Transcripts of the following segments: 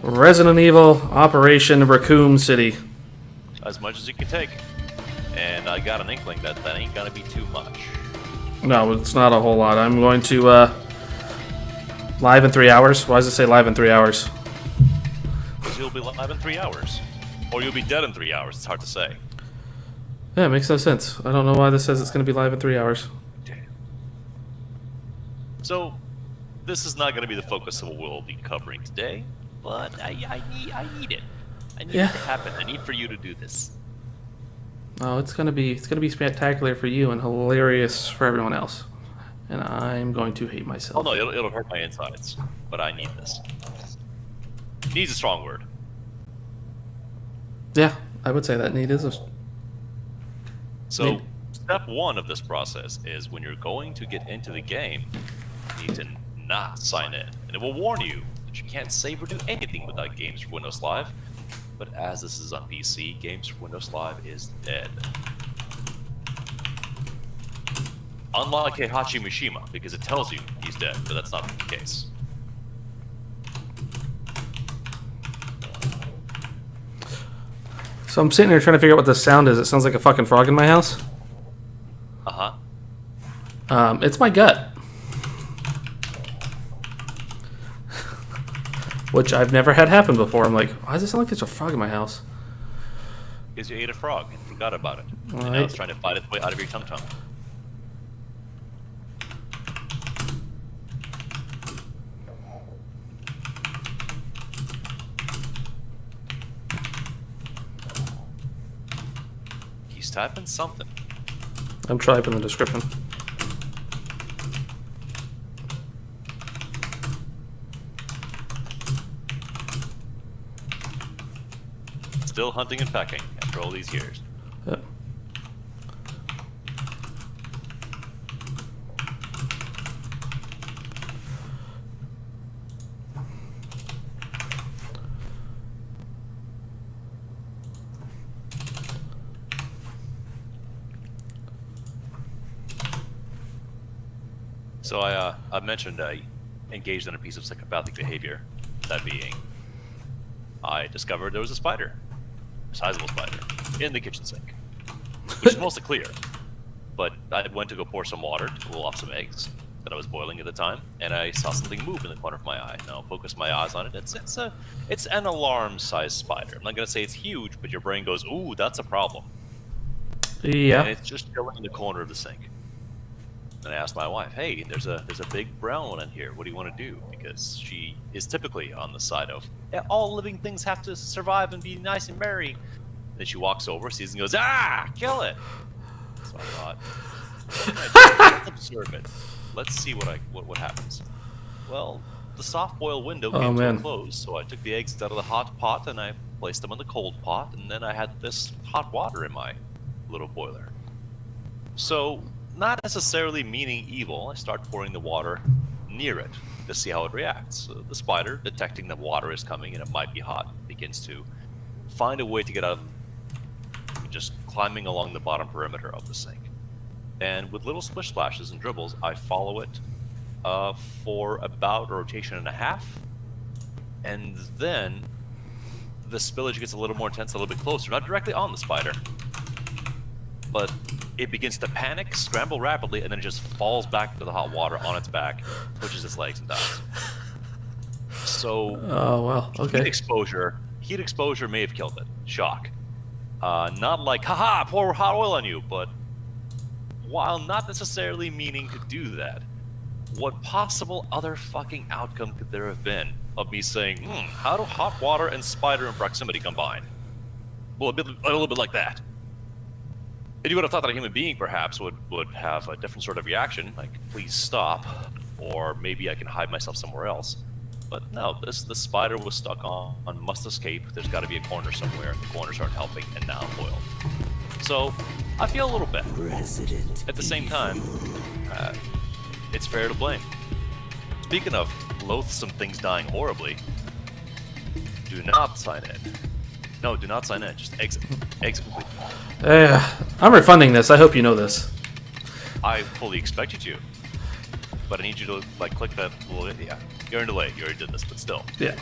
Resident Evil Operation Racoon City. As much as you can take. And I got an inkling that that ain't gonna be too much. No, it's not a whole lot. I'm going to live in 3 hours. Why does it say live in 3 hours? Because you'll be live in 3 hours. Or you'll be dead in 3 hours, it's hard to say. Yeah, it makes no sense. I don't know why this says it's going to be live in 3 hours. Damn. So, this is not going to be the focus of what we'll be covering today, but I need it. I need it to happen. I need for you to do this. Oh, it's gonna be spectacular for you and hilarious for everyone else, and I'm going to hate myself. Oh no, it'll hurt my insides, but I need this. Needs a strong word. Yeah, I would say that need is a. So, step one of this process is when you're going to get into the game, you need to not sign in, and it will warn you that you can't save or do anything without Games for Windows Live. But as this is on PC, Games for Windows Live is dead. Unlike Heihachi Mishima, because it tells you he's dead, but that's not the case. So I'm sitting here trying to figure out what this sound is. It sounds like a fucking frog in my house. Uh-huh. It's my gut. Which I've never had happen before. I'm like, why does it sound like there's a frog in my house? Because you ate a frog and forgot about it. And Right. now it's trying to fight its way out of your tum-tum. He's typing something. I'm typing the description. Still hunting and pecking after all these years. Yep. So I mentioned I engaged in a piece of psychopathic behavior. That being, I discovered there was a spider. Sizable spider in the kitchen sink, which is mostly clear. But I went to go pour some water to cool off some eggs that I was boiling at the time, and I saw something move in the corner of my eye. Now, focus my eyes on it. It's an alarm-sized spider. I'm not gonna say it's huge, but your brain goes, "Ooh, that's a problem." Yeah. And it's just chilling in the corner of the sink. And I asked my wife, "Hey, there's a big brown one in here. What do you want to do?" Because she is typically on the side of, "Yeah, all living things have to survive and be nice and merry." Then she walks over, sees and goes, "Ah, kill it!" So I thought, let's observe it. Let's see what happens. Well, the soft boil window came to a close, so I took the eggs out of the hot pot and I placed them in the cold pot, and then I had this hot water in my little boiler. So, not necessarily meaning evil, I start pouring the water near it to see how it reacts. The spider, detecting that water is coming and it might be hot, begins to find a way to get out, just climbing along the bottom perimeter of the sink. And with little splish splashes and dribbles, I follow it for about a rotation and a half. And then the spillage gets a little more intense, a little bit closer, not directly on the spider, but it begins to panic, scramble rapidly, and then it just falls back into the hot water on its back, pushes its legs, and dies. So, oh well, okay. Heat exposure may have killed it. Shock. Not like, haha, pour hot oil on you, but while not necessarily meaning to do that, what possible other fucking outcome could there have been of me saying, how do hot water and spider in proximity combine? Well, a little bit like that. And you would have thought that a human being, perhaps, would have a different sort of reaction, like, please stop, or maybe I can hide myself somewhere else. But no, the spider was stuck on must escape. There's got to be a corner somewhere, and the corners aren't helping, and now I'm boiled. So, I feel a little bad. At the same time, it's fair to blame. Speaking of loathsome things dying horribly, do not sign in. No, do not sign in. Just exit. Exit completely. I'm refunding this. I hope you know this. I fully expect you to. But I need you to, like, click that little... Yeah, you're in delay. You already did this, but still. Yeah.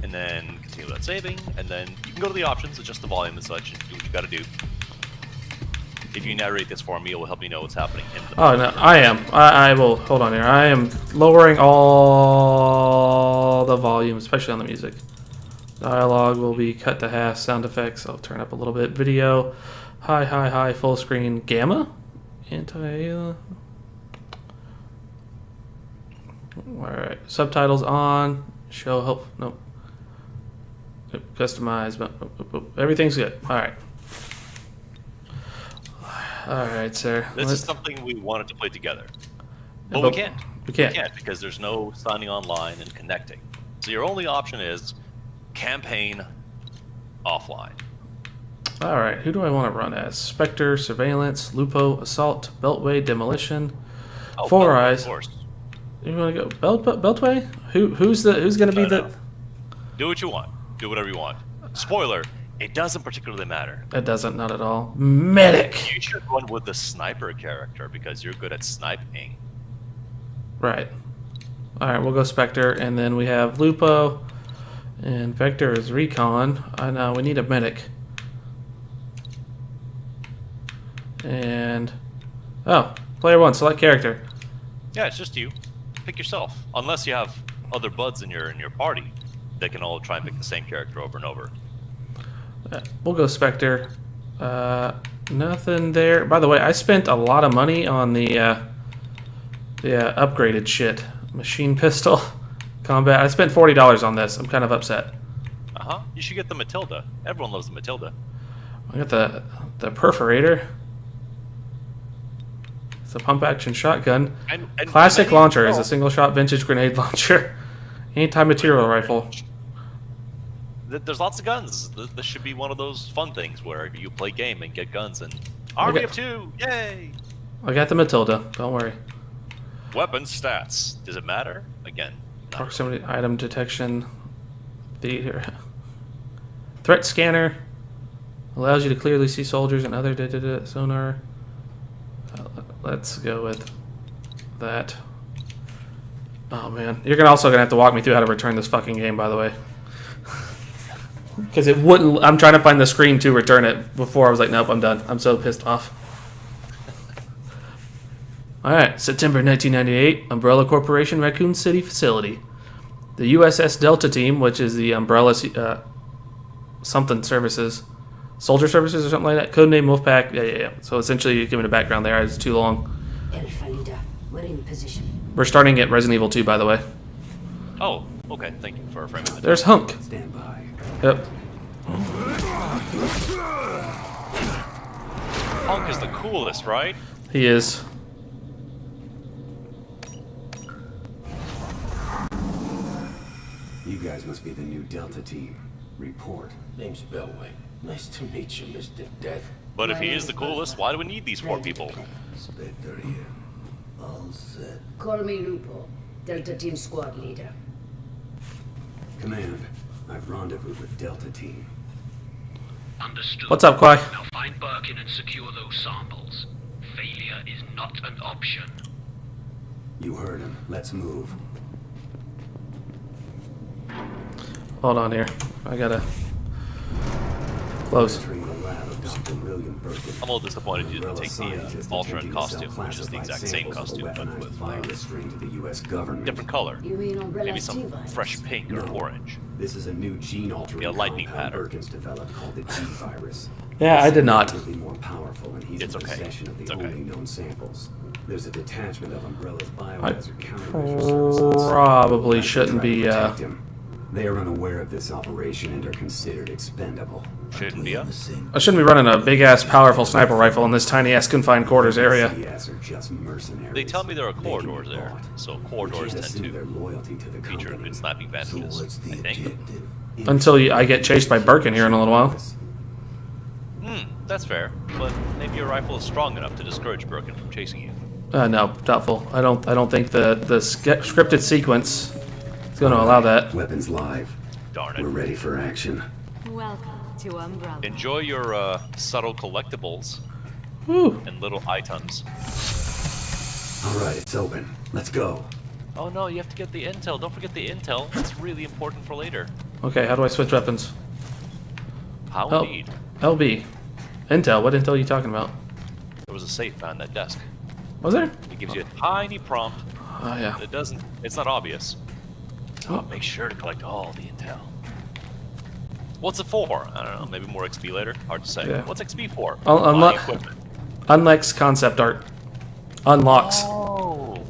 and then continue without saving, and then you can go to the options, adjust the volume and such, and do what you gotta do. If you narrate this for me, it will help me know what's happening in the Oh, no, I am. I will. Hold on here. I am lowering all the volume, especially on the music. Dialogue will be cut to half. Sound effects, I'll turn up a little bit. Video, high, full screen. Gamma? Anti... Alright. Subtitles on. Show help. Nope. Customize. Everything's good. Alright. Alright, sir. This is something we wanted to play together. But we can't. We can't. We can't because there's no signing online and connecting. So your only option is campaign offline. Alright, who do I want to run as? Spectre, Surveillance, Lupo, Assault, Beltway, Demolition, Four Eyes. Of course. You want to go Beltway? Who's going to be the... Do what you want. Do whatever you want. Spoiler, it doesn't particularly matter. It doesn't, not at all. Medic! You should run with the sniper character because you're good at sniping. Right. Alright, we'll go Spectre, and then we have Lupo, and Vector is Recon. I know, we need a medic. And... Oh, player 1, select character. Yeah, it's just you. Pick yourself. Unless you have other buds in your party, they can all try and pick the same character over and over. We'll go Spectre. Nothing there. By the way, I spent a lot of money on the upgraded shit. Machine pistol, combat. I spent $40 on this. I'm kind of upset. You should get the Matilda. Everyone loves the Matilda. I got the perforator. It's a pump action shotgun. And Classic launcher is a single shot vintage grenade launcher. Anti-material rifle. There's lots of guns. This should be one of those fun things where you play game and get guns and Army of 2, yay! I got the Matilda. Don't worry. Weapon stats. Does it matter? Again. Proximity item detection. Theater. Threat scanner. Allows you to clearly see soldiers and other sonar. Let's go with that. Oh man, you're also gonna have to walk me through how to return this fucking game, by the way. Because it wouldn't. I'm trying to find the screen to return it before I was like, nope, I'm done. I'm so pissed off. Alright, September 1998, Umbrella Corporation, Racoon City facility. The USS Delta Team, which is the Umbrella something services, soldier services or something like that. Codename Wolfpack. Yeah. So essentially, you're giving a background there. It's too long. Alpha leader, we're in position. We're starting at Resident Evil 2, by the way. Oh, okay. Thank you for framing it. There's Hunk. Stand by. Yep. Hunk is the coolest, right? He is. You guys must be the new Delta team. Report. Name's Beltway. Nice to meet you, Mr. Death. But if he is the coolest, why do we need these 4 people? Spectre here. All set. Call me Lupo, Delta Team squad leader. Command, I've rendezvoused with Delta team. Understood. What's up, Quai? Now find Birkin and secure those samples. Failure is not an option. You heard him. Let's move. Hold on here. I gotta close. Entering the lab of Dr. William Birkin. I'm a little disappointed you didn't Umbrella take the scientist alternate attempting to costume, sell which is the exact classified same samples of costume, but weaponized with virus strain to the U.S. government. different color. You mean Umbrella Maybe some T-virus? fresh pink or No. orange. This is a new gene-altering Yeah, lightning compound pattern. Birkin's developed called the G-virus. Yeah, I did not. It's more powerful, and he's It's in okay. possession of the It's okay. only known samples. There's a detachment of Umbrella's I biohazard countermeasure services. probably I should shouldn't try to be. protect him. They are unaware of this operation and are considered expendable. Shouldn't be us. I shouldn't be running a big ass, powerful sniper rifle in this tiny ass confined quarters area. CS are just mercenaries. They tell me there are They can corridors be there, bought. so You corridors can't tend assume their to loyalty to the feature company. good sniping advantages, what's the I think. objective? Until I get chased by Birkin here in a little while. That's fair, but maybe your rifle is strong enough to discourage Birkin from chasing you. No, doubtful. I don't think the scripted sequence is going to allow that. Weapons live. Darn We're it. ready for action. Welcome to Umbrella. Enjoy your subtle collectibles Whew. and little items. All right, it's open. Let's go. Oh no, you have to get the intel. Don't forget the intel. It's really important for later. Okay, how do I switch weapons? How Oh, indeed. LB. Intel. What intel are you talking about? There was a safe behind that desk. Was there? It gives you a tiny prompt. Oh, yeah. It doesn't. It's not obvious. So Oh. make sure to collect all the intel. What's it for? I don't know. Maybe more XP later. Hard to say. Yeah. What's XP for? Unlock. Buying equipment. Unlocks concept art. Unlocks. Oh.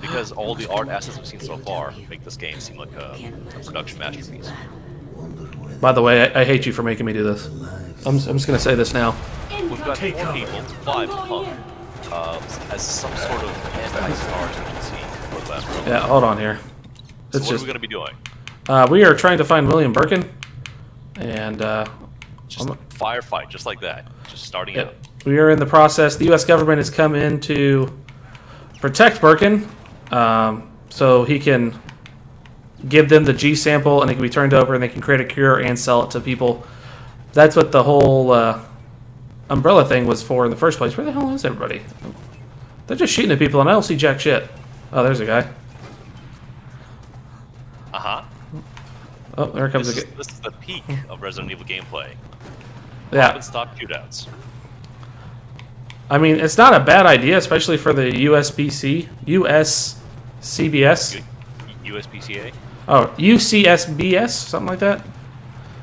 Because all the art assets we've seen so far make this game seem like a production masterpiece. By the way, I hate you for making me do this. I'm just gonna say this now. We've got 4 people, 5 punk, as some sort of anti-stars agency. For that program. Yeah, hold on here. So It's what are just we going to be doing? we are trying to find William Birkin, and Just firefight, just like that. Just starting out. we are in the process. The U.S. government has come in to protect Birkin, so he can give them the G sample, and it can be turned over, and they can create a cure and sell it to people. That's what the whole umbrella thing was for in the first place. Where the hell is everybody? They're just shooting at people, and I don't see jack shit. Oh, there's a guy. Uh-huh. Oh, there comes This a guy. is the peak of Resident Evil gameplay. Yeah, Stop shootouts. I mean, it's not a bad idea, especially for the USBC, USCBS. USPCA? Oh, UCSBS, something like that.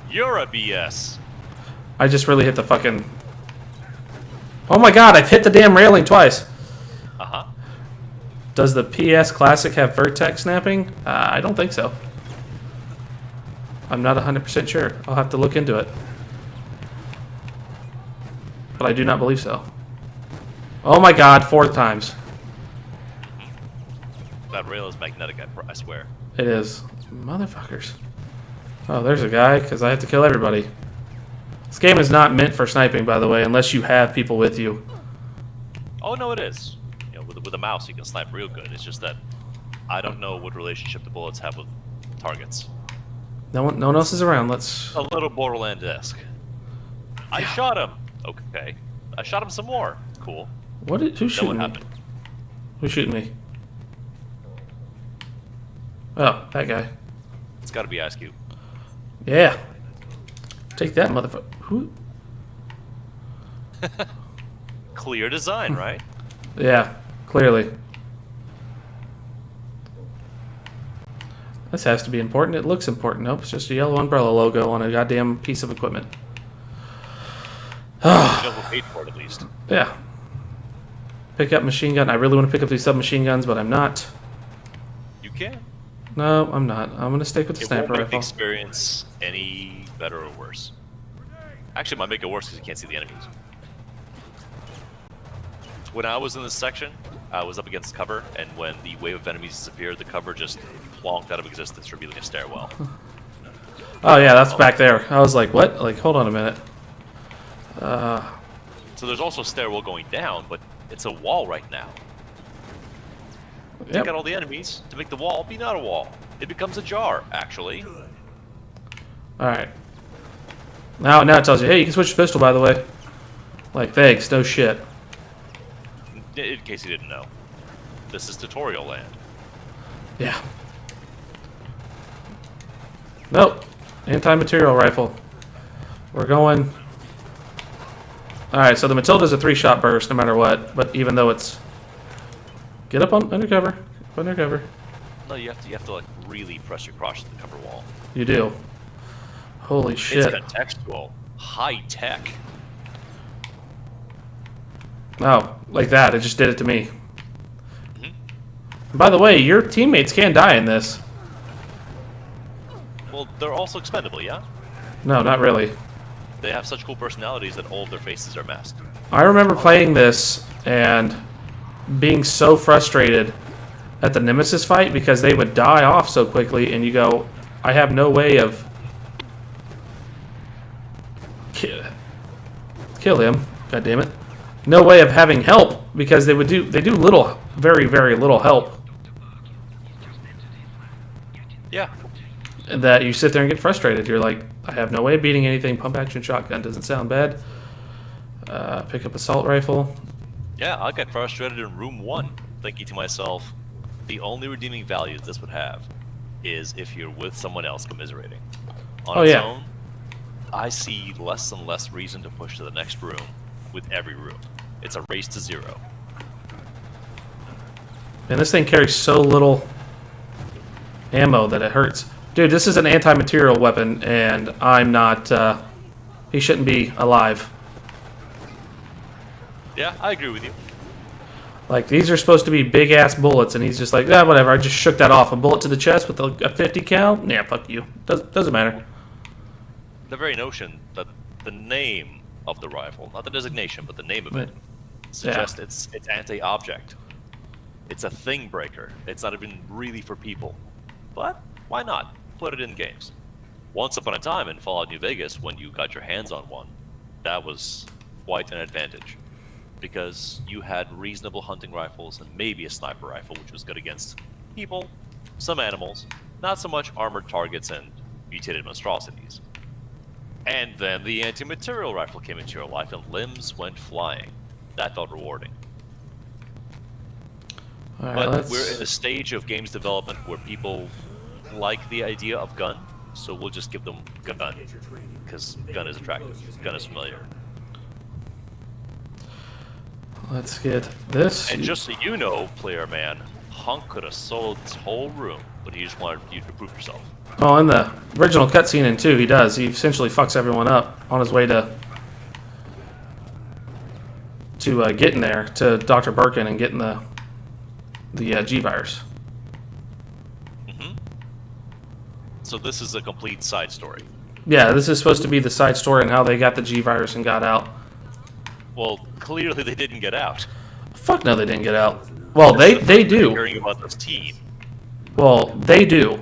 You're a BS. I just really hit the fucking... Oh my god, I've hit the damn railing twice. Uh-huh. Does the PS Classic have vertex snapping? I don't think so. I'm not 100% sure. I'll have to look into it. But I do not believe so. Oh my god, 4 times. That rail is magnetic, I swear. It is. Motherfuckers. Oh, there's a guy, because I have to kill everybody. This game is not meant for sniping, by the way, unless you have people with you. Oh, no, it is. You know, with a mouse, you can snipe real good. It's just that I don't know what relationship the bullets have with targets. No one else is around. Let's... A little Borderland-esque. I shot him. Okay. I shot him some more. Cool. Who's Then shooting what me? happened? Who's shooting me? Oh, that guy. It's got to be Ice Cube. Yeah. Take that, motherfucker. Who? Clear design, right? Yeah, clearly. This has to be important. It looks important. Nope, it's just a yellow umbrella logo on a goddamn piece of equipment. You know who paid for it, at least. Yeah. Pick up machine gun. I really want to pick up these submachine guns, but I'm not. You can. No, I'm not. I'm going to stick with the It won't sniper make the rifle. experience any better or worse. Actually, it might make it worse because you can't see the enemies. When I was in this section, I was up against cover, and when the wave of enemies disappeared, the cover just plonked out of existence, revealing a stairwell. Oh, yeah, that's back there. I was like, what? Like, hold on a minute. So there's also a stairwell going down, but it's a wall right now. Yep. Take out all the enemies to make the wall be not a wall. It becomes a jar, actually. Alright. Now it tells you, hey, you can switch your pistol, by the way. Like, thanks, no shit. In case you didn't know. This is tutorial land. Yeah. Nope. Anti-material rifle. We're going... Alright, so the Matilda's a 3-shot burst no matter what, but even though it's... Get up on undercover. Up undercover. No, you have to like really press your crotch to the cover wall. You do. Holy shit. It's contextual. High tech. Oh, like that. It just did it to me. By the way, your teammates can die in this. Well, they're also expendable, yeah? No, not really. They have such cool personalities that all of their faces are masked. I remember playing this and being so frustrated at the Nemesis fight because they would die off so quickly, and you go, I have no way of... Kill him. God damn it. No way of having help because they do little, very, very little help. Yeah. And that you sit there and get frustrated. You're like, I have no way of beating anything. Pump action shotgun doesn't sound bad. Pick up assault rifle. Yeah, I got frustrated in room 1, thinking to myself, the only redeeming value this would have is if you're with someone else commiserating. On Oh, its yeah. own, I see less and less reason to push to the next room with every room. It's a race to 0. And this thing carries so little ammo that it hurts. Dude, this is an anti-material weapon, and I'm not, he shouldn't be alive. Yeah, I agree with you. Like, these are supposed to be big-ass bullets, and he's just like, yeah, whatever, I just shook that off. A bullet to the chest with a 50 cal? Yeah, fuck you. Doesn't matter. The very notion that the name of the rifle, not the designation, but the name of it, suggests it's anti-object. It's a thing breaker. It's not even really for people. But why not? Put it in games. Once upon a time in Fallout New Vegas, when you got your hands on one, that was quite an advantage. Because you had reasonable hunting rifles and maybe a sniper rifle, which was good against people, some animals, not so much armored targets and mutated monstrosities. And then the anti-material rifle came into your life and limbs went flying. That felt rewarding. All right, But we're in a stage of games development where people like the idea of gun, so we'll just give them gun. Because gun is attractive, gun is familiar. Let's get this. And just so you know, player man, Hunk could have sold this whole room, but he just wanted you to prove yourself. Oh, in the original cutscene in 2, he does. He essentially fucks everyone up on his way to getting there, to Dr. Birkin and getting the G-Virus. So this is a complete side story. Yeah, this is supposed to be the side story and how they got the G-Virus and got out. Well, clearly they didn't get out. Fuck no, they didn't get out. Well, they do. Hearing about this team. Well, they do.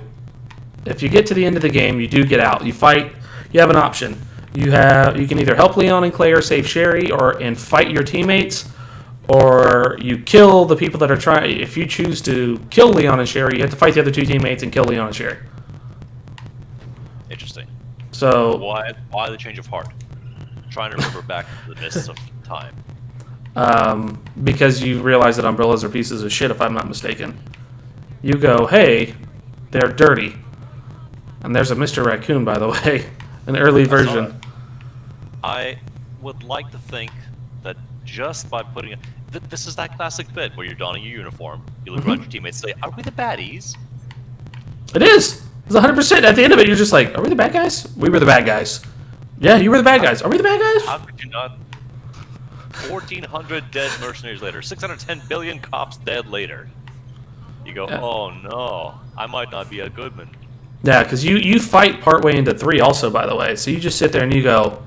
If you get to the end of the game, you do get out. You fight. You have an option. You can either help Leon and Claire save Sherry, and fight your teammates, or you kill the people that are trying. If you choose to kill Leon and Sherry, you have to fight the other 2 teammates and kill Leon and Sherry. Interesting. So Why the change of heart? Trying to remember back to the mists of time. because you realize that umbrellas are pieces of shit, if I'm not mistaken. You go, hey, they're dirty. And there's a Mr. Raccoon, by the way, an early version. I would like to think that just by putting it... This is that classic bit where you're donning your uniform, you look around your teammates and say, are we the baddies? It is! It's 100%. At the end of it, you're just like, are we the bad guys? We were the bad guys. Yeah, you were the bad guys. Are we the bad guys? How could you not... 1,400 dead mercenaries later, 610 billion cops dead later. You go, oh no, I might not be a Goodman. Yeah, because you fight partway into 3 also, by the way. So you just sit there and you go,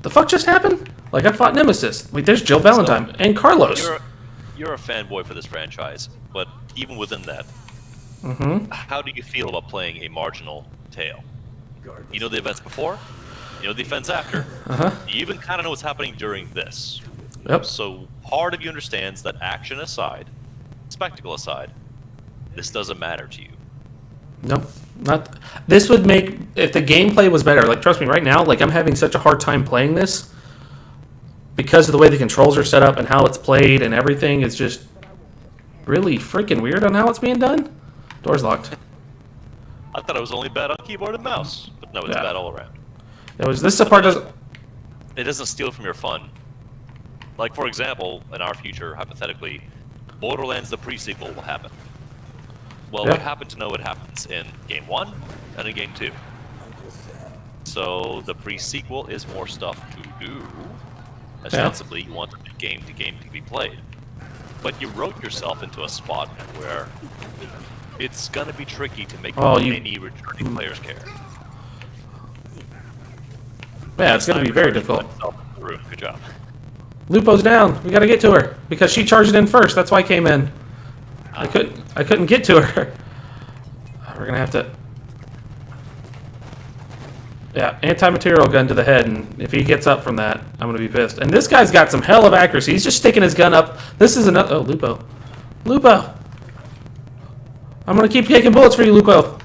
the fuck just happened? Like, I fought Nemesis. Wait, there's Jill Valentine and Carlos. You're a fanboy for this franchise, but even within that, how do you feel about playing a marginal tale? You know the events before, you know the events after. You even kind of know what's happening during this. Yep. So part of you understands that action aside, spectacle aside, this doesn't matter to you. Nope. Not. This would make, if the gameplay was better, like, trust me, right now, like, I'm having such a hard time playing this because of the way the controls are set up and how it's played and everything. It's just really freaking weird on how it's being done. Door's locked. I thought it was only bad on keyboard and mouse, but no, it's bad all around. This part doesn't... It doesn't steal from your fun. Like, for example, in our future, hypothetically, Borderlands the pre-sequel will happen. Well, we happen to know what happens in Game 1 and in Game 2. So the pre-sequel is more stuff to do. Ostensibly, you want the game to be played. But you wrote yourself into a spot where it's gonna be tricky to make any returning players care. Yeah, it's gonna be very difficult. Good job. Lupo's down. We gotta get to her because she charged in first. That's why I came in. I couldn't get to her. We're gonna have to. Yeah, anti-material gun to the head, and if he gets up from that, I'm gonna be pissed. And this guy's got some hell of accuracy. He's just sticking his gun up. This is another. Oh, Lupo. Lupo. I'm gonna keep taking bullets for you, Lupo.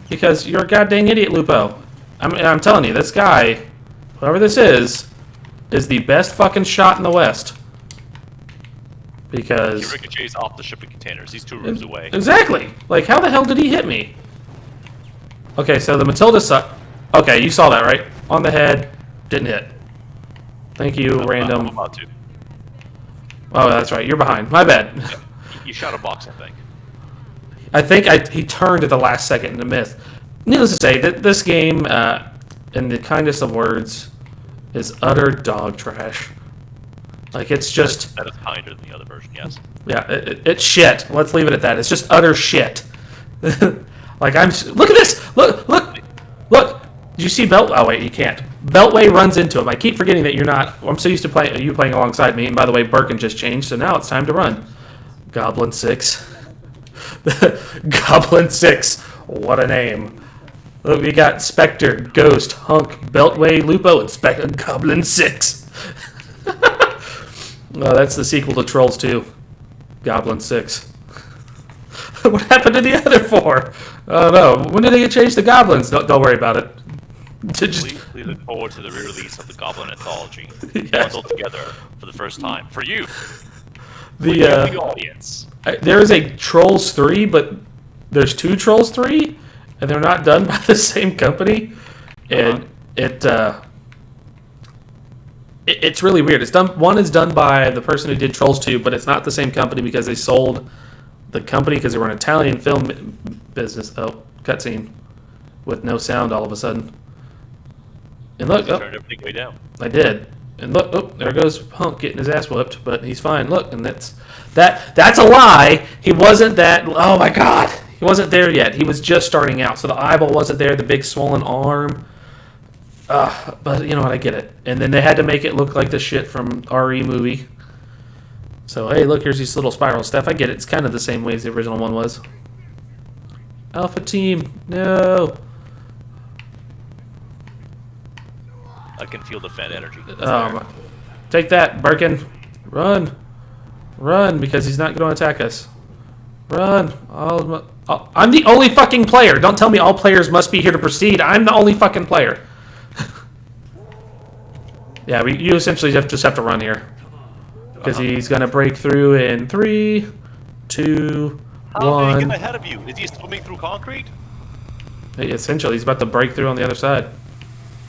Because you're a goddamn idiot, Lupo. I'm telling you, this guy, whoever this is the best fucking shot in the West. He because ricochets off the shipping containers. He's 2 rooms away. exactly. Like, how the hell did he hit me? Okay, so the Matilda suck. Okay, you saw that, right? On the head, didn't hit. Thank you, I'm random. about to. Oh, that's right. You're behind. My bad. You shot a box, I think. I think he turned at the last second and missed. Needless to say, that this game, in the kindest of words, is utter dog trash. Like, it's just... That is kinder than the other version, yes. Yeah, it's shit. Let's leave it at that. It's just utter shit. Like, look at this! Look! Did you see Belt... Oh, wait, you can't. Beltway runs into him. I keep forgetting that you're not... I'm so used to you playing alongside me. And by the way, Birkin just changed, so now it's time to run. Goblin 6. Goblin 6. What a name. Look, we got Spectre, Ghost, Hunk, Beltway, Lupo, and Goblin 6. Oh, that's the sequel to Trolls 2. Goblin 6. What happened to the other 4? Oh no. When did they get changed to Goblins? Don't worry about it. We look forward to the re-release of the Goblin Anthology. Yes. Bundled together for the first time. For you! The audience. there is a Trolls 3, but there's 2 Trolls 3, and they're not done by the same company. And it's really weird. One is done by the person who did Trolls 2, but it's not the same company because they sold the company because they were an Italian film business. Oh, cutscene with no sound all of a sudden. And look, Turned everything way down. I did. And look, oh, there goes Hunk getting his ass whooped, but he's fine. Look, and that's a lie. He wasn't that. Oh my God, he wasn't there yet. He was just starting out, so the eyeball wasn't there. The big swollen arm. But you know what? I get it. And then they had to make it look like the shit from RE movie. So hey, look, here's these little spiral stuff. I get it. It's kind of the same way as the original one was. Alpha Team, no. I can feel the fan energy. Take that, Birkin. Run. Run, because he's not going to attack us. Run. I'm the only fucking player. Don't tell me all players must be here to proceed. I'm the only fucking player. Yeah, you essentially just have to run here. Because he's going to break through in 3, 2, How did he 1. get ahead of you? Is he swimming through concrete? Essentially, he's about to break through on the other side.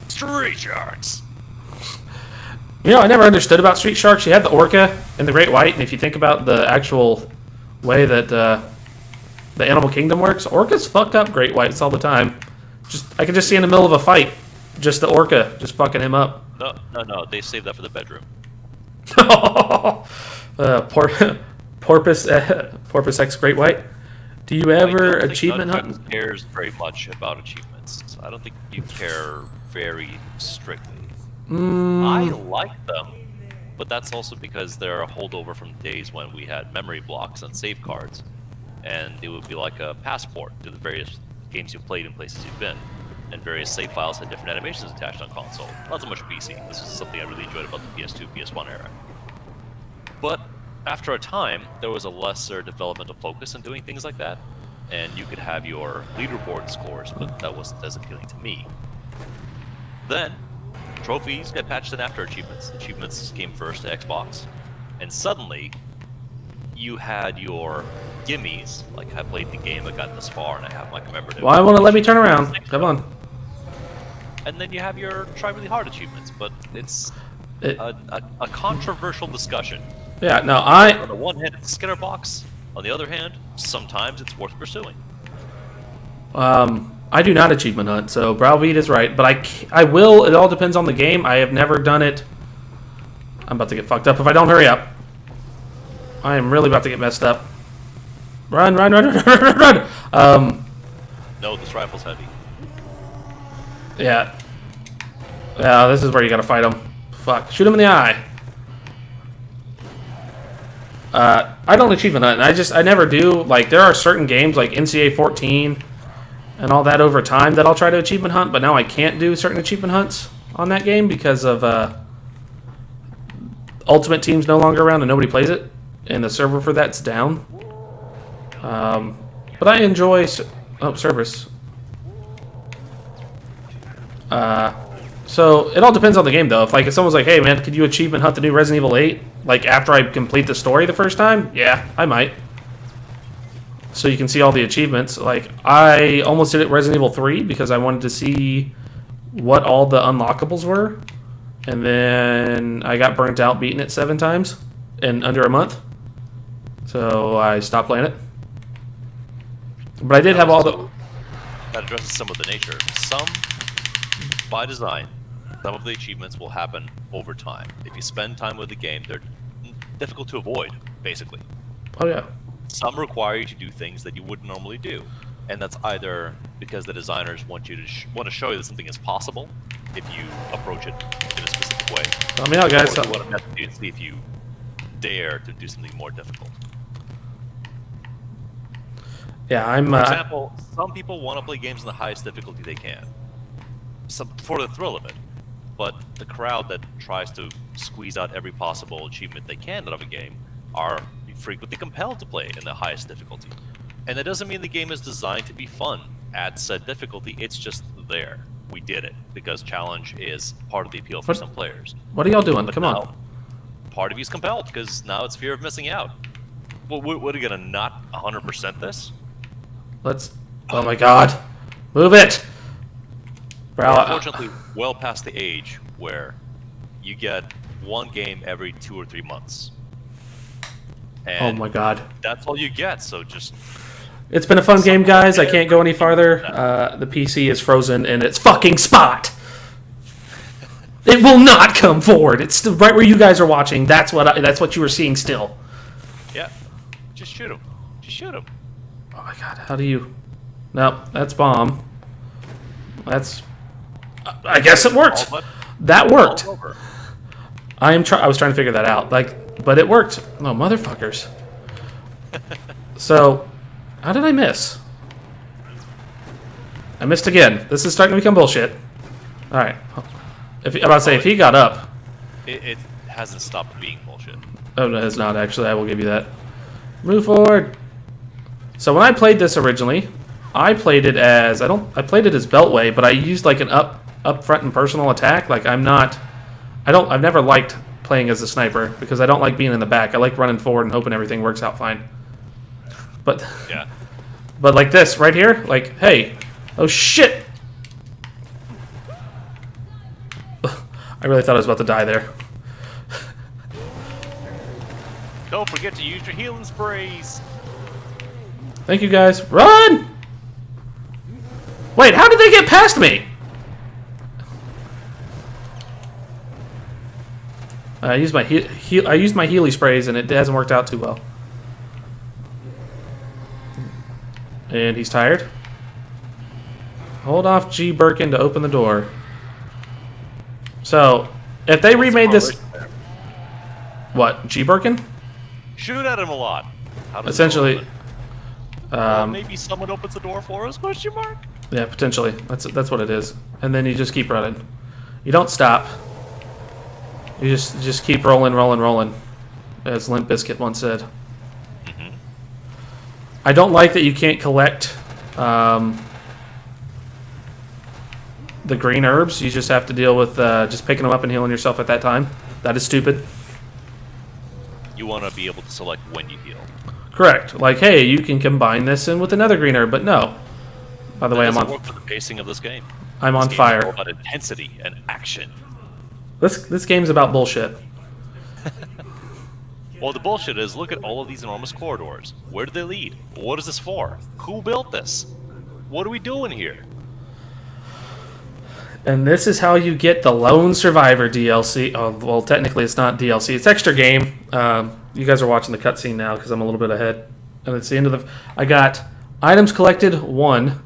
Street Sharks! You know, I never understood about Street Sharks. You have the Orca and the Great White, and if you think about the actual way that the Animal Kingdom works, Orcas fuck up Great Whites all the time. I can just see in the middle of a fight, just the Orca just fucking him up. No. They saved that for the bedroom. Porpoise X Great White. Do you ever achievement hunt? None cares very much about achievements. I don't think you care very strictly. I like them, but that's also because they're a holdover from days when we had memory blocks and save cards, and it would be like a passport to the various games you've played and places you've been, and various save files had different animations attached on console. Not so much PC. This is something I really enjoyed about the PS2, PS1 era. But after a time, there was a lesser developmental focus on doing things like that, and you could have your leaderboard scores, but that wasn't as appealing to me. Then, trophies got patched in after achievements. Achievements came first to Xbox, and suddenly, you had your gimmies, like I played the game, I got this far, and I have my commemorative. Why won't it let me turn around? Come on. And then you have your try really hard achievements, but it's a controversial discussion. Yeah, no, On the one hand, it's a Skinner box. On the other hand, sometimes it's worth pursuing. I do not achievement hunt, so Browbeat is right, but I will. It all depends on the game. I have never done it. I'm about to get fucked up if I don't hurry up. I am really about to get messed up. Run! No, this rifle's heavy. Yeah. Yeah, this is where you gotta fight him. Fuck. Shoot him in the eye. I don't achievement hunt. I never do. Like, there are certain games like NCAA 14 and all that over time that I'll try to achievement hunt, but now I can't do certain achievement hunts on that game because of Ultimate Team's no longer around and nobody plays it, and the server for that's down. But I enjoy Cerberus. So it all depends on the game, though. If someone's like, "Hey, man, could you achievement hunt the new Resident Evil 8?" Like after I complete the story the first time, yeah, I might. So you can see all the achievements. Like I almost did it Resident Evil 3 because I wanted to see what all the unlockables were, and then I got burnt out beating it 7 times in under a month. So I stopped playing it. But I did have all the. That addresses some of the nature. Some, by design, some of the achievements will happen over time. If you spend time with the game, they're difficult to avoid, basically. Oh yeah. Some require you to do things that you wouldn't normally do, and that's either because the designers want you to want to show you that something is possible if you approach it in a specific way. Let me out, guys. Or you want to test you and see if you dare to do something more difficult. Yeah, I'm. For example, some people want to play games in the highest difficulty they can, for the thrill of it. But the crowd that tries to squeeze out every possible achievement they can out of a game are frequently compelled to play in the highest difficulty. And that doesn't mean the game is designed to be fun at said difficulty. It's just there. We did it because challenge is part of the appeal for some players. What are y'all doing? But Come now, on. Part of you's compelled because now it's fear of missing out. Well, what are you gonna not 100% this? Let's. Oh my God! Move it, bro. We're unfortunately well past the age where you get one game every 2 or 3 months. Oh And my God! that's all you get. So just It's been a fun game, guys. I can't go any farther. The PC is frozen in its fucking spot. It will not come forward. It's still right where you guys are watching. That's what you were seeing still. yeah, just shoot him. Just shoot him. Oh my God! How do you? No, that's bomb. That's. I guess it worked. All but That worked. all over. I was trying to figure that out. But it worked. No, motherfuckers. So, how did I miss? I missed again. This is starting to become bullshit. All right. I'm about to say if he got up. It hasn't stopped being bullshit. Oh no, it's not actually. I will give you that. Move forward. So when I played this originally, I played it as played it as Beltway, but I used like an up front and personal attack. Like I've never liked playing as a sniper because I don't like being in the back. I like running forward and hoping everything works out fine. But Yeah. but like this right here, like hey, oh shit! I really thought I was about to die there. Don't forget to use your healing sprays. Thank you guys. Run! Wait, how did they get past me? I used my Healy sprays and it hasn't worked out too well. And he's tired. Hold off G Birkin to open the door. So, if they remade this, what G Birkin? Shoot at him a lot. How does it Essentially, open? Maybe someone opens the door for us? Question mark. yeah, potentially. That's what it is. And then you just keep running. You don't stop. You just keep rolling, as Limp Bizkit once said. Mm-hmm. I don't like that you can't collect the green herbs. You just have to deal with just picking them up and healing yourself at that time. That is stupid. You want to be able to select when you heal. Correct. Like, hey, you can combine this in with another green herb, but no. By the way, That I'm doesn't on. work for the pacing of this game. I'm on This game is all fire. about intensity and action. This game's about bullshit. Well, the bullshit is, look at all of these enormous corridors. Where do they lead? What is this for? Who built this? What are we doing here? And this is how you get the Lone Survivor DLC. Oh, well, technically it's not DLC. It's extra game. You guys are watching the cutscene now because I'm a little bit ahead. And it's the end of the... I got items collected 1,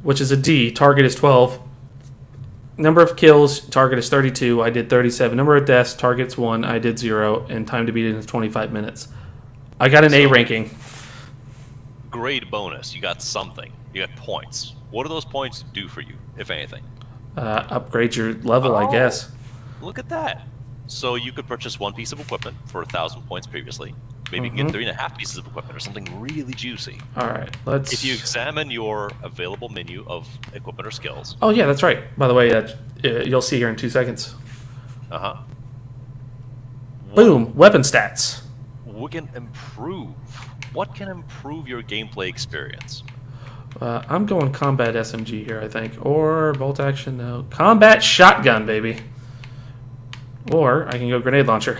which is a D. Target is 12. Number of kills, target is 32. I did 37. Number of deaths, target's 1. I did 0. And time to beat it is 25 minutes. I got an A ranking. Grade bonus. You got something. You got points. What do those points do for you, if anything? Upgrade your level, I guess. Look at that. So you could purchase one piece of equipment for 1,000 points previously. Maybe you can get 3.5 pieces of equipment or something really juicy. All right, let's. If you examine your available menu of equipment or skills. Oh yeah, that's right. By the way, you'll see here in 2 seconds. Uh-huh. Boom, weapon stats. We can improve. What can improve your gameplay experience? I'm going combat SMG here, I think, or bolt action. No, combat shotgun, baby. Or I can go grenade launcher.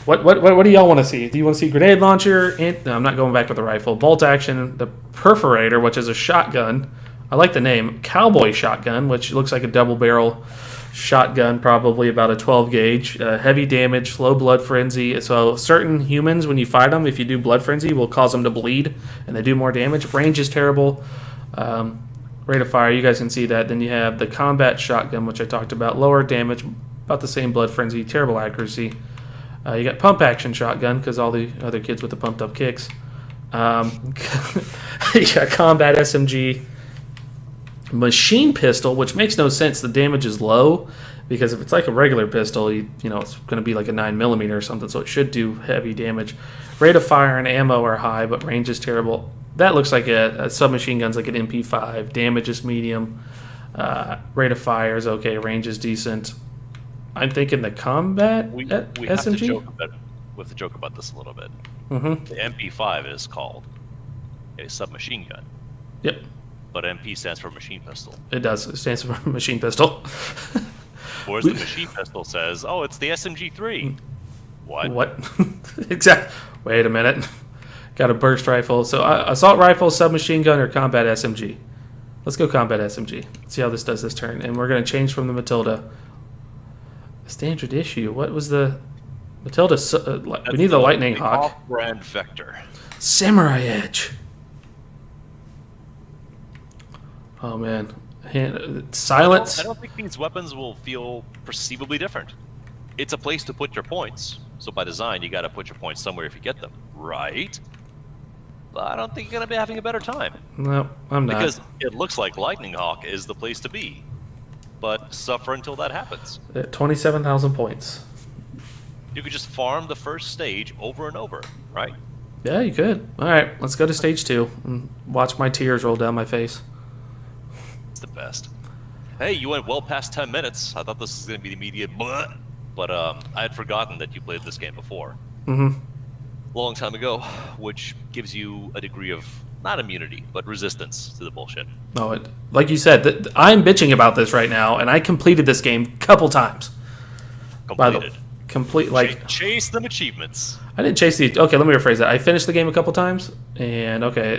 What do y'all want to see? Do you want to see grenade launcher? No, I'm not going back with the rifle. Bolt action, the perforator, which is a shotgun. I like the name. Cowboy shotgun, which looks like a double barrel shotgun, probably about a 12 gauge. Heavy damage, slow blood frenzy. So certain humans, when you fight them, if you do blood frenzy, will cause them to bleed, and they do more damage. Range is terrible. Rate of fire, you guys can see that. Then you have the combat shotgun, which I talked about. Lower damage, about the same blood frenzy, terrible accuracy. You got pump action shotgun because all the other kids with the pumped up kicks. You got combat SMG, machine pistol, which makes no sense. The damage is low because if it's like a regular pistol, you know it's going to be like a 9mm or something, so it should do heavy damage. Rate of fire and ammo are high, but range is terrible. That looks like a submachine gun's like an MP5. Damage is medium. Rate of fire is okay. Range is decent. I'm thinking the combat We SMG. have to joke about this a little bit. Mm-hmm. The MP5 is called a submachine gun, Yep, but MP stands for machine pistol. it does. It stands for machine pistol. Whereas the machine pistol says, "Oh, it's the SMG3." What? What? Exactly. Wait a minute. Got a burst rifle. So assault rifle, submachine gun, or combat SMG. Let's go combat SMG. Let's see how this does this turn. And we're going to change from the Matilda. Standard issue. What was the Matilda? We need the Lightning Hawk. Off-brand Vector. Samurai Edge. Oh man. Silence. I don't think these weapons will feel perceivably different. It's a place to put your points. So by design, you got to put your points somewhere if you get them, right? But I don't think you're going to be having a better time. No, I'm not. Because it looks like Lightning Hawk is the place to be. But suffer until that happens. 27,000 points. You could just farm the first stage over and over, right? Yeah, you could. All right, let's go to stage 2 and watch my tears roll down my face. It's the best. Hey, you went well past 10 minutes. I thought this was going to be the immediate bleh. But I had forgotten that you played this game before. Mm-hmm. A long time ago, which gives you a degree of, not immunity, but resistance to the bullshit. No, like you said, I'm bitching about this right now, and I completed this game a couple times. Completed. Chase them achievements. I didn't chase the. Okay, let me rephrase that. I finished the game a couple times, and okay,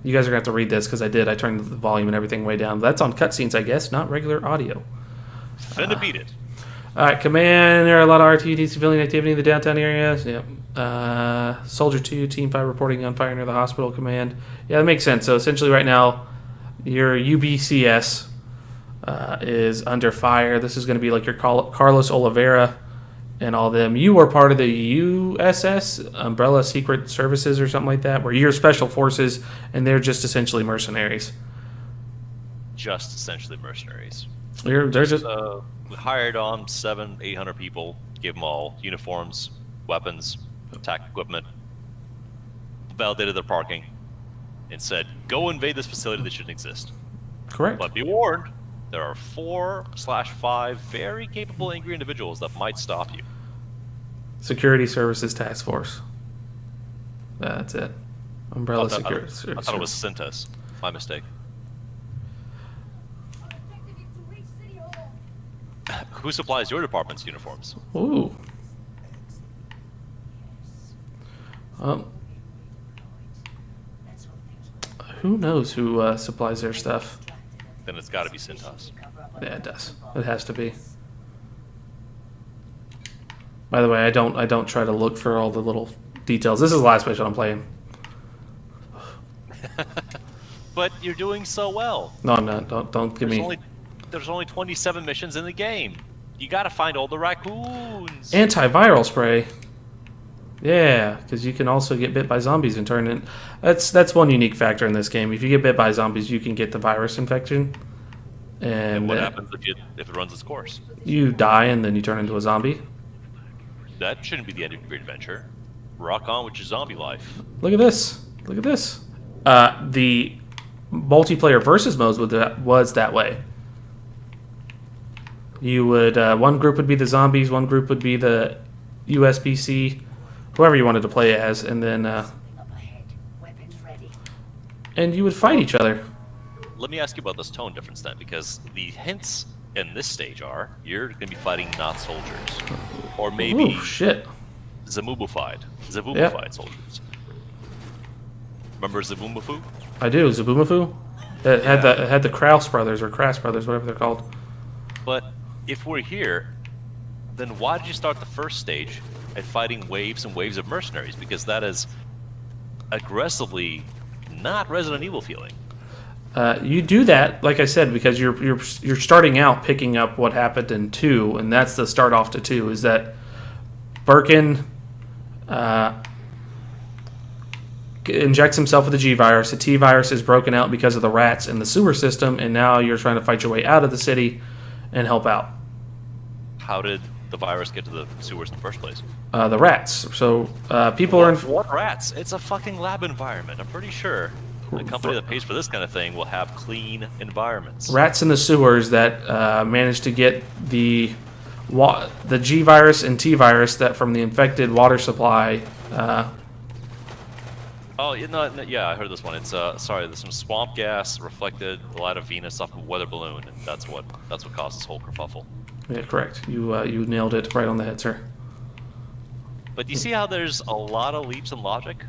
you guys are gonna have to read this because I did. I turned the volume and everything way down. That's on cutscenes, I guess, not regular audio. Finna beat it. All right, command. There are a lot of RTD civilian activity in the downtown area. Yep. Soldier 2, Team 5 reporting on fire near the hospital. Command. Yeah, that makes sense. So essentially, right now, your UBCS is under fire. This is going to be like your Carlos Oliveira and all them. You are part of the USS, Umbrella Secret Services or something like that, where you're special forces, and they're just essentially mercenaries. Just essentially mercenaries. There's just We hired on 700-800 people, gave them all uniforms, weapons, attack equipment, validated their parking, and said, go invade this facility that shouldn't exist. correct. But be warned, there are 4/5 very capable angry individuals that might stop you. Security Services Task Force. That's it. Umbrella Security Services. I thought it was Cintas. My mistake. Who supplies your department's uniforms? Ooh. Who knows who supplies their stuff? Then it's got to be Cintas. Yeah, it does. It has to be. By the way, I don't try to look for all the little details. This is the last mission I'm playing. But you're doing so well. No, I'm not. Don't give me. There's only 27 missions in the game. You got to find all the raccoons. Antiviral spray. Yeah, because you can also get bit by zombies and turn in. That's one unique factor in this game. If you get bit by zombies, you can get the virus infection. And what happens if it runs its course? You die and then you turn into a zombie. That shouldn't be the end of your adventure. rock on with your zombie life. Look at this. Look at this. The multiplayer versus modes was that way. You would one group would be the zombies, one group would be the USBC, whoever you wanted to play as, and then Up ahead. Weapons ready. and you would fight each other. Let me ask you about this tone difference then, because the hints in this stage are you're going to be fighting not soldiers, or maybe Ooh, shit. Zabubufied Yep. soldiers. Remember Zabumafu? I do. Zabumafu. It had the Kraus brothers or Kraus brothers, whatever they're called. But if we're here, then why did you start the first stage at fighting waves and waves of mercenaries? Because that is aggressively not Resident Evil feeling. You do that, like I said, because you're starting out picking up what happened in 2, and that's the start off to 2. Is that Birkin injects himself with the G virus. The T virus is broken out because of the rats in the sewer system, and now you're trying to fight your way out of the city and help out. How did the virus get to the sewers in the first place? The rats. So people are in. What rats? It's a fucking lab environment. I'm pretty sure a company that pays for this kind of thing will have clean environments. Rats in the sewers that managed to get the G virus and T virus that from the infected water supply. Oh, yeah, I heard this one. It's sorry, there's some swamp gas reflected the light of Venus off of a weather balloon, and that's what caused this whole kerfuffle. Yeah, correct. You nailed it right on the head, sir. But do you see how there's a lot of leaps in logic?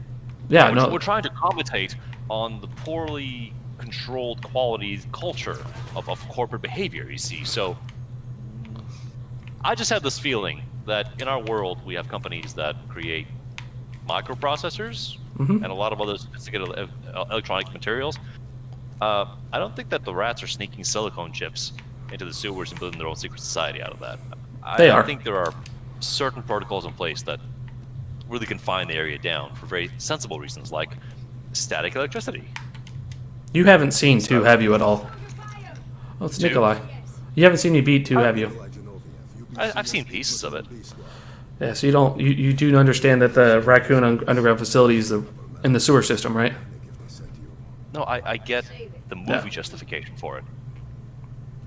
Yeah, We're no. trying to commentate on the poorly controlled quality culture of corporate behavior, you see. So I just have this feeling that in our world we have companies that create microprocessors and a lot of other sophisticated electronic materials. I don't think that the rats are sneaking silicone chips into the sewers and building their own secret society out of that. They I are. think there are certain protocols in place that really confine the area down for very sensible reasons, like static electricity. You haven't seen 2, have you, at all? Oh, it's 2? Nikolai. You haven't seen me beat 2, have you? I've seen pieces of it. Yeah, so you do understand that the Racoon Underground facility is in the sewer system, right? No, I get the movie Yeah. justification for it,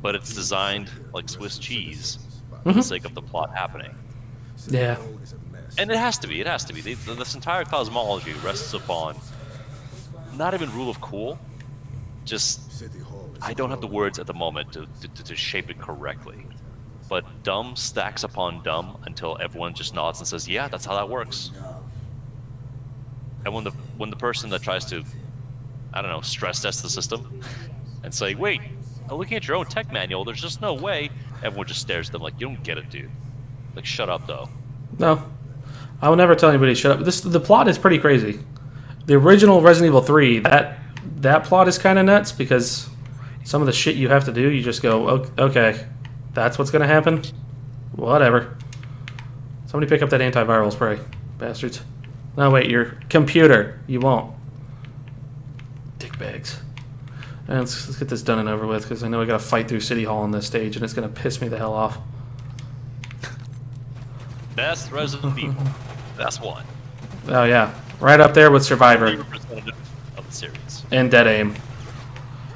but it's designed like Swiss cheese for the sake of the plot happening. Yeah. And it has to be. This entire cosmology rests upon not even rule of cool, just I don't have the words at the moment to shape it correctly. But dumb stacks upon dumb until everyone just nods and says, "Yeah, that's how that works." And when the person that tries to, I don't know, stress test the system and say, "Wait, looking at your own tech manual, there's just no way," everyone just stares at them like, "You don't get it, dude. Like, shut up, though." No. I will never tell anybody to shut up. The plot is pretty crazy. The original Resident Evil 3, that plot is kind of nuts because some of the shit you have to do, you just go, okay, that's what's going to happen? Whatever. Somebody pick up that antiviral spray, bastards. No, wait, your computer. You won't. Dickbags. And let's get this done and over with because I know I got to fight through City Hall on this stage and it's going to piss me the hell off. Best Resident Evil. That's one. Oh, yeah. Right up there with Survivor Representative of the series. and Dead Aim.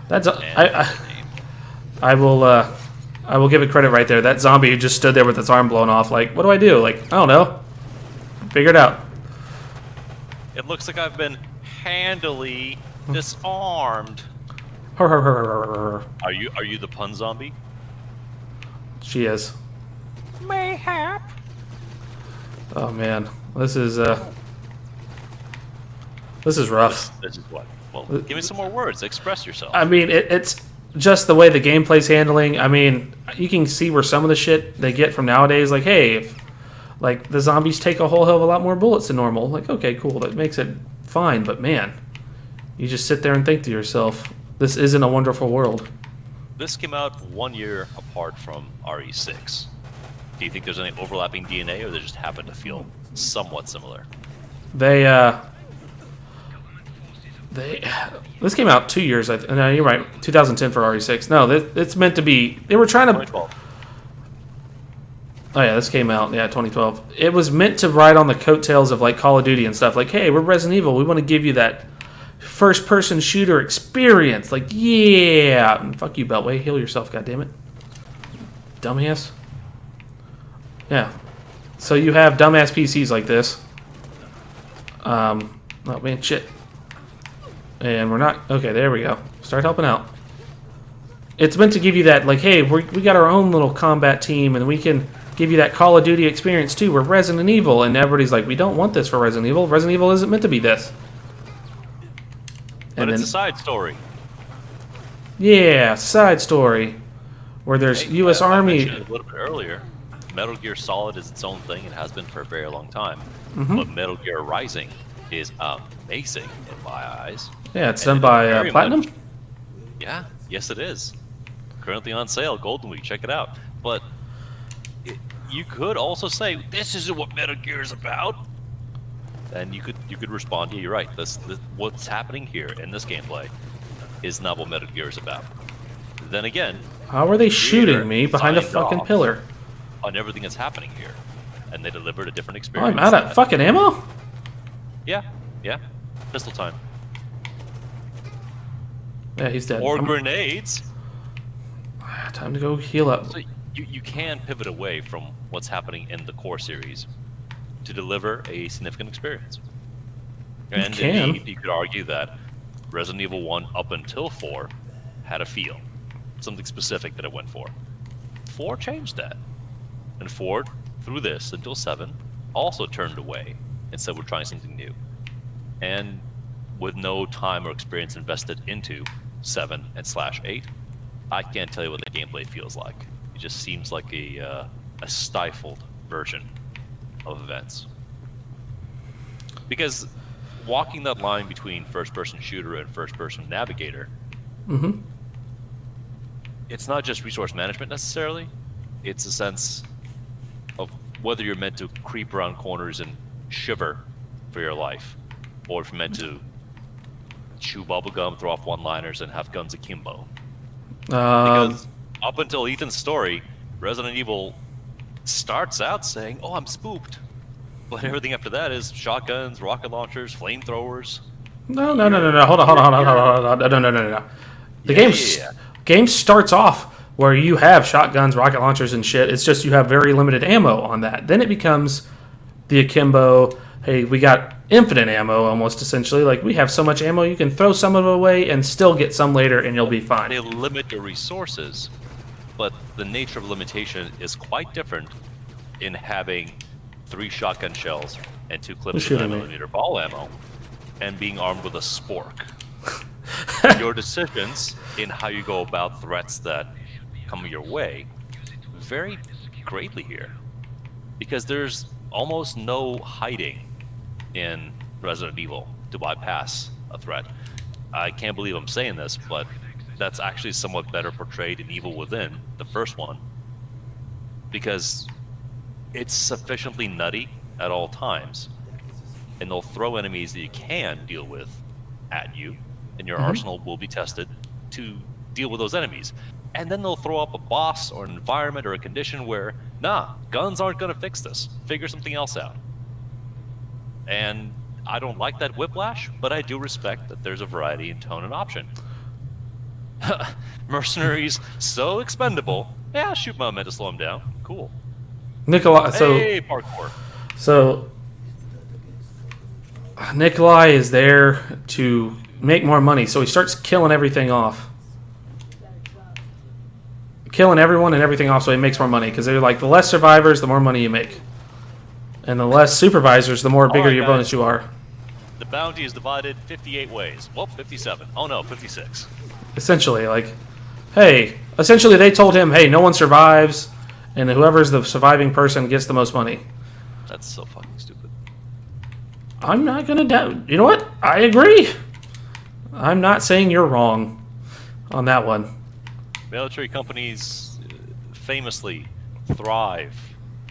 That's And I will give it credit right there. That zombie who just stood there with its arm blown off, like, what do I do? Like, I don't know. Figure it out. it looks like I've been handily disarmed. Her, her, her, her, her, her. Are you the pun zombie? She is. Mayhap. Oh man, this is rough. This is what? Well, give me some more words. Express yourself. I mean, it's just the way the gameplay's handling. I mean, you can see where some of the shit they get from nowadays. Like, hey, if, like the zombies take a whole hell of a lot more bullets than normal. Like, okay, cool, that makes it fine. But man, you just sit there and think to yourself, this isn't a wonderful world. This came out 1 year apart from RE6. Do you think there's any overlapping DNA, or they just happen to feel somewhat similar? This came out 2 years. No, you're right. 2010 for RE6. No, it's meant to be. They were trying to. 2012. Oh yeah, this came out 2012. It was meant to ride on the coattails of like Call of Duty and stuff. Like, hey, we're Resident Evil. We want to give you that first-person shooter experience. Like, yeah, and fuck you, Beltway. Heal yourself, goddammit. Dumbass. Yeah. So you have dumbass PCs like this. Oh man, shit. And we're not... Okay, there we go. Start helping out. It's meant to give you that, like, hey, we got our own little combat team, and we can give you that Call of Duty experience, too. We're Resident Evil, and everybody's like, we don't want this for Resident Evil. Resident Evil isn't meant to be this. But it's a side story. Yeah, side story. Where there's U.S. I Army... mentioned it a little bit earlier. Metal Gear Solid is its own thing. It has been for a very long time. Mm-hmm. But Metal Gear Rising is amazing in my eyes. Yeah, it's And done by very Platinum? much- Yeah, yes it is. Currently on sale, Golden Week. Check it out. But you could also say this isn't what Metal Gear is about, and you could respond, yeah, you're right. This what's happening here in this gameplay is not what Metal Gear is about. Then again, How are they shooting me behind a signed fucking off pillar? on everything that's happening here, and they delivered a different Oh, experience. I'm out of fucking ammo? Yeah, pistol time Yeah, he's dead. or I'm- grenades. Time to go heal up. So you can pivot away from what's happening in the core series to deliver a significant experience. And can. indeed, you could argue that Resident Evil 1 up until 4 had a feel, something specific that it went for. 4 changed that. And 4, through this until 7, also turned away and said we're trying something new. And with no time or experience invested into 7 and /8, I can't tell you what the gameplay feels like. It just seems like a stifled version of events. Because walking that line between first-person shooter and first-person navigator, Mm-hmm. it's not just resource management necessarily. It's a sense of whether you're meant to creep around corners and shiver for your life, or if you're meant to chew bubblegum, throw off one-liners, and have guns akimbo. Because up until Ethan's story, Resident Evil starts out saying, "Oh, I'm spooked," but everything after that is shotguns, rocket launchers, flamethrowers. No. Hold on. No. The game starts off where you have shotguns, rocket launchers, and shit. It's just you have very limited ammo on that. Then it becomes the akimbo. Hey, we got infinite ammo almost essentially. Like, we have so much ammo, you can throw some of it away and still get some later, and you'll be fine. They limit your resources, but the nature of limitation is quite different in having 3 shotgun shells and 2 clips of 9mm ball ammo and being armed with a spork. Your decisions in how you go about threats that come your way vary greatly here, because there's almost no hiding in Resident Evil to bypass a threat. I can't believe I'm saying this, but that's actually somewhat better portrayed in Evil Within, the first one, because it's sufficiently nutty at all times, and they'll throw enemies that you can deal with at you, and your arsenal will be tested to deal with those enemies. And then they'll throw up a boss or an environment or a condition where, nah, guns aren't going to fix this. Figure something else out. And I don't like that whiplash, but I do respect that there's a variety in tone and option. Mercenaries, so expendable. Yeah, shoot my men to slow him down. Cool. Nikolai, Hey, parkour. So Nikolai is there to make more money, so he starts killing everything off. Killing everyone and everything off so he makes more money, because they're like, the less survivors, the more money you make. And the less supervisors, the more bigger right, your guys. bonus you are. The bounty is divided 58 ways. Well, 57. Oh no, 56. Essentially, like, hey, essentially they told him, hey, no one survives, and whoever's the surviving person gets the most money. That's so fucking stupid. I'm not gonna doubt. You know what? I agree. I'm not saying you're wrong on that one. Military companies famously thrive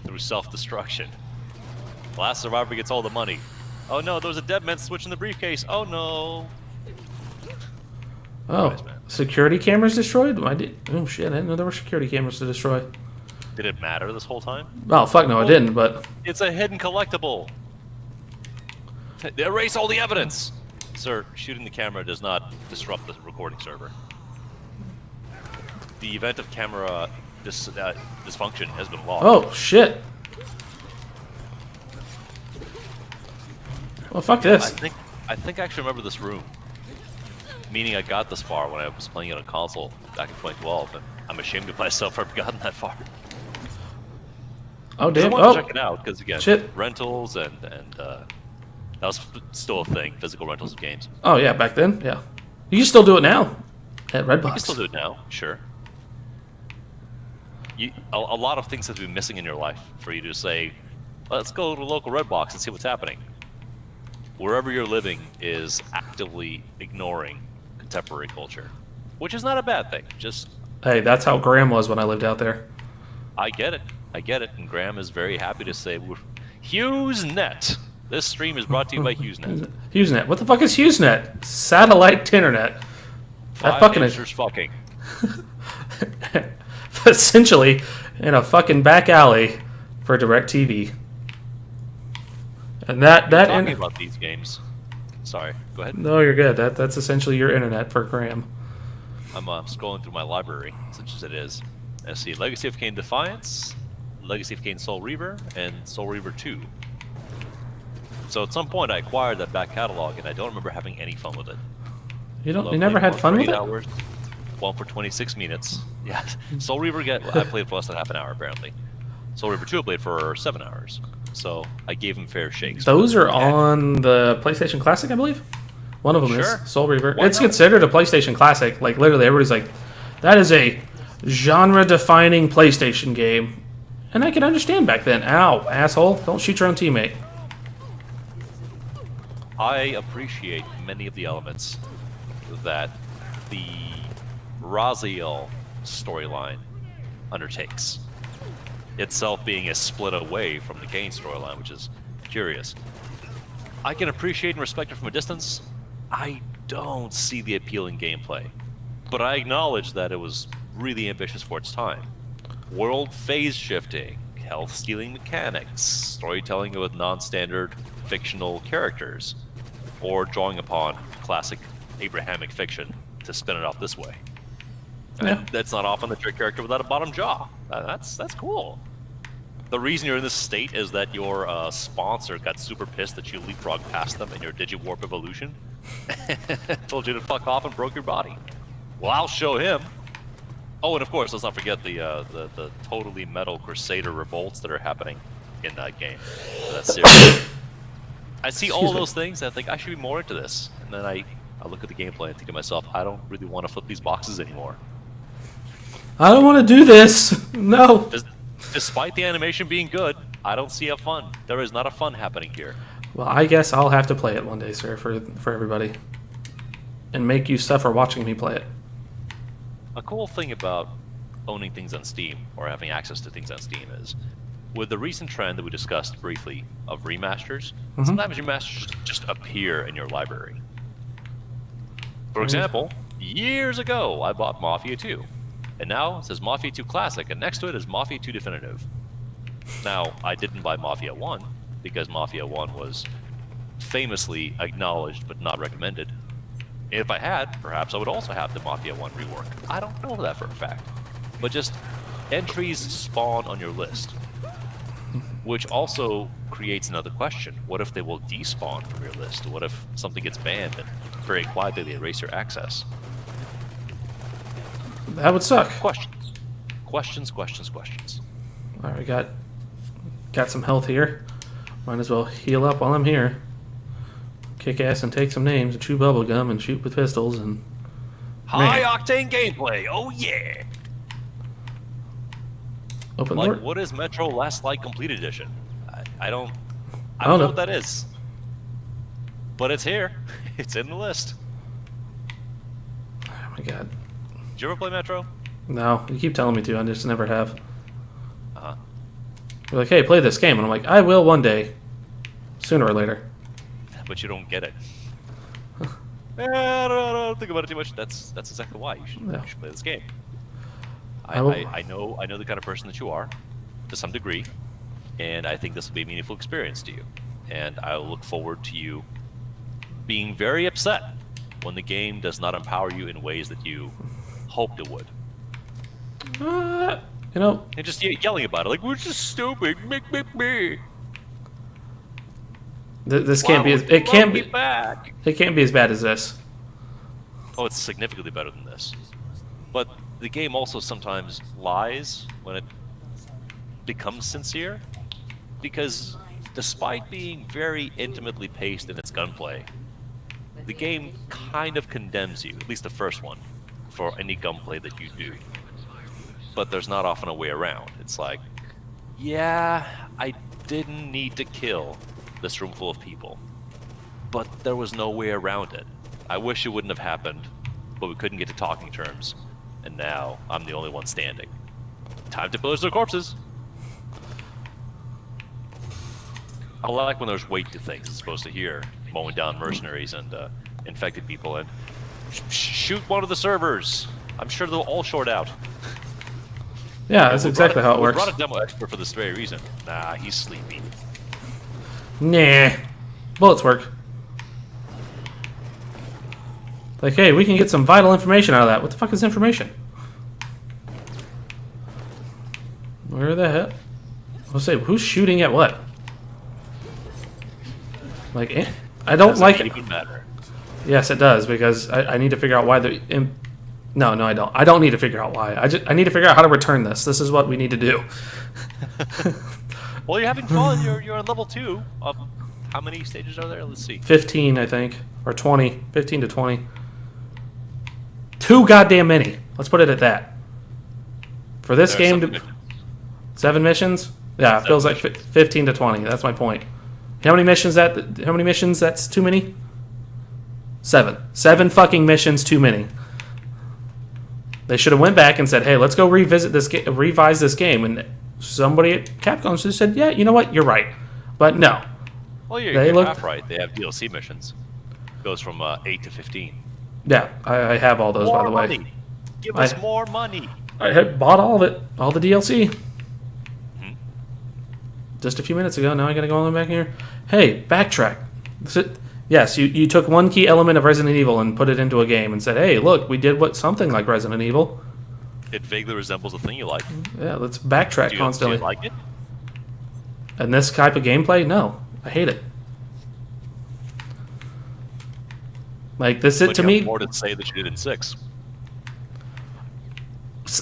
through self-destruction. Last survivor gets all the money. Oh no, there was a dead man switch in the briefcase. Oh no. Oh, Anyways, man. security cameras destroyed? Oh shit, I didn't know there were security cameras to destroy. Did it matter this whole time? Oh, fuck no, it didn't, but... It's a hidden collectible. Erase all the evidence. Sir, shooting the camera does not disrupt the recording server. The event of camera dysfunction has been logged. Oh, shit. Well, fuck this. I think I actually remember this room. Meaning I got this far when I was playing it on console back in 2012, and I'm ashamed of myself for having gotten that far. Oh, I damn. wanted Oh, to check it out, because again, shit. rentals and that was still a thing, physical rentals of games. Oh, yeah, back then, yeah. You can still do it now at Redbox. You can still do it now, sure. A lot of things have to be missing in your life for you to say, let's go to a local Redbox and see what's happening. Wherever you're living is actively ignoring contemporary culture, which is not a bad thing. Just Hey, that's how Graham was when I lived out there. I get it, and Graham is very happy to say, HughesNet. This stream is brought to you by HughesNet. HughesNet. What the fuck is HughesNet? Satellite internet. That fucking is fucking. essentially in a fucking back alley for DirecTV. And Talking about these games. Sorry, go ahead. No, you're good. That's essentially your internet for Graham. I'm scrolling through my library, such as it is. I see Legacy of Kain Defiance, Legacy of Kain Soul Reaver, and Soul Reaver 2. So at some point I acquired that back catalog, and I don't remember having any fun with it. You never had fun with it? Hours, one for 26 minutes. Yeah, Soul Reaver I played for less than half an hour apparently. Soul Reaver 2 I played for 7 hours. So I gave him fair shakes. Those are on the PlayStation Classic, I believe. One of them is Soul Reaver. Why It's not? considered a PlayStation Classic. Like literally, everybody's like, that is a genre-defining PlayStation game. And I can understand back then. Ow, asshole! Don't shoot your own teammate. I appreciate many of the elements that the Raziel storyline undertakes. Itself being a split away from the Kain storyline, which is curious. I can appreciate and respect it from a distance. I don't see the appealing gameplay, but I acknowledge that it was really ambitious for its time. World phase shifting, health stealing mechanics, storytelling with non-standard fictional characters, or drawing upon classic Abrahamic fiction to spin it off this way. Yeah. And that's not often that you're a character without a bottom jaw. That's cool. The reason you're in this state is that your sponsor got super pissed that you leapfrogged past them in your Digiwarp evolution. Told you to fuck off and broke your body. Well, I'll show him. Oh, and of course, let's not forget the totally metal Crusader revolts that are happening in that game. That's serious. I see all those things and I think I should be more into this. And then I look at the gameplay and think to myself, I don't really want to flip these boxes anymore. I don't want to do this. No. Despite the animation being good, I don't see a fun. There is not a fun happening here. Well, I guess I'll have to play it one day, sir, for everybody. And make you suffer watching me play it. A cool thing about owning things on Steam, or having access to things on Steam, is with the recent trend that we discussed briefly of remasters, sometimes remasters just appear in your library. For example, years ago, I bought Mafia 2. And now it says Mafia 2 Classic, and next to it is Mafia 2 Definitive. Now, I didn't buy Mafia 1, because Mafia 1 was famously acknowledged but not recommended. If I had, perhaps I would also have the Mafia 1 rework. I don't know that for a fact. But just entries spawn on your list. Which also creates another question. What if they will despawn from your list? What if something gets banned and very quietly they erase your access? That would suck. Questions. All right, got some health here. Might as well heal up while I'm here. Kick ass and take some names and chew bubble gum and shoot with pistols and High octane gameplay. Oh yeah. open Like, door. what is Metro Last Light Complete Edition? I don't don't know know what that is. But it's here. It's in the list. Oh my god. Did you ever play Metro? No, you keep telling me to. I just never have. Uh-huh. You're like, hey, play this game, and I'm like, I will one day, sooner or later. But you don't get it. I don't think about it too much. That's exactly why you should play this game. I know the kind of person that you are. to some degree, and I think this will be a meaningful experience to you. And I look forward to you being very upset when the game does not empower you in ways that you hoped it would. You know, And just yelling about it, like, we're just stupid, me. this can't be. It can't be. Back. It can't be as bad as this. Oh, it's significantly better than this. But the game also sometimes lies when it becomes sincere, because despite being very intimately paced in its gunplay, the game kind of condemns you, at least the first one, for any gunplay that you do. But there's not often a way around. It's like, yeah, I didn't need to kill this room full of people, but there was no way around it. I wish it wouldn't have happened, but we couldn't get to talking terms, and now I'm the only one standing. Time to pillage their corpses. I like when there's weight to things as opposed to here, mowing down mercenaries and infected people, and shoot one of the servers. I'm sure they'll all short out. Yeah, that's exactly how it works. We brought a demo expert for this very reason. Nah, he's sleepy. Nah. Bullets work. Like, hey, we can get some vital information out of that. What the fuck is information? Where the hell? I'll say, who's shooting at what? Like, I don't like it. Even matter. Yes, it does, because I need to figure out why the... No, I don't. I don't need to figure out why. I need to figure out how to return this. This is what we need to do. Well, you're having fun. You're on level 2 of how many stages are there? Let's see. 15, I think. Or 20. 15 to 20. Too goddamn many. Let's put it at that. For this There are game some to... missions. 7 missions? Yeah, it feels like 15 to 20. That's my point. How many missions that's too many? 7. 7 fucking missions too many. They should have went back and said, "Hey, let's go revisit this revise this game." And somebody at Capcom just said, "Yeah, you know what? You're right." But no. Well, you're half right. They have DLC missions. It goes from 8 to 15. Yeah, I have all those, by the way. Money. Give us more money. I had bought all of it, all the DLC. Just a few minutes ago. Now I gotta go all the way back here. Hey, backtrack. Yes, you took one key element of Resident Evil and put it into a game and said, "Hey, look, we did something like Resident Evil." It vaguely resembles the thing you like. Yeah, let's backtrack constantly. Do you like it? And this type of gameplay, no, I hate it. Like this, But to you me, have more to say that you did in 6.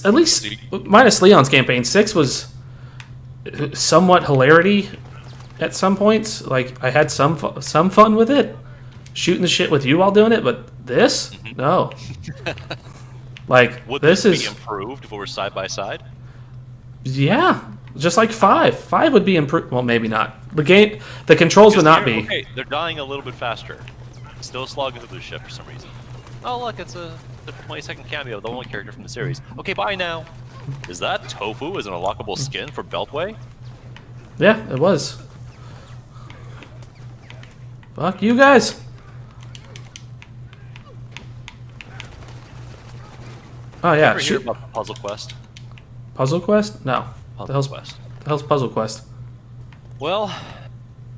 at least minus Leon's campaign, 6 was somewhat hilarity at some points. Like I had some fun with it, shooting the shit with you while doing it. But this, no. Like Would this be is improved if we were side by side? yeah, just like 5. 5 would be improved. Well, maybe not. The controls would not be. Okay, they're dying a little bit faster. Still slogging through the ship for some reason. Oh look, it's the 20-second cameo of the only character from the series. Okay, bye now. Is that Tofu as an unlockable skin for Beltway? Yeah, it was. Fuck you guys. Oh yeah, Ever hear shoot. about the Puzzle Quest? Puzzle Quest? No. The hell's Quest. Puzzle Quest? Well,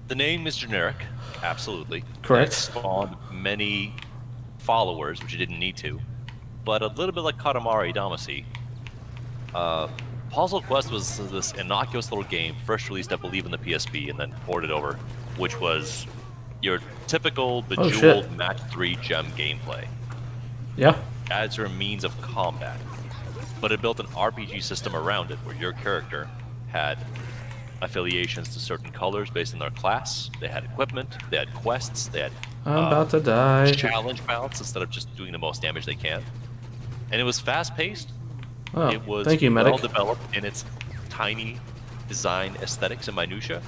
the name is generic, absolutely. Correct. It spawned many followers, which you didn't need to. But a little bit like Katamari Damacy, Puzzle Quest was this innocuous little game, first released, I believe, in the PSP, and then ported over, which was your typical bejeweled match 3 gem gameplay. Yeah. As your means of combat. But it built an RPG system around it, where your character had affiliations to certain colors based on their class. They had equipment, they had quests, they had I'm about to die. challenge bouts instead of just doing the most damage they can. And it was fast-paced. Oh, It was thank you, medic. well developed in its tiny design aesthetics and minutia.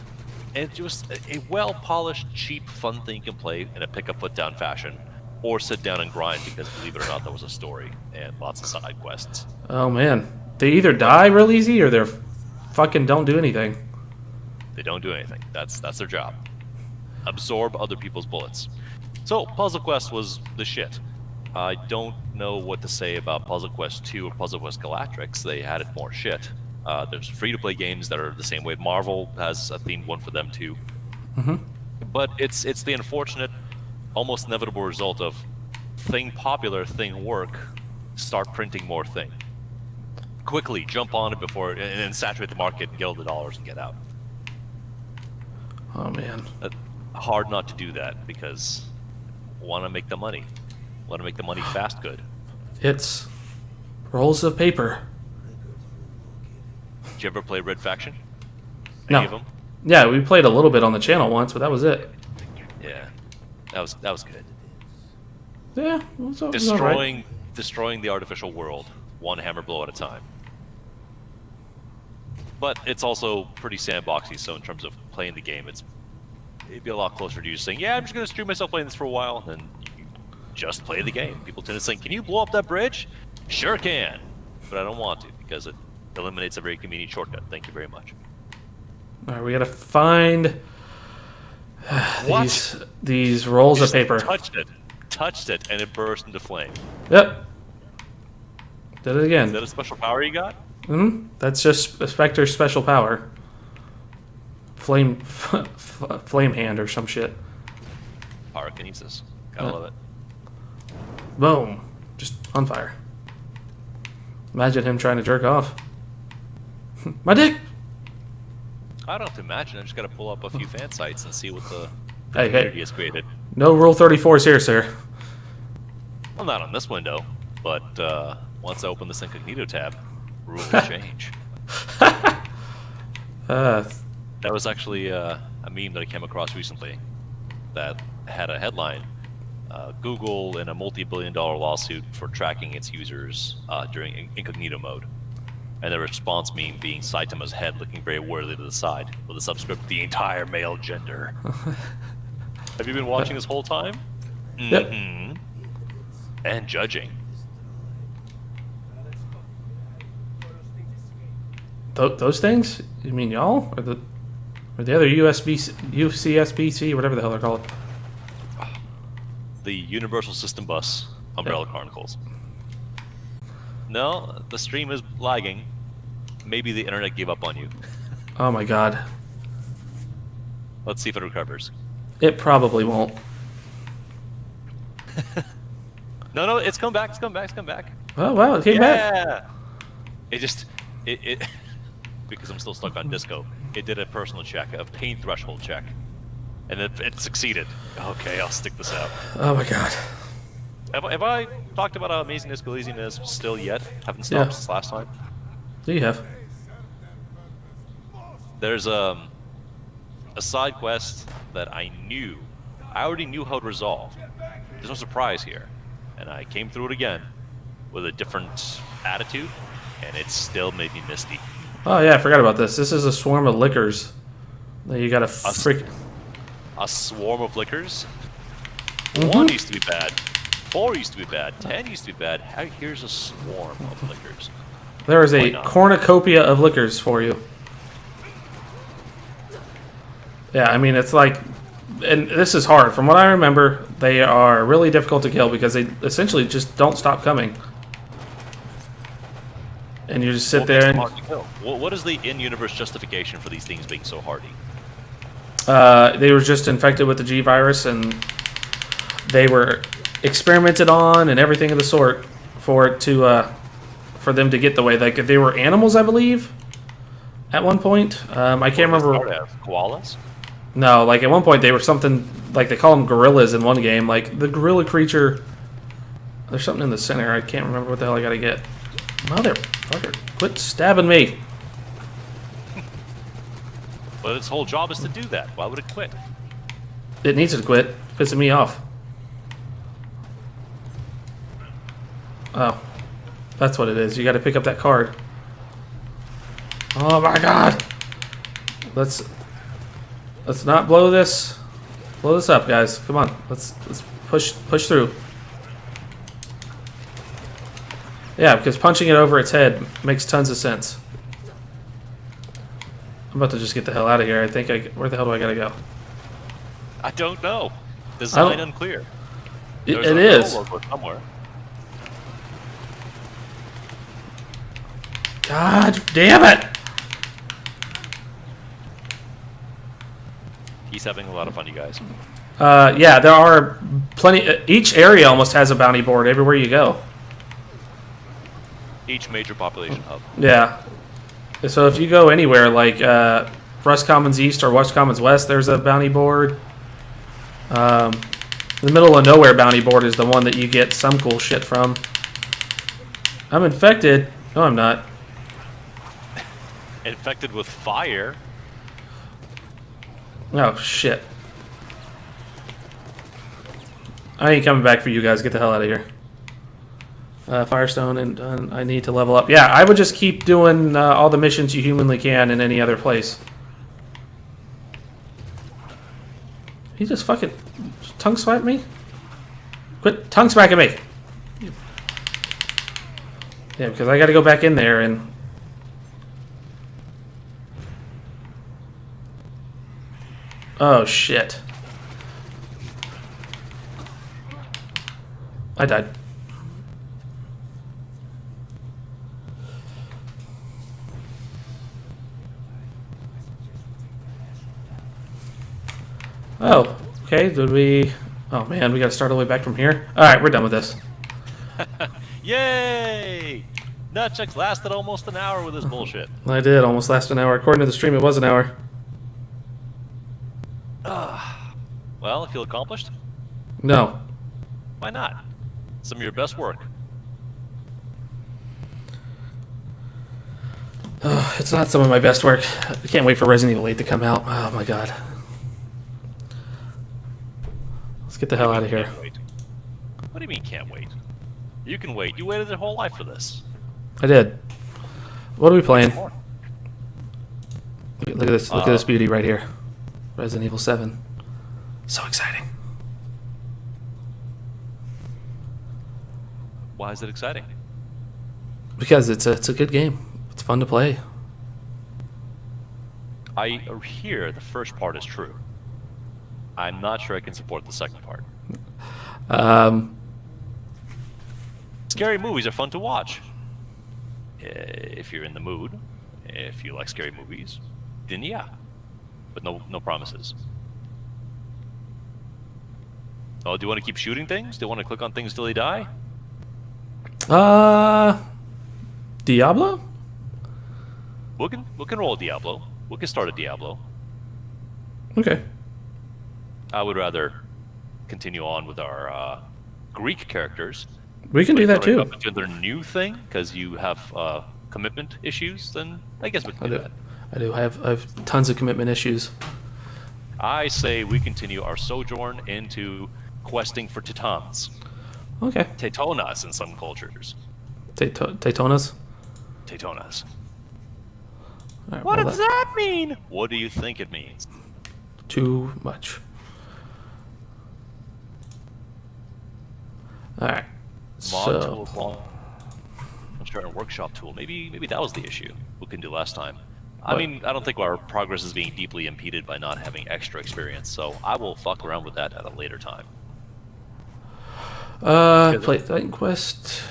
And it was a well-polished, cheap, fun thing you can play in a pick-up-put-down fashion. Or sit down and grind, because believe it or not, there was a story and lots of side quests. Oh man, they either die real easy or they're fucking don't do anything. They don't do anything. That's their job. Absorb other people's bullets. So Puzzle Quest was the shit. I don't know what to say about Puzzle Quest 2 or Puzzle Quest Galactrix. They had it more shit. There's free-to-play games that are the same way. Marvel has a themed one for them too. But it's the unfortunate, almost inevitable result of thing popular, thing work, start printing more thing. Quickly jump on it before and then saturate the market and get all the dollars and get out. Oh man. Hard not to do that because want to make the money. Want to make the money fast good. It's rolls of paper. Did you ever play Red Faction? No. Any of them? Yeah, we played a little bit on the channel once, but that was it. Yeah, that was good. Yeah, it was all right. Destroying the artificial world, one hammer blow at a time. But it's also pretty sandboxy, so in terms of playing the game, it'd be a lot closer to you just saying, yeah, I'm just going to stream myself playing this for a while, and you just play the game. People tend to say, can you blow up that bridge? Sure can, but I don't want to, because it eliminates a very convenient shortcut. Thank you very much. All right, we gotta find these rolls of paper. Touched it, and it burst into flame. Yep. Did it Is again. that a special power you got? That's just Spectre's special power. Flame hand or some shit. Pyrokinesis. Gotta love it. Boom. Just on fire. Imagine him trying to jerk off. My dick! I don't have to imagine. I just gotta pull up a few fan sites and see what the Hey, community has created. No Rule 34s here, sir. Well, not on this window, but once I open this incognito tab, rules will change. That was actually a meme that I came across recently that had a headline. Google in a multi-billion-dollar lawsuit for tracking its users during incognito mode. And the response meme being Saitama's head looking very worriedly to the side, with a subscript, the entire male gender. Have you been watching this whole time? Yep. And judging. Those things? You mean y'all? Or the other UCSBC, whatever the hell they're called? The Universal System Bus Umbrella Chronicles. No, the stream is lagging. Maybe the internet gave up on you. Oh my god. Let's see if it recovers. It probably won't. No, it's come back. It's come back. Oh wow, it came back. Yeah. It because I'm still stuck on disco. It did a personal check, a pain threshold check, and it succeeded. Okay, I'll stick this out. Oh my god. Have I talked about how amazing Disco Elysium is still yet? Haven't stopped since last time. Do you have? There's a side quest that I already knew how to resolve. There's no surprise here. And I came through it again with a different attitude, and it still made me misty. Oh yeah, I forgot about this. This is a swarm of lickers. You gotta freak. A swarm of lickers? 1 used to be bad. 4 used to be bad. 10 used to be bad. Here's a swarm of lickers. There is a cornucopia of lickers for you. Yeah, I mean, it's like... And this is hard. From what I remember, they are really difficult to kill because they essentially just don't stop coming. And you just sit there and... What is the in-universe justification for these things being so hardy? They were just infected with the G virus, and they were experimented on and everything of the sort for it to for them to get the way they were animals, I believe, at one point. I can't remember. Koalas? No, like at one point they were something like they call them gorillas in one game. Like the gorilla creature. There's something in the center. I can't remember what the hell I gotta get. Motherfucker! Quit stabbing me. But its whole job is to do that. Why would it quit? It needs to quit. Pissing me off. Oh. That's what it is. You gotta pick up that card. Oh my god! Let's not blow this. Blow this up, guys. Come on. Let's push through. Yeah, because punching it over its head makes tons of sense. I'm about to just get the hell out of here. I think where the hell do I gotta go? I don't know. Design unclear. It is. Somewhere. God damn it! He's having a lot of fun, you guys. Yeah, there are plenty. Each area almost has a bounty board everywhere you go. Each major population hub. Yeah. So if you go anywhere like Rust Commons East or West Commons West, there's a bounty board. The middle of nowhere bounty board is the one that you get some cool shit from. I'm infected. No, I'm not. Infected with fire. Oh, shit. I ain't coming back for you guys. Get the hell out of here. Firestone and I need to level up. Yeah, I would just keep doing all the missions you humanly can in any other place. He just fucking tongue swipe me? Quit tongue smacking me. Yeah, because I got to go back in there and... Oh, shit. I died. Oh, okay. Did we... Oh, man, we got to start all the way back from here? Alright, we're done with this. Yay! Nutchucks lasted almost an hour with this bullshit. I did. Almost last an hour. According to the stream, it was an hour. Well, feel accomplished? No. Why not? Some of your best work. Oh, it's not some of my best work. I can't wait for Resident Evil 8 to come out. Oh, my God. Let's get the hell out of here. Can't wait. What do you mean can't wait? You can wait. You waited your whole life for this. I did. What are we playing? Look at this. Look at this beauty right here. Resident Evil 7. So exciting. Why is it exciting? Because it's a good game. It's fun to play. I hear the first part is true. I'm not sure I can support the second part. Scary movies are fun to watch. If you're in the mood, if you like scary movies, then yeah. But no promises. Oh, do you want to keep shooting things? Do you want to click on things till they die? Diablo? We can roll a Diablo. We can start a Diablo. Okay. I would rather continue on with our Greek characters. We can do that too. Up into their new thing because you have commitment issues. Then I guess we can do that. I do. I have tons of commitment issues. I say we continue our sojourn into questing for Titans. Okay. Tetonas in some cultures. Taytonas? Tetonas. Right, What well, does that mean? What do you think it means? Too much. Alright. Mod So, tool. I'm sure a workshop tool. Maybe that was the issue we couldn't do last time. I mean, I don't think our progress is being deeply impeded by not having extra experience, so I will fuck around with that at a later time. play Titan Quest.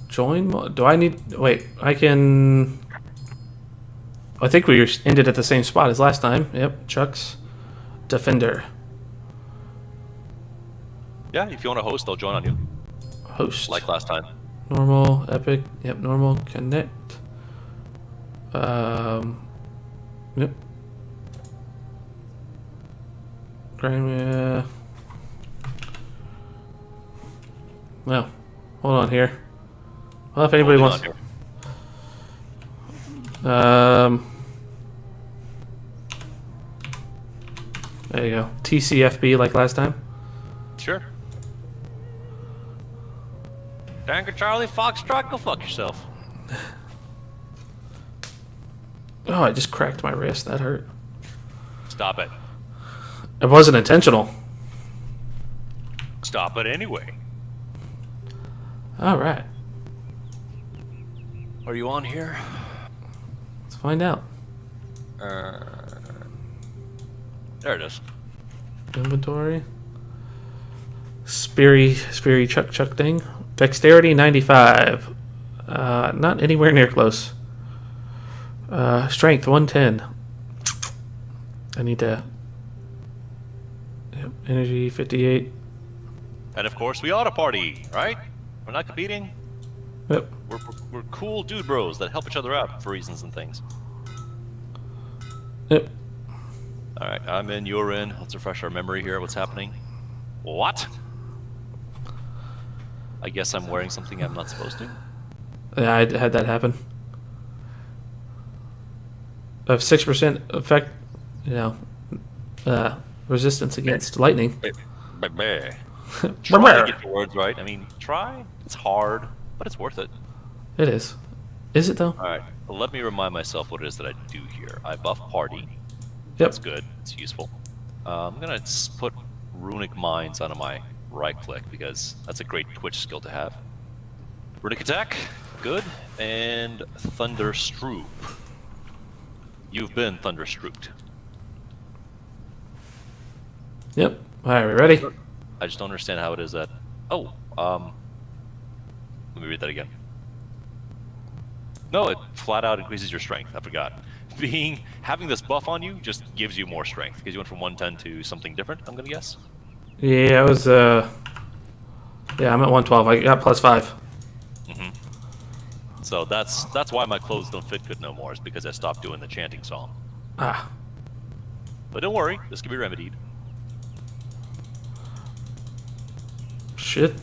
Join? Do I need... Wait, I can... I think we ended at the same spot as last time. Yep, Chuck's Defender. Yeah, if you want to host, I'll join on you. Host. Like last time. Normal, Epic. Yep, normal, Connect. Yep. Graham, well, hold on here. Well, if anybody wants... Here. There you go. TCFB like last time. Sure. Tanker Charlie Foxtrot, go fuck yourself. Oh, I just cracked my wrist. That hurt. Stop it. It wasn't intentional. Stop it anyway. All right. Are you on here? Let's find out. There it is. Inventory. Speary Chuck thing. Dexterity 95. Not anywhere near close. Strength 110. I need to. Yep, energy 58. And of course, we ought to party, right? We're not competing. Yep. We're cool dude bros that help each other out for reasons and things. Yep. All right, I'm in, you're in. Let's refresh our memory here. What's happening? What? I guess I'm wearing something I'm not supposed to. Yeah, I had that happen. Of 6% effect, resistance against lightning. Try to get your words right. I mean, try. It's hard, but it's worth it. It is. Is it though? All right, well, let me remind myself what it is that I do here. I buff party. Yep. That's good. It's useful. I'm gonna put runic mines onto my right click because that's a great Twitch skill to have. Runic attack, good, and thunder stroop. You've been thunder strooped. Yep. All right, we ready? I just don't understand how it is that. Oh, let me read that again. No, it flat out increases your strength. I forgot. Having this buff on you just gives you more strength because you went from 110 to something different. I'm gonna guess. Yeah, I was. Yeah, I'm at 112. I got +5. So that's why my clothes don't fit good no more. Is because I stopped doing the chanting song. Ah. But don't worry, this can be remedied. Shit.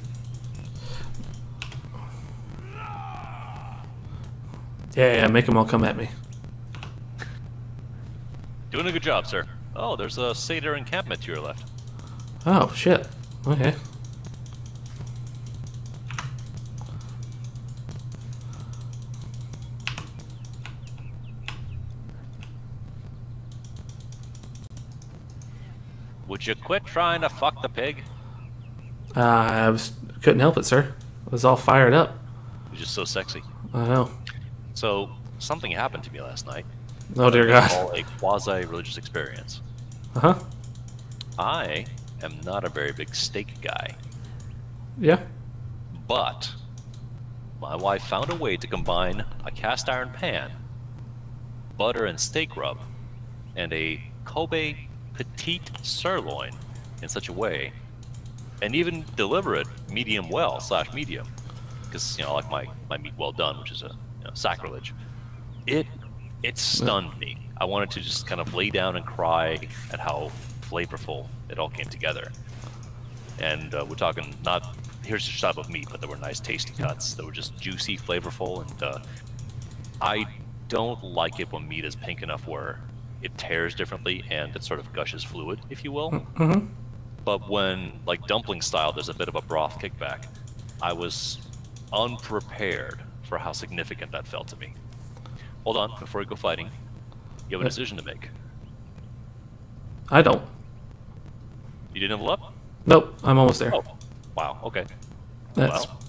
Yeah, make them all come at me. Doing a good job, sir. Oh, there's a Seder encampment to your left. Oh, shit. Okay. Would you quit trying to fuck the pig? Couldn't help it, sir. I was all fired up. You're just so sexy. I know. So, something happened to me last night. Oh, dear What I God. call a quasi-religious experience. Uh-huh. I am not a very big steak guy, Yeah. but my wife found a way to combine a cast iron pan, butter and steak rub, and a Kobe petite sirloin in such a way, and even deliver it medium well / medium, because I like my meat well done, which is a sacrilege. It stunned me. I wanted to just kind of lay down and cry at how flavorful it all came together. And we're talking not here's your type of meat, but there were nice tasty cuts that were just juicy, flavorful, and I don't like it when meat is pink enough where it tears differently and it sort of gushes fluid, if you will. Mm-hmm. But when, like dumpling style, there's a bit of a broth kickback, I was unprepared for how significant that felt to me. Hold on, before we go fighting, you have a decision to make. I don't. You didn't level up? Nope, I'm almost there. Oh, wow, okay. That's. Well,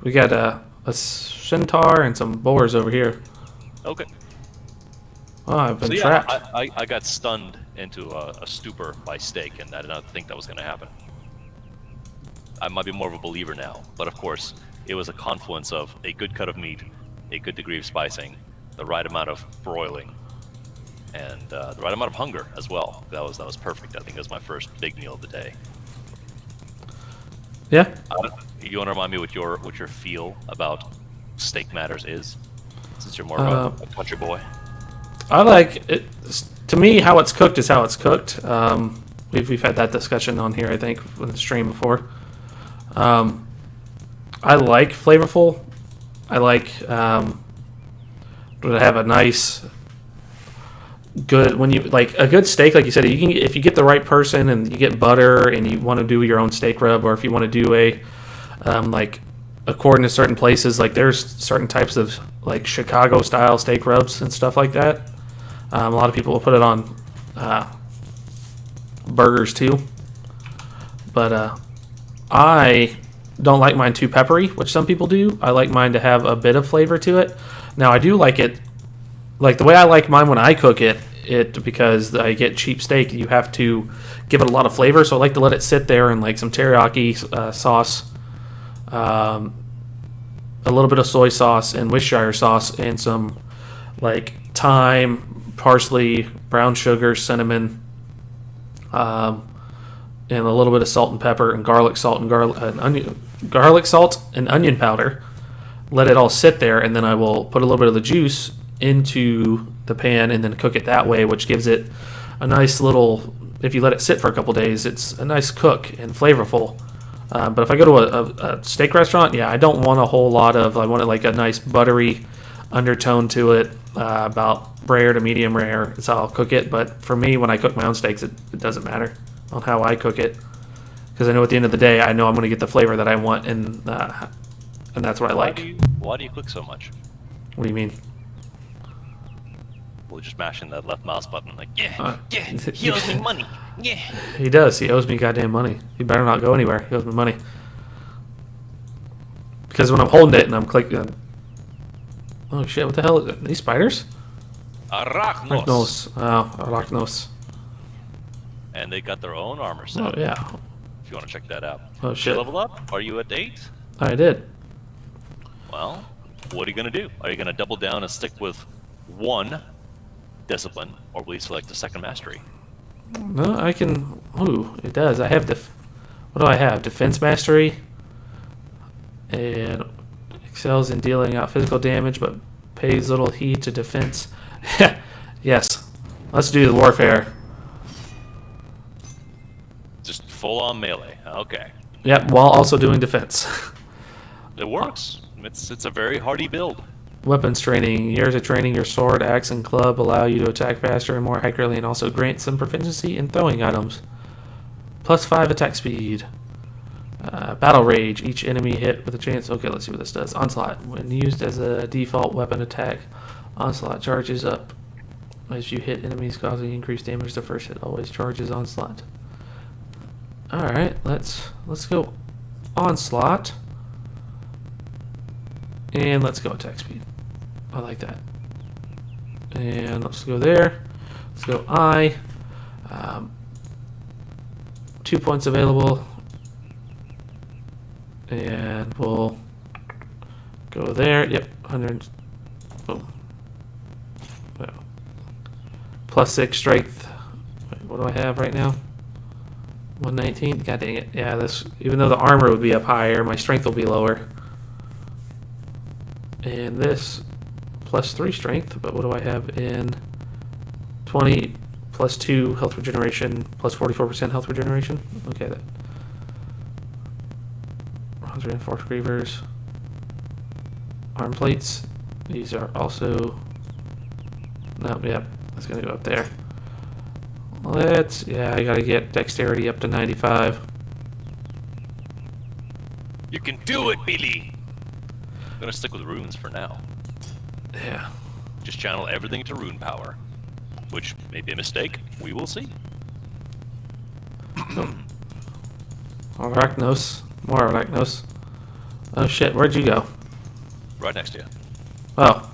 We got a centaur and some boars over here. okay. Oh, I've been So yeah, trapped. I got stunned into a stupor by steak, and I did not think that was going to happen. I might be more of a believer now, but of course, it was a confluence of a good cut of meat, a good degree of spicing, the right amount of broiling, and the right amount of hunger as well. That was perfect. I think it was my first big meal of the day. Yeah. You want to remind me what your feel about steak matters is, since you're more of a country boy. I like it. To me, how it's cooked is how it's cooked. We've had that discussion on here, I think, in the stream before. I like flavorful. I like to have a nice, good when you like a good steak. Like you said, you can if you get the right person and you get butter and you want to do your own steak rub, or if you want to do a like according to certain places, like there's certain types of like Chicago style steak rubs and stuff like that. A lot of people will put it on burgers too, but I don't like mine too peppery, which some people do. I like mine to have a bit of flavor to it. Now I do like it, like the way I like mine when I cook it because I get cheap steak, you have to give it a lot of flavor. So I like to let it sit there in like some teriyaki sauce, a little bit of soy sauce and Worcestershire sauce, and some like thyme, parsley, brown sugar, cinnamon, and a little bit of salt and pepper and garlic salt and garlic salt and onion powder. Let it all sit there, and then I will put a little bit of the juice into the pan and then cook it that way, which gives it a nice little. If you let it sit for a couple days, it's a nice cook and flavorful. But if I go to a steak restaurant, yeah, I don't want a whole lot of. I want it like a nice buttery undertone to it, about rare to medium rare. That's how I'll cook it. But for me, when I cook my own steaks, it doesn't matter on how I cook it, because I know at the end of the day, I know I'm going to get the flavor that I want, and that's what I like. Why do you cook so much? What do you mean? Well, just mashing that left mouse button, like, yeah, he owes me money, yeah. He does. He owes me goddamn money. He better not go anywhere. He owes me money. Because when I'm holding it and I'm clicking, oh shit! What the hell is it? These spiders? Arachnos. Oh, arachnos. And they got their own armor set. Oh yeah. If you want to check that out. Oh Did you shit. level up? Are you at 8? I did. Well, what are you going to do? Are you going to double down and stick with 1 discipline, or will you select a second mastery? No, I can. Ooh, it does. I have what do I have? Defense mastery, and excels in dealing out physical damage, but pays little heed to defense. Yes, let's do the warfare. Just full on melee. Okay. Yep, while also doing defense. It works. It's a very hardy build. Weapons training. Years of training, your sword, axe, and club allow you to attack faster and more accurately, and also grant some proficiency in throwing items. +5 attack speed. Battle rage. Each enemy hit with a chance. Okay, let's see what this does. Onslaught. When used as a default weapon attack, onslaught charges up as you hit enemies, causing increased damage. The first hit always charges onslaught. All right, let's go onslaught, and let's go attack speed. I like that. And let's go there. Let's go I. 2 points available. And we'll go there. Yep, 100. Boom. Well, +6 strength. Wait, what do I have right now? 119. God dang it. Yeah, this. Even though the armor would be up higher, my strength will be lower. And this +3 strength. But what do I have in 20 +2 health regeneration +44% health regeneration? Okay, that. Reinforced Grievers. Arm plates. These are also. No, yep. That's going to go up there. Yeah, I got to get dexterity up to 95. You can do it, Billy! I'm going to stick with runes for now. Yeah. Just channel everything to rune power. Which may be a mistake. We will see. Arachnos. More Arachnos. Oh shit, where'd you go? Right next to you. Oh.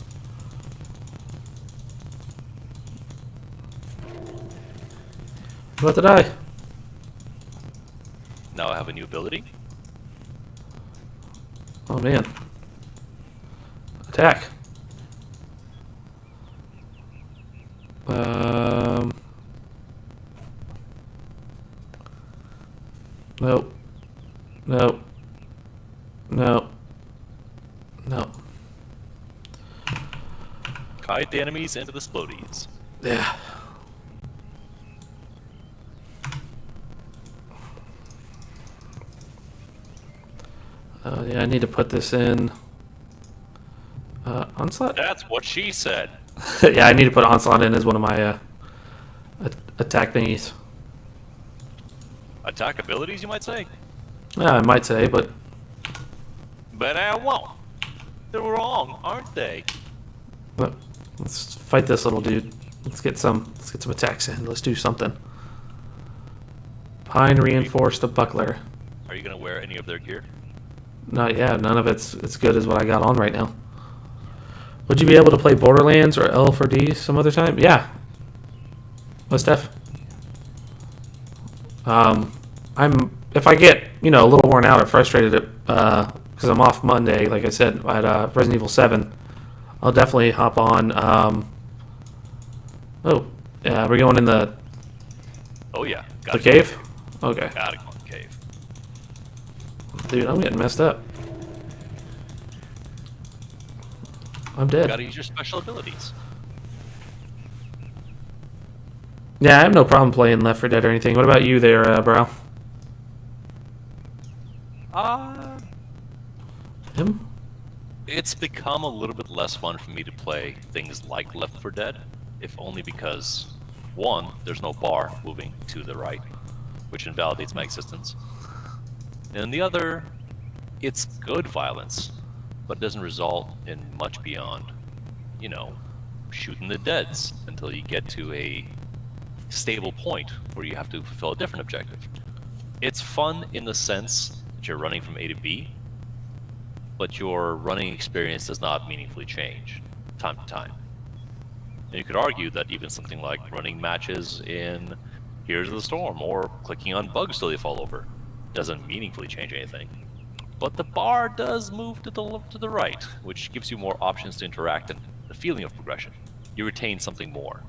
What did I? Now I have a new ability. Oh man. Attack. Nope. Nope. No. No. Kite the enemies into the splodies. Yeah. Yeah, I need to put this in. Onslaught? That's what she said. Yeah, I need to put Onslaught in as one of my attack thingies. Attack abilities, you might say? Yeah, I might say, but But I won't. They're wrong, aren't they? let's fight this little dude. Let's get some attacks in. Let's do something. Pine reinforced the buckler. Are you gonna wear any of their gear? Not yet. None of it's as good as what I got on right now. Would you be able to play Borderlands or L for D some other time? Yeah. What's Steph? If I get a little worn out or frustrated because I'm off Monday, like I said at Resident Evil 7, I'll definitely hop on. Oh, Yeah, we're going in the Oh yeah. the cave. Okay, Gotta go in the cave. dude, I'm getting messed up. I'm dead. Gotta use your special abilities. Yeah, I have no problem playing Left 4 Dead or anything. What about you there, bro? Him? It's become a little bit less fun for me to play things like Left 4 Dead, if only because, one, there's no bar moving to the right, which invalidates my existence. And the other, it's good violence, but it doesn't result in much beyond, you know, shooting the deads until you get to a stable point where you have to fulfill a different objective. It's fun in the sense that you're running from A to B, but your running experience does not meaningfully change time to time. And you could argue that even something like running matches in Heroes of the Storm or clicking on bugs till they fall over doesn't meaningfully change anything. But the bar does move to the right, which gives you more options to interact and the feeling of progression. You retain something more.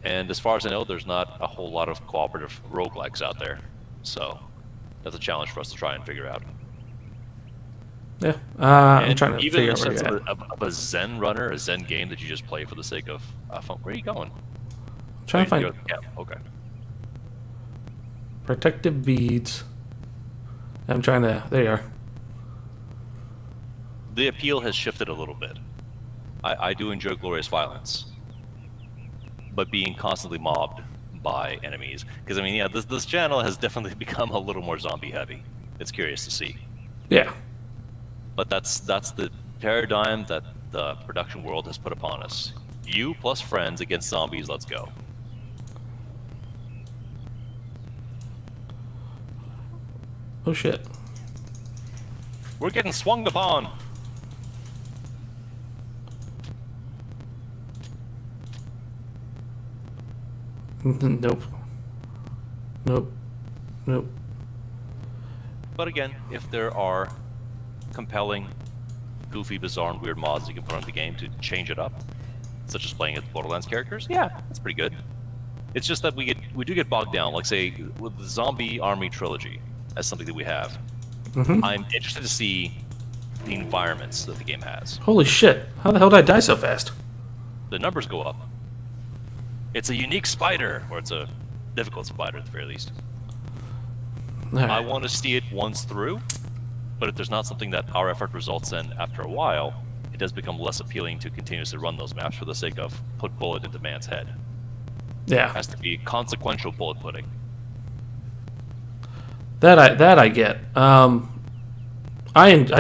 And as far as I know, there's not a whole lot of cooperative roguelikes out there. So that's a challenge for us to try and figure out. Yeah, I'm And trying to even figure in out the where sense you're of at. a Zen runner, a Zen game that you just play for the sake of fun. Where are you going? Trying to Oh, you find go- yeah, okay. protective beads. I'm trying to. There you are. The appeal has shifted a little bit. I do enjoy glorious violence, but being constantly mobbed by enemies. Because I mean, yeah, this channel has definitely become a little more zombie heavy. It's curious to see. Yeah. But that's the paradigm that the production world has put upon us. You plus friends against zombies, let's go. Oh shit. We're getting swung upon! Nope. Nope. Nope. But again, if there are compelling, goofy, bizarre, and weird mods you can put on the game to change it up, such as playing as Borderlands characters, yeah, that's pretty good. It's just that we do get bogged down, like say with the Zombie Army trilogy, as something that we have. I'm interested to see the environments that the game has. Holy shit. How the hell did I die so fast? The numbers go up. It's a unique spider, or it's a difficult spider at the very least. Alright. I want to see it once through, but if there's not something that our effort results in after a while, it does become less appealing to continuously run those maps for the sake of put bullet into man's head. Yeah. It has to be consequential bullet putting. That I get. I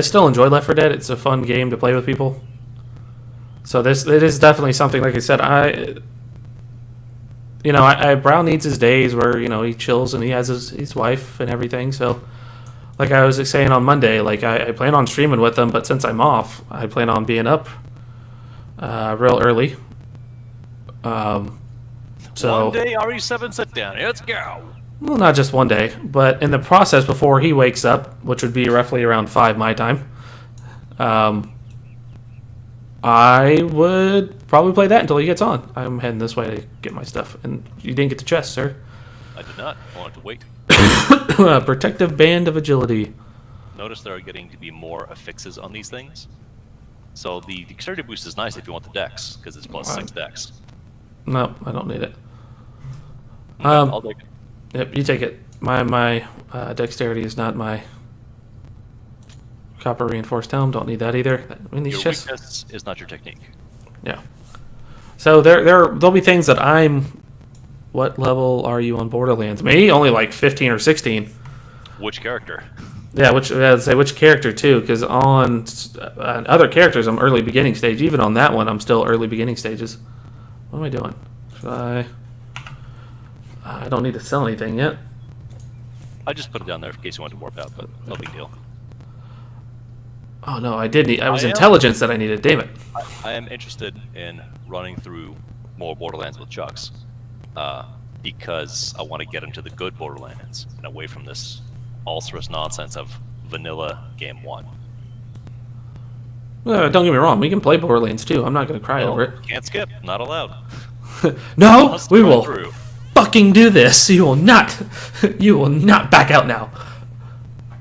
still enjoy Left 4 Dead. It's a fun game to play with people. So it is definitely something. Like I said, Brown needs his days where he chills and he has his wife and everything. So, like I was saying on Monday, like I plan on streaming with them, but since I'm off, I plan on being up real early. So One day, RE7 sit down. Let's go. well, not just one day, but in the process before he wakes up, which would be roughly around 5 my time, I would probably play that until he gets on. I'm heading this way to get my stuff. And you didn't get the chest, sir. I did not. I wanted to wait. Protective band of agility. Notice there are getting to be more affixes on these things. So the dexterity boost is nice if you want the dex, because it's plus 6 dex. No, I don't need it. I'll take it. Yep, you take it. My dexterity is not my copper reinforced helm. Don't need that either. I mean, these Your chests. weakness is not your technique. Yeah. So there'll be things that I'm. What level are you on Borderlands? Me, only like 15 or 16. Which character? Yeah, I'd say which character too, because on other characters I'm early beginning stage. Even on that one, I'm still early beginning stages. What am I doing? Should I don't need to sell anything yet. I just put it down there in case you want to warp out, but no big deal. Oh no, I did need. I was I am- intelligence that I needed. Damn it. I am interested in running through more Borderlands with Chucks, because I want to get into the good Borderlands and away from this ulcerous nonsense of vanilla game 1. Don't get me wrong. We can play Borderlands too. I'm not going to cry over it. Can't skip. Not allowed. No, Must we run will through. fucking do this. You will not. You will not back out now.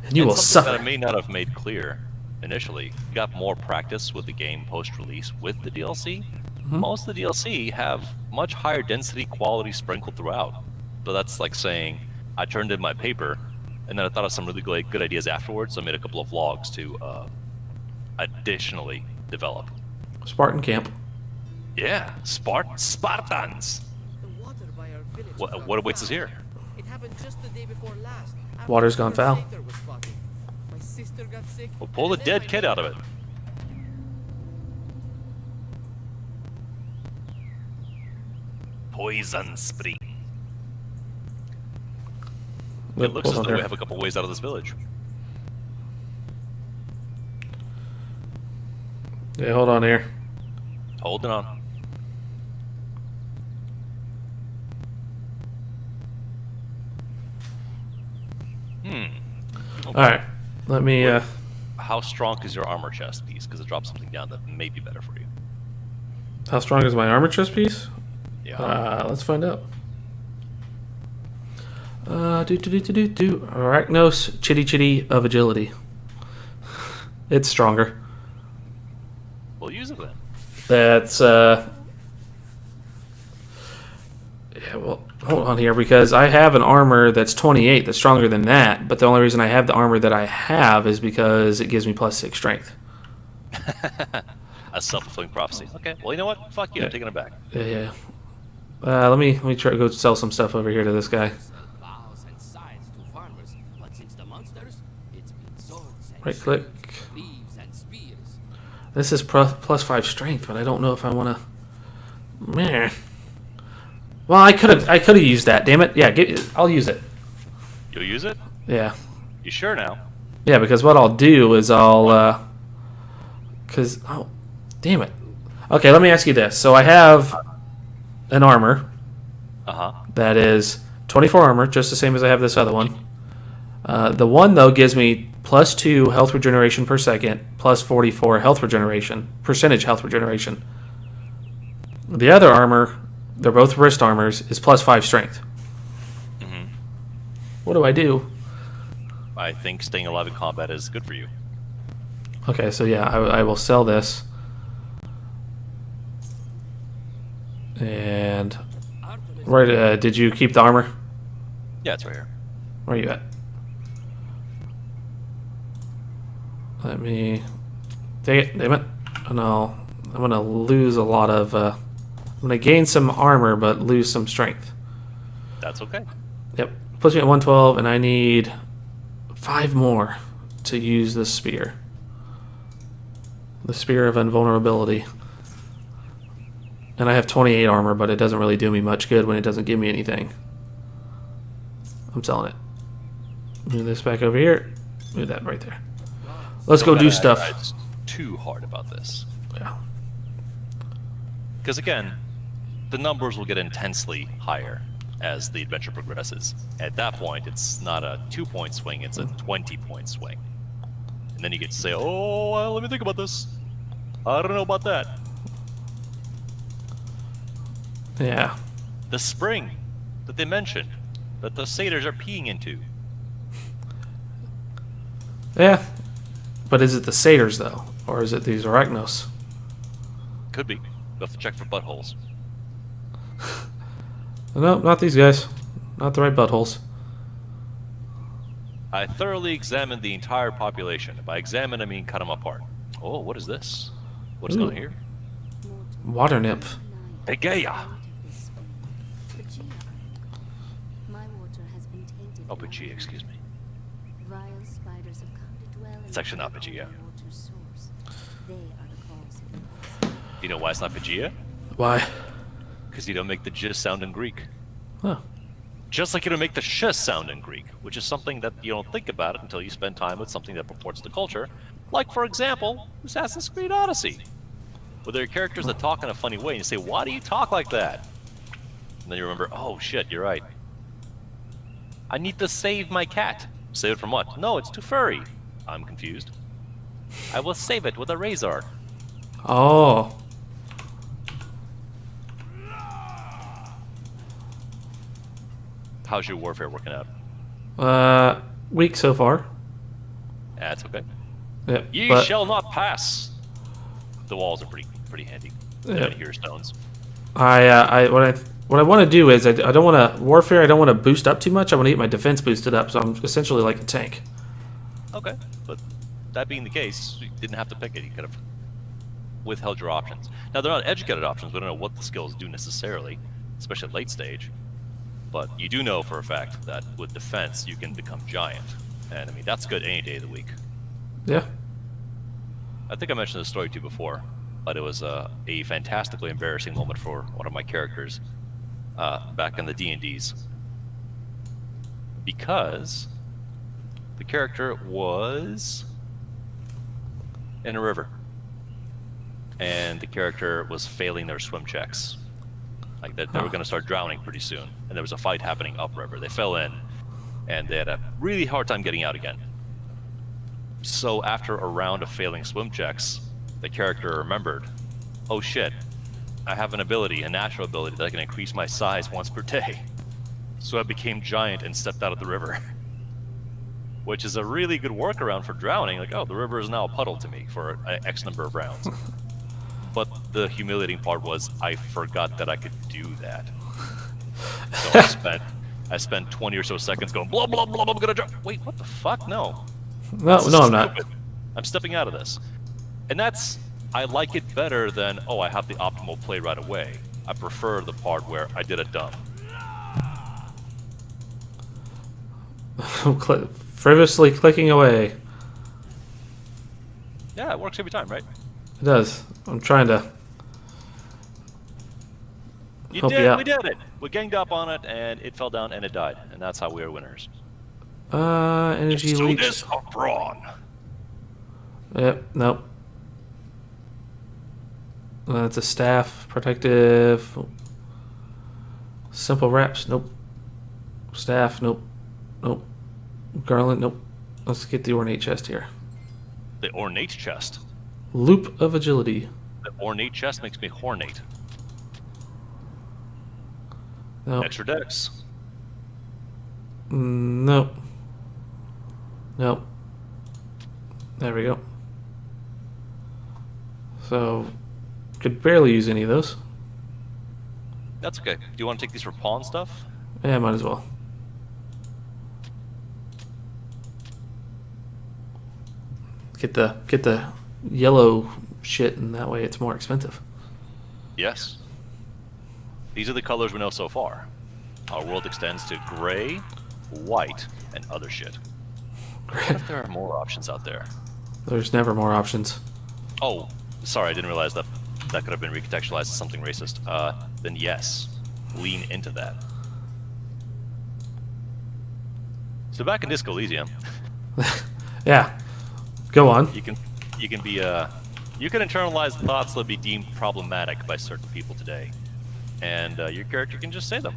And you And will something suffer. that I may not have made clear initially. You got more practice with the game post-release with the DLC. Most of the DLC have much higher density quality sprinkled throughout. So that's like saying I turned in my paper, and then I thought of some really good ideas afterwards. So I made a couple of vlogs to additionally develop. Spartan camp. Yeah, Spartans. The water by our village What has what gone awaits us foul. here? It happened just the day before last. after Water's the gone foul. Crusader was spotted. My sister got sick. We'll pull the and then dead my kid out of it. Poison spring. It looks as Hold on though we here. have a couple ways out of this village. Yeah, hold on here. Holding on. All right. Let me. How strong is your armor chest piece? Because it drops something down that may be better for you. How strong is my armor chest piece? Yeah. Let's find out. Arachnos Chitty Chitty of Agility. It's stronger. We'll use it then. That's yeah, well, hold on here because I have an armor that's 28 that's stronger than that, but the only reason I have the armor that I have is because it gives me +6 strength. A self-fulfilling prophecy. Okay. Well, you know what? Fuck you. I'm taking it back. Yeah. Let me try to go sell some stuff over here to this guy. Bows and sides to farmers, but since the monsters, it's been swords and Right click. cleaves and spears. This is +5 strength, but I don't know if I want to. Meh. Well, I could have used that. Damn it! Yeah, I'll use it. You'll use it? Yeah. You sure now? Yeah, because what I'll do is oh, damn it. Okay, let me ask you this. So I have an armor Uh-huh. that is 24 armor, just the same as I have this other one. The one though gives me +2 health regeneration per second, +44 health regeneration, percentage health regeneration. The other armor, they're both wrist armors, is +5 strength. Mhm. What do I do? I think staying alive in combat is good for you. Okay, so yeah, I will sell this. And right, did you keep the armor? Yeah, it's right here. Where are you at? Let me. Dang it! Damn it! And I'm gonna lose a lot of. I'm gonna gain some armor, but lose some strength. That's okay. Yep, puts me at 112, and I need 5 more to use this spear. The spear of invulnerability. And I have 28 armor, but it doesn't really do me much good when it doesn't give me anything. I'm selling it. Move this back over here. Move that right there. Let's go do stuff. It's too hard about this. Yeah. Because again, the numbers will get intensely higher as the adventure progresses. At that point, it's not a 2-point swing, it's a 20-point swing. And then you get to say, oh, let me think about this. I don't know about that. Yeah. The spring that they mentioned, that the satyrs are peeing into. Yeah. But is it the satyrs, though? Or is it these arachnos? Could be. You'll have to check for buttholes. No, not these guys. Not the right buttholes. I thoroughly examined the entire population. By examine, I mean cut them apart. Oh, what is this? What is Ooh. going here? Water nymph. Pegea! My water has been tainted. Oh, Pegea, excuse me. Vile spiders have come to dwell in It's actually not the Pegea. water source. They are the cause of the You know why it's not Pegea? Why? Because you don't make the j sound in Greek. Oh. Just like you don't make the sh sound in Greek, which is something that you don't think about it until you spend time with something that purports the culture. Like, for example, Assassin's Creed Odyssey. Where there are characters that talk in a funny way, and you say, why do you talk like that? And then you remember, oh shit, you're right. I need to save my cat. Save it from what? No, it's too furry. I'm confused. I will save it with a razor. Oh. how's your warfare working out? Weak so far. That's okay. Yep. Ye but, shall not pass. The walls are pretty handy. Yeah. Here stones. What I want to do is I don't want to warfare. I don't want to boost up too much. I want to get my defense boosted up, so I'm essentially like a tank. Okay, but that being the case, you didn't have to pick it. You could have withheld your options. Now they're not educated options. We don't know what the skills do necessarily, especially at late stage. But you do know for a fact that with defense, you can become giant, and I mean that's good any day of the week. Yeah. I think I mentioned this story to you before, but it was a fantastically embarrassing moment for one of my characters back in the D&Ds. Because the character was in a river. And the character was failing their swim checks. Like they were going to start drowning pretty soon. And there was a fight happening upriver. They fell in, and they had a really hard time getting out again. So after a round of failing swim checks, the character remembered, oh shit, I have an ability, a natural ability, that I can increase my size once per day. So I became giant and stepped out of the river. Which is a really good workaround for drowning. Like, oh, the river is now a puddle to me for X number of rounds. But the humiliating part was I forgot that I could do that. So I spent 20 or so seconds going, blah, blah, blah, I'm gonna drown. Wait, what the fuck? No. No, I'm not. I'm stepping out of this. And I like it better than, oh, I have the optimal play right away. I prefer the part where I did it dumb. Frivolously clicking away. Yeah, it works every time, right? It does. I'm trying to help you out. We did it. We ganged up on it, and it fell down, and it died. And that's how we are winners. Energy Just do leech. this or brawn. Yep, nope. It's a staff, protective. Simple wraps, nope. Staff, nope. Nope. Garland, nope. Let's get the ornate chest here. The ornate chest. Loop of agility. The ornate chest makes me hornate. Nope. Extra dex. Nope. Nope. There we go. So, could barely use any of those. That's okay. Do you want to take these for pawn stuff? Yeah, might as well. Get the yellow shit, and that way it's more expensive. Yes. These are the colors we know so far. Our world extends to gray, white, and other shit. What if there are more options out there? There's never more options. Oh, sorry, I didn't realize that could have been recontextualized as something racist. Then yes, lean into that. So back in Disco Elysium, Yeah. Go on. you can be you can internalize thoughts that be deemed problematic by certain people today, and your character can just say them.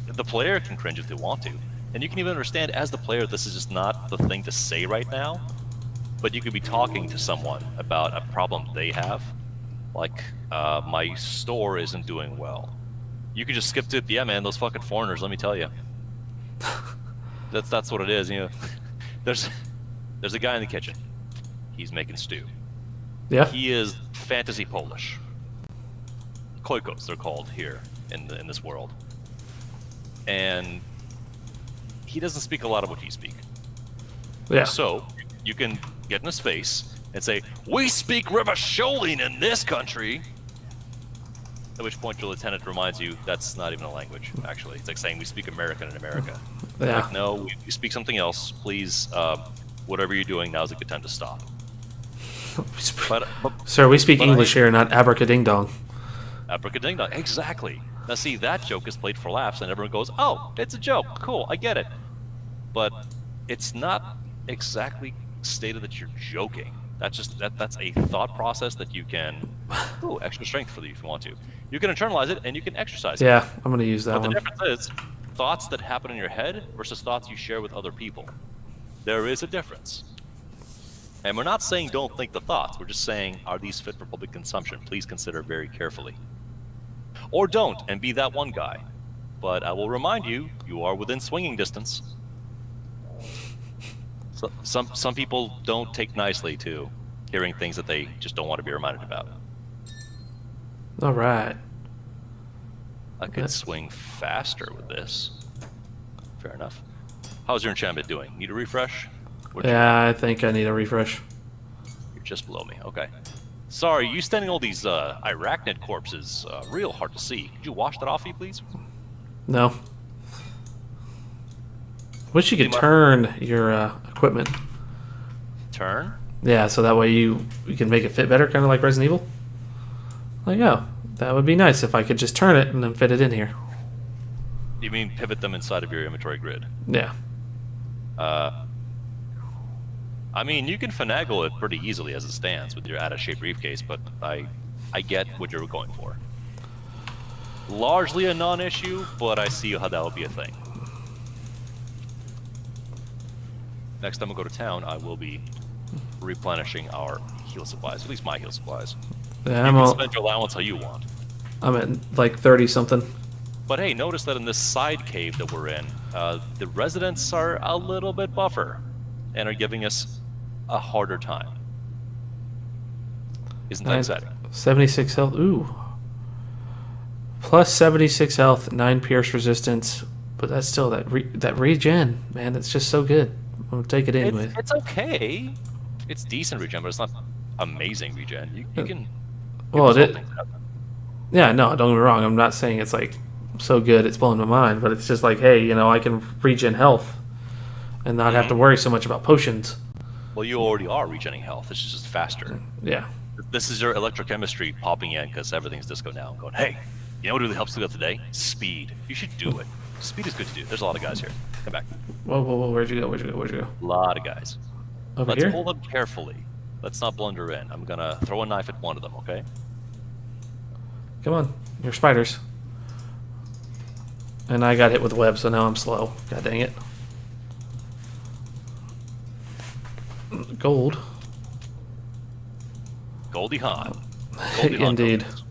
The player can cringe if they want to, and you can even understand as the player this is just not the thing to say right now. But you could be talking to someone about a problem they have, like my store isn't doing well. You could just skip to, yeah, man, those fucking foreigners. Let me tell you, that's what it is. You know, there's a guy in the kitchen. He's making stew. Yeah. He is fantasy Polish. Koikos, they're called here in this world. And he doesn't speak a lot of what you speak. Yeah. So you can get in his face and say, "We speak Revasholing in this country." At which point your lieutenant reminds you that's not even a language, actually. It's like saying we speak American in America. Yeah. Like, no, we speak something else. Please, whatever you're doing, now's a good time to stop. But Sir, we speak but English here, not abracading-dong. Abracadabra, exactly. Now see, that joke is played for laughs and everyone goes, oh, it's a joke, cool, I get it. But it's not exactly stated that you're joking. That's a thought process that you can, extra strength for you if you want to. You can internalize it and you can exercise it. Yeah, I'm gonna use that But one. the difference is, thoughts that happen in your head versus thoughts you share with other people. There is a difference. And we're not saying don't think the thoughts, we're just saying, are these fit for public consumption? Please consider very carefully. Or don't, and be that one guy. but I will remind you, you are within swinging distance. So, some people don't take nicely to hearing things that they just don't want to be reminded about. All right. I could swing faster with this. Fair enough. How's your enchantment doing? Need a refresh? Yeah, I think I need a refresh. You're just below me. Okay. Sorry, you standing all these arachnid corpses, real hard to see. Could you wash that off you, please? No. Wish you could turn your equipment. Turn? Yeah, so that way you can make it fit better, kind of like Resident Evil. Like, oh, that would be nice if I could just turn it and then fit it in here. You mean pivot them inside of your inventory grid? Yeah. I mean, you can finagle it pretty easily as it stands with your out-of-shape briefcase, but I get what you're going for. Largely a non-issue, but I see how that would be a thing. Next time I go to town, I will be replenishing our heal supplies, at least my heal supplies. Yeah, You can spend your allowance how you want. I'm at like 30 something. But hey, notice that in this side cave that we're in, the residents are a little bit buffer and are giving us a harder time. Isn't that exciting? 76 health. Ooh. Plus 76 health, 9 pierce resistance, but that's still that regen, man. That's just so good. I'm gonna take it anyway. It's okay. It's decent regen, but it's not amazing regen. You can. Well, yeah, no, don't get me wrong. I'm not saying it's like so good it's blowing my mind, but it's just like, hey, you know, I can regen health and not have to worry so much about potions. Well, you already are regenerating health. It's just faster. Yeah. This is your electrochemistry popping in because everything's disco now. I'm going, hey, you know what really helps you today? Speed. You should do it. Speed is good to do. There's a lot of guys here. Come back. Whoa, whoa, whoa! Where'd you go? Where'd you go? Where'd you go? A lot of guys. Over Let's here? pull them carefully. Let's not blunder in. I'm gonna throw a knife at one of them, okay? Come on, you're spiders. And I got hit with web, so now I'm slow. God dang it. Gold. Goldie Hawn. Goldie Hawn Indeed. tokens.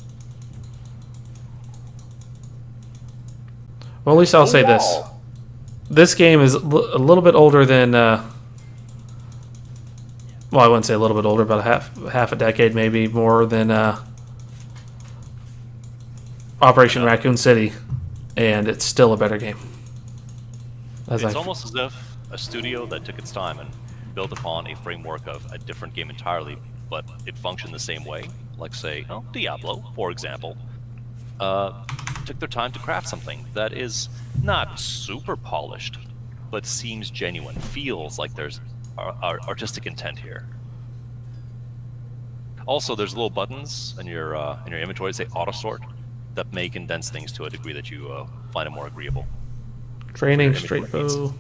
Well, at least I'll say this. Wow. This game is a little bit older than... well, I wouldn't say a little bit older, but half a decade maybe more than Operation Racoon City. And it's still a better game. It's almost as if a studio that took its time and built upon a framework of a different game entirely, but it functioned the same way. Like, say, Diablo, for example, took their time to craft something that is not super polished, but seems genuine, feels like there's artistic intent here. Also, there's little buttons in your inventory that say auto sort that may condense things to a degree that you find it more agreeable. Training, straight bow.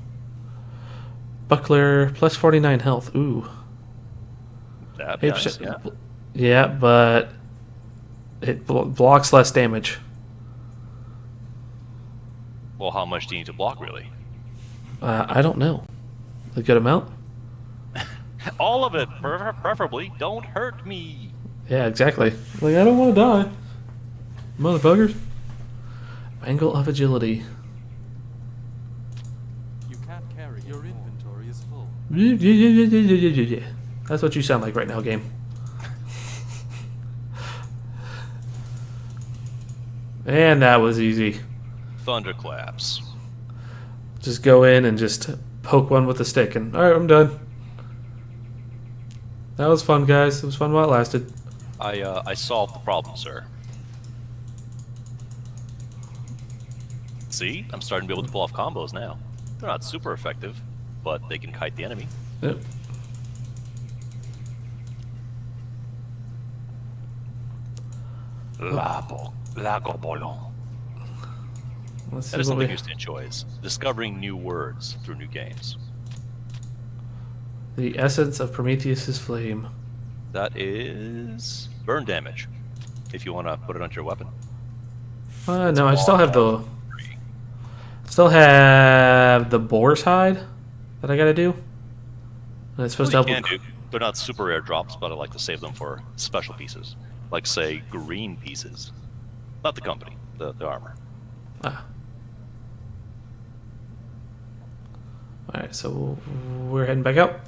Buckler, plus 49 health. Ooh. That'd be nice, yeah. Yeah, but it blocks less damage. Well, how much do you need to block, really? I don't know. A good amount? All of it, preferably. Don't hurt me. Yeah, exactly. Like, I don't want to die. Motherfuckers. Angle of agility. You can't carry. Your inventory is full. That's what you sound like right now, game. And that was easy. Thunderclaps. Just go in and just poke one with a stick and, alright, I'm done. That was fun, guys. It was fun while it lasted. I solved the problem, sir. See? I'm starting to be able to pull off combos now. They're not super effective, but they can kite the enemy. Yep. Lago Bolon. Let's see That is what something we... Houston enjoys. Discovering new words through new games. The essence of Prometheus's flame. That is burn damage. If you want to put it onto your weapon. No, I still have the... Still have the boar's hide that I gotta do. And it's supposed to help. You can do. They're not super rare drops, but I like to save them for special pieces. Like, say, green pieces. Not the company, the armor. Ah. Alright, so we're heading back out.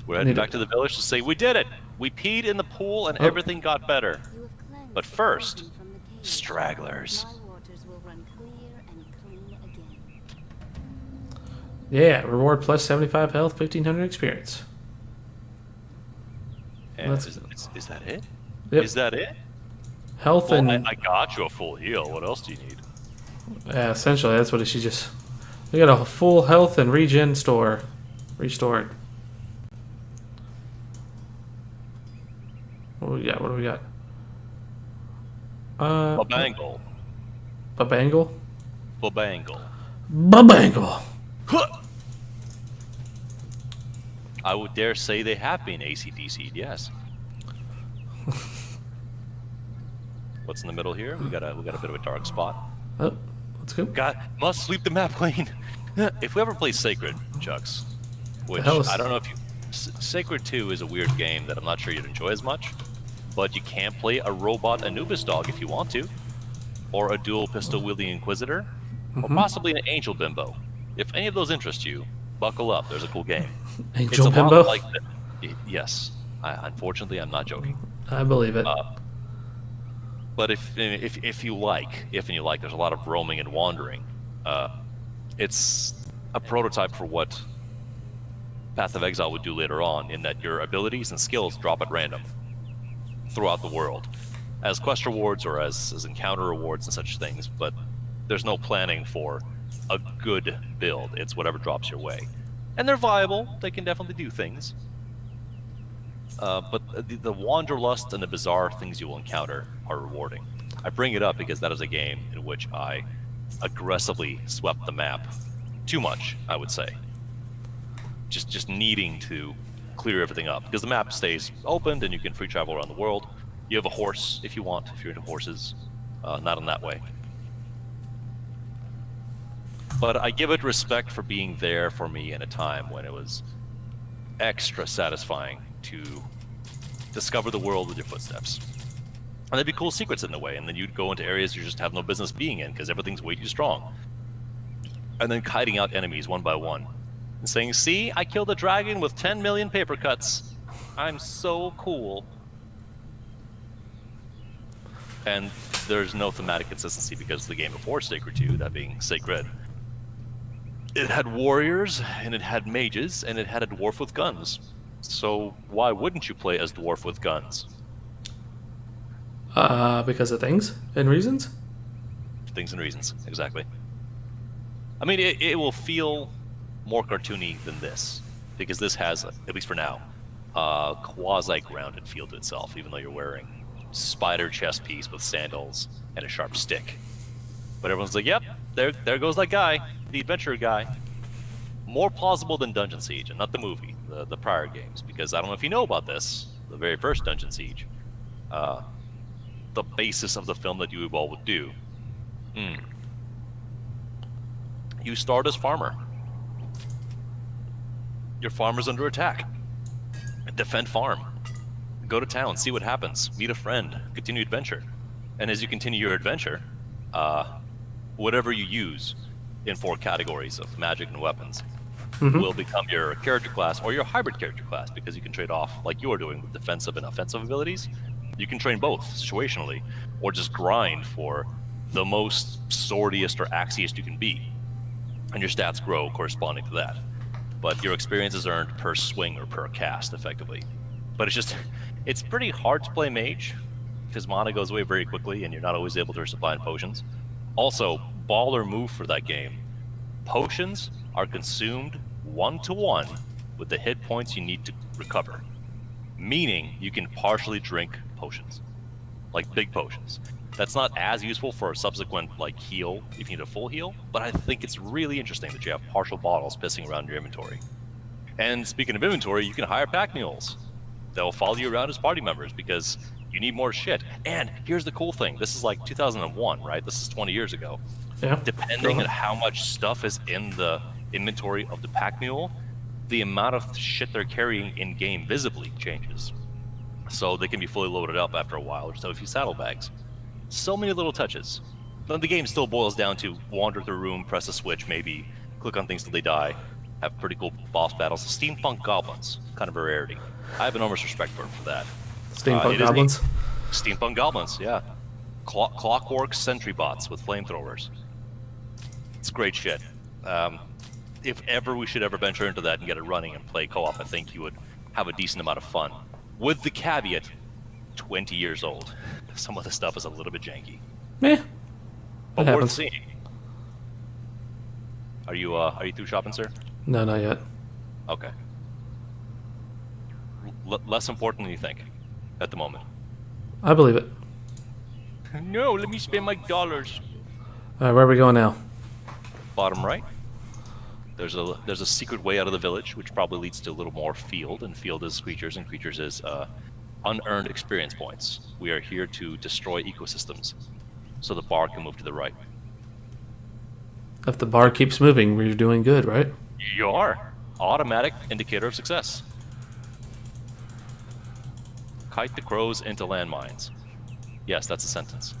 We're heading back to the village to say we did it. We peed in the pool and everything got better. You have cleansed But the first, poison from the cave. stragglers. My waters will run clear and clean again. Yeah, reward plus 75 health, 1500 experience. And Let's- is that it? Yep. Is that it? Health Well, and I got you a full heal. What else do you need? yeah, essentially that's what she just. We got a full health and regen store, restored. What do we got? What do we got? Babangle. Babangle. Babangle. Babangle. Huh! I would dare say they have been ACDC'd, yes. What's in the middle here? We got a bit of a dark spot. Oh, let's go. God, must sweep the map lane. If we ever play Sacred, Chucks, which hell is- I don't know if you... Sacred 2 is a weird game that I'm not sure you'd enjoy as much, but you can play a robot Anubis dog if you want to, or a dual pistol wielding Inquisitor, or possibly an Angel Bimbo. If any of those interest you, buckle up. There's a cool game. Angel it's a Bimbo. lot like yes. Unfortunately, I'm not joking. I believe it. But if you like, there's a lot of roaming and wandering. It's a prototype for what Path of Exile would do later on, in that your abilities and skills drop at random throughout the world, as quest rewards or as encounter rewards and such things. But there's no planning for a good build. It's whatever drops your way, and they're viable. They can definitely do things. But the wanderlust and the bizarre things you will encounter are rewarding. I bring it up because that is a game in which I aggressively swept the map. Too much, I would say. Just needing to clear everything up, because the map stays open and you can free travel around the world. You have a horse if you want, if you're into horses. Not in that way. But I give it respect for being there for me in a time when it was extra satisfying to discover the world with your footsteps. And there'd be cool secrets in the way, and then you'd go into areas you just have no business being in because everything's way too strong. And then kiting out enemies one by one and saying, "See, I killed a dragon with 10 million paper cuts. I'm so cool." And there's no thematic consistency because the game before Sacred 2, that being Sacred, it had warriors, and it had mages, and it had a dwarf with guns. So why wouldn't you play as dwarf with guns? Because of things and reasons. Things and reasons, exactly. I mean, it will feel more cartoony than this, because this has, at least for now, a quasi-grounded feel to itself, even though you're wearing spider chest piece with sandals and a sharp stick. But everyone's like, yep, there goes that guy, the adventure guy. More plausible than Dungeon Siege, and not the movie, the prior games, because I don't know if you know about this, the very first Dungeon Siege, the basis of the film that you all would do. You start as farmer. Your farmer's under attack. Defend farm. Go to town, see what happens, meet a friend, continue adventure. And as you continue your adventure, whatever you use in 4 categories of magic and weapons will become your character class or your hybrid character class, because you can trade off, like you're doing with defensive and offensive abilities. You can train both situationally, or just grind for the most swordiest or axiest you can be. And your stats grow corresponding to that. But your experience is earned per swing or per cast, effectively. But it's pretty hard to play mage, because mana goes away very quickly and you're not always able to resupply in potions. Also, baller move for that game. Potions are consumed 1-to-1 with the hit points you need to recover. Meaning you can partially drink potions. Like big potions. That's not as useful for a subsequent heal if you need a full heal, but I think it's really interesting that you have partial bottles pissing around your inventory. And speaking of inventory, you can hire pack mules. They'll follow you around as party members because you need more shit. And here's the cool thing. This is like 2001, right? This is 20 years ago. Yeah. Depending on how much stuff is in the inventory of the pack mule, the amount of shit they're carrying in-game visibly changes. So they can be fully loaded up after a while, or just have a few saddlebags. So many little touches. Then the game still boils down to wander through a room, press a switch, maybe click on things till they die. have pretty cool boss battles. Steampunk goblins, kind of a rarity. I have enormous respect for that. Steampunk It is goblins. Steampunk goblins, yeah. Clockwork sentry bots with flamethrowers. It's great shit. If ever we should ever venture into that and get it running and play co-op, I think you would have a decent amount of fun. With the caveat, 20 years old. Some of the stuff is a little bit janky. Meh. But That worth happens. seeing. Are you through shopping, sir? No, not yet. Okay. Less important than you think at the moment. I believe it. No, let me spend my dollars. All right, where are we going now? Bottom right. There's a secret way out of the village, which probably leads to a little more field, and field is creatures, and creatures is unearned experience points. We are here to destroy ecosystems, so the bar can move to the right. If the bar keeps moving, we're doing good, right? You are. Automatic indicator of success. Kite the crows into landmines. Yes, that's a sentence.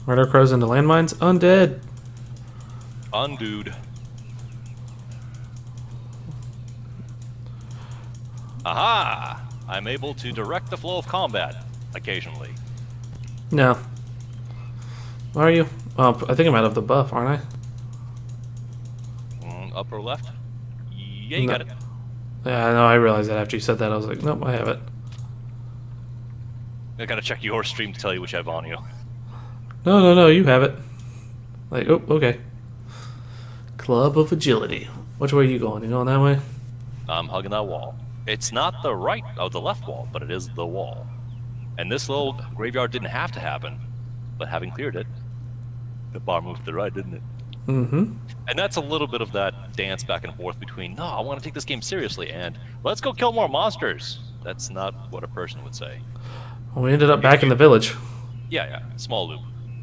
Murder crows into landmines? Undead. Undude. Aha! I'm able to direct the flow of combat, occasionally. No. Are you? Oh, I think I'm out of the buff, aren't I? Upper left? Yeah, you No. got it. Yeah, I know. I realized that after you said that. I was like, nope, I have it. I gotta check your stream to tell you which I have on you. No, you have it. Like, oh, okay. Club of Agility. Which way are you going? You going that way? I'm hugging that wall. It's not the right, the left wall, but it is the wall. And this little graveyard didn't have to happen, but having cleared it, the bar moved to the right, didn't it? Mm-hmm. And that's a little bit of that dance back and forth between, no, I want to take this game seriously, and let's go kill more monsters. That's not what a person would say. Well, we ended up back in the village. Yeah, small loop.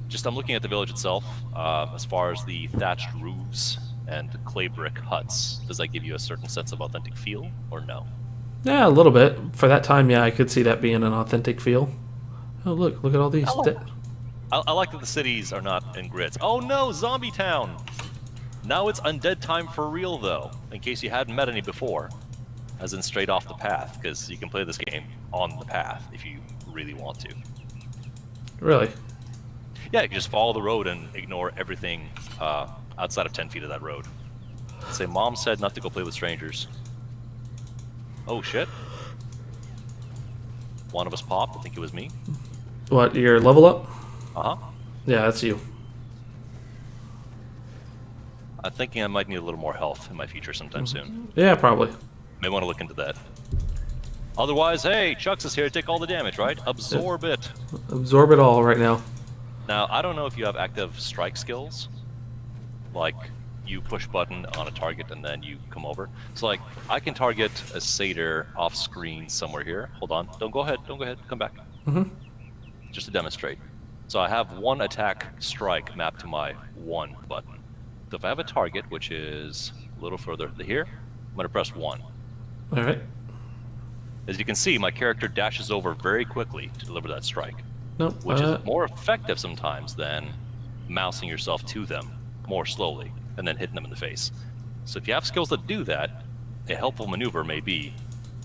Just I'm looking at the village itself, as far as the thatched roofs and clay brick huts. Does that give you a certain sense of authentic feel, or no? Yeah, a little bit. For that time, yeah, I could see that being an authentic feel. Oh, look at all these. I like that the cities are not in grids. Oh no, Zombie Town! Now it's undead time for real, though, in case you hadn't met any before. As in straight off the path, because you can play this game on the path if you really want to. Really? Yeah, you can just follow the road and ignore everything outside of 10 feet of that road. Say, Mom said not to go play with strangers. Oh shit. One of us popped, I think it was me. What, your level up? Uh-huh. Yeah, that's you. I'm thinking I might need a little more health in my future sometime soon. Yeah, probably. May want to look into that. Otherwise, hey, Chucks is here to take all the damage, right? Absorb it. Absorb it all right now. Now, I don't know if you have active strike skills. Like, you push button on a target and then you come over. So, like, I can target a satyr off screen somewhere here. Hold on. Don't go ahead. Come back. Mm-hmm. Just to demonstrate. So I have one attack strike mapped to my one button. So if I have a target, which is a little further here, I'm going to press 1. All right. As you can see, my character dashes over very quickly to deliver that strike. Nope. Which is more effective sometimes than mousing yourself to them more slowly and then hitting them in the face. So if you have skills that do that, a helpful maneuver may be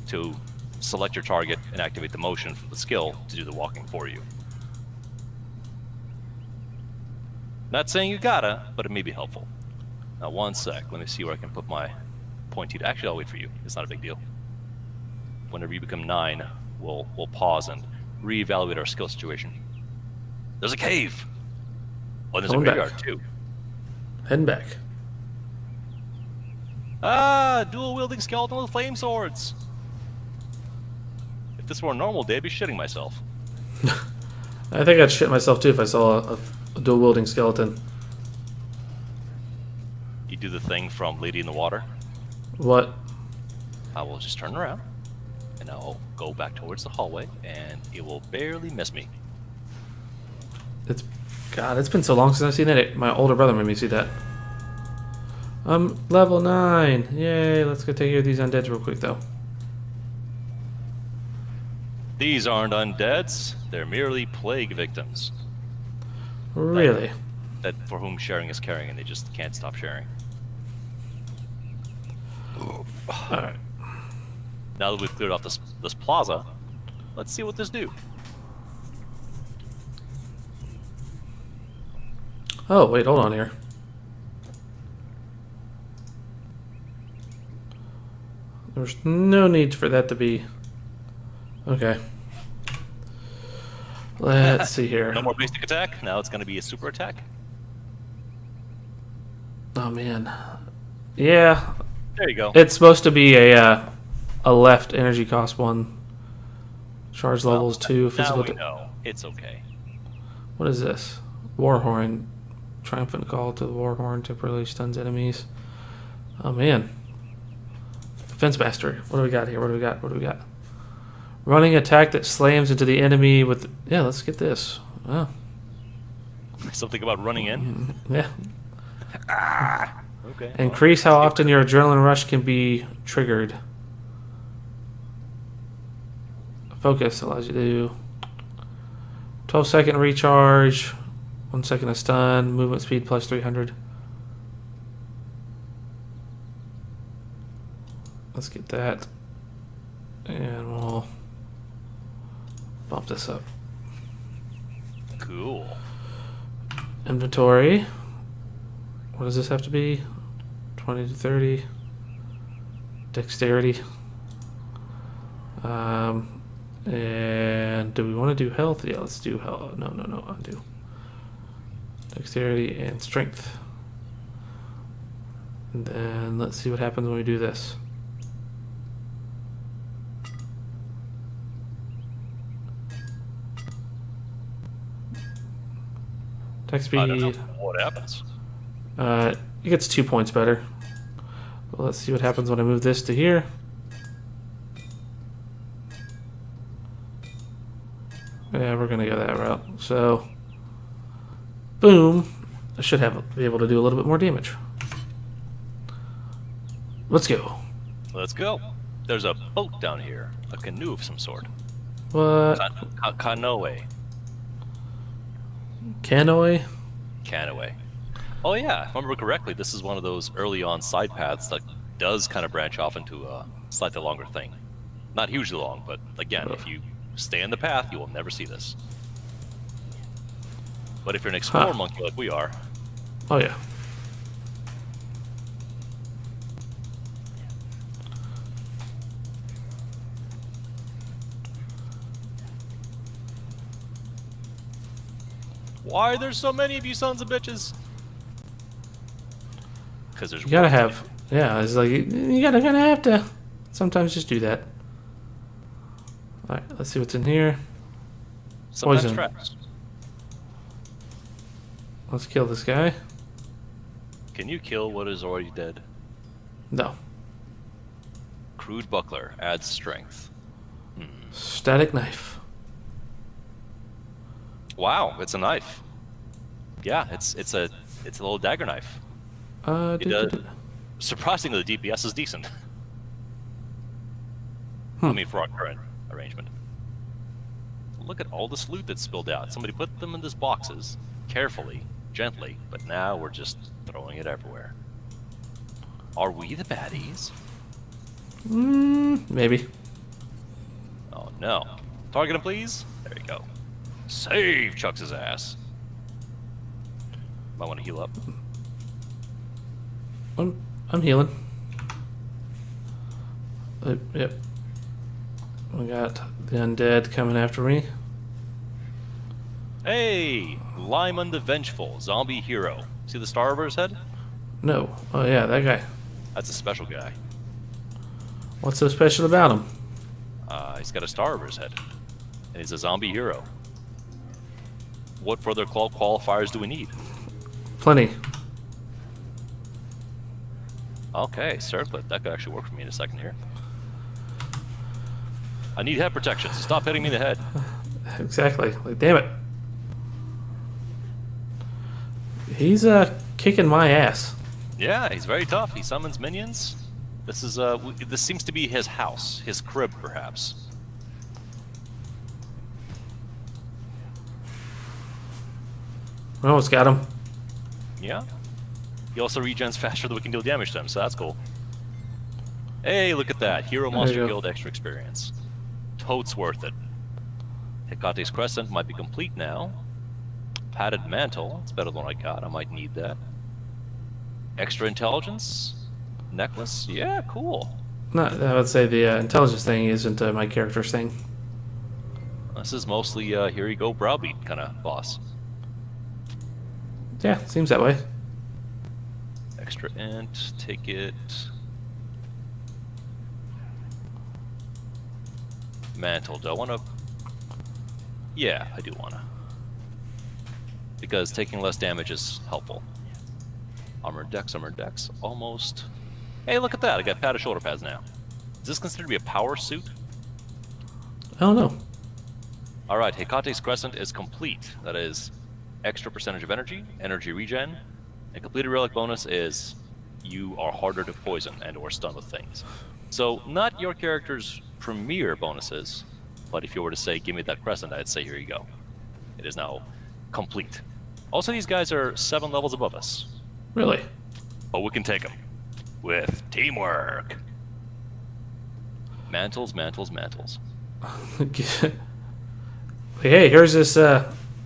to select your target and activate the motion for the skill to do the walking for you. Not saying you gotta, but it may be helpful. Now one sec, let me see where I can put my pointy... Actually, I'll wait for you. It's not a big deal. Whenever you become 9, we'll pause and reevaluate our skill situation. There's a cave! Oh, there's a graveyard too. Heading back. Ah, dual-wielding skeleton with flame swords! If this were a normal day, I'd be shitting myself. I think I'd shit myself too if I saw a dual-wielding skeleton. You do the thing from Lady in the Water. What? I will just turn around, and I'll go back towards the hallway, and it will barely miss me. God, it's been so long since I've seen it. My older brother made me see that. Level 9. Yay, let's go take care of these undeads real quick, though. These aren't undeads. They're merely plague victims. Really? That for whom sharing is caring, and they just can't stop sharing. Alright. Now that we've cleared off this plaza, let's see what this do. Oh, wait, hold on here. There's no need for that to be... Okay. Let's see here. No more basic attack. Now it's going to be a super attack. Oh, man. Yeah. There you go. It's supposed to be a left energy cost 1. Charge levels 2. Now Physical... we know. It's okay. What is this? Warhorn. Triumphant call to the Warhorn temporarily stuns enemies. Oh, man. Defense Mastery. What do we got here? What do we got? What do we got? Running attack that slams into the enemy with... Yeah, let's get this. Oh. Something about running in? Yeah. Okay. Increase how often your adrenaline rush can be triggered. Focus allows you to do 12-second recharge, 1 second of stun, movement speed plus 300. Let's get that. And we'll bump this up. Cool. Inventory. What does this have to be? 20 to 30. Dexterity. And do we want to do health? Yeah, let's do health. No, undo. Dexterity and strength. And then let's see what happens when we do this. Attack speed. I don't know what happens. It gets 2 points better. Well, let's see what happens when I move this to here. Yeah, we're gonna go that route. So, boom. I should be able to do a little bit more damage. Let's go. Let's go. There's a boat down here. A canoe of some sort. What? Canoe. Canoe? Canoe. Oh yeah, if I remember correctly, this is one of those early on side paths that does kind of branch off into a slightly longer thing. Not hugely long, but again, if you stay in the path, you will never see this. But if you're an explorer monkey like we are... Oh yeah. Why are there so many of you sons of bitches? Because there's... You gotta have... Yeah, it's like, you gotta kinda have to sometimes just do that. Alright, let's see what's in here. Sometimes Poison. traps. Let's kill this guy. Can you kill what is already dead? No. Crude buckler adds strength. Static knife. Wow, it's a knife. Yeah, it's a little dagger knife. Surprisingly, the DPS is decent. I mean, for our current arrangement. Look at all this loot that's spilled out. Somebody put them in these boxes, carefully, gently, but now we're just throwing it everywhere. Are we the baddies? Maybe. Oh no. Target him, please. There you go. Save Chucks' ass. Might want to heal up. I'm healing. Yep. We got the undead coming after me. Hey! Lyman the Vengeful, zombie hero. See the star over his head? No. Oh yeah, that guy. That's a special guy. What's so special about him? He's got a star over his head. And he's a zombie hero. What further qualifiers do we need? Plenty. Okay, circlet. That could actually work for me in a second here. I need head protection, so stop hitting me in the head. Exactly. Like, damn it. He's kicking my ass. Yeah, he's very tough. He summons minions. This is this seems to be his house, his crib, perhaps. We almost got him. Yeah. He also regens faster than we can deal damage to him, so that's cool. Hey, look at that. Hero There Monster you go. Guild extra experience. Totes worth it. Hecate's Crescent might be complete now. Padded Mantle. It's better than what I got. I might need that. Extra Intelligence. Necklace. Yeah, cool. No, I would say the intelligence thing isn't my character's thing. This is mostly here you go browbeat kind of boss. Yeah, seems that way. Extra int, take it. Mantle, do I want to? Yeah, I do want to. Because taking less damage is helpful. Armored Dex, almost. Hey, look at that, I got padded shoulder pads now. Is this considered to be a power suit? I don't know. Alright, Hecate's Crescent is complete. That is extra percentage of energy regen, and completed relic bonus is you are harder to poison and or stun with things. So, not your character's premier bonuses, but if you were to say, give me that Crescent, I'd say, here you go. It is now complete. Also, these guys are 7 levels above us, Really? but we can take them with teamwork. Mantles. Hey, here's this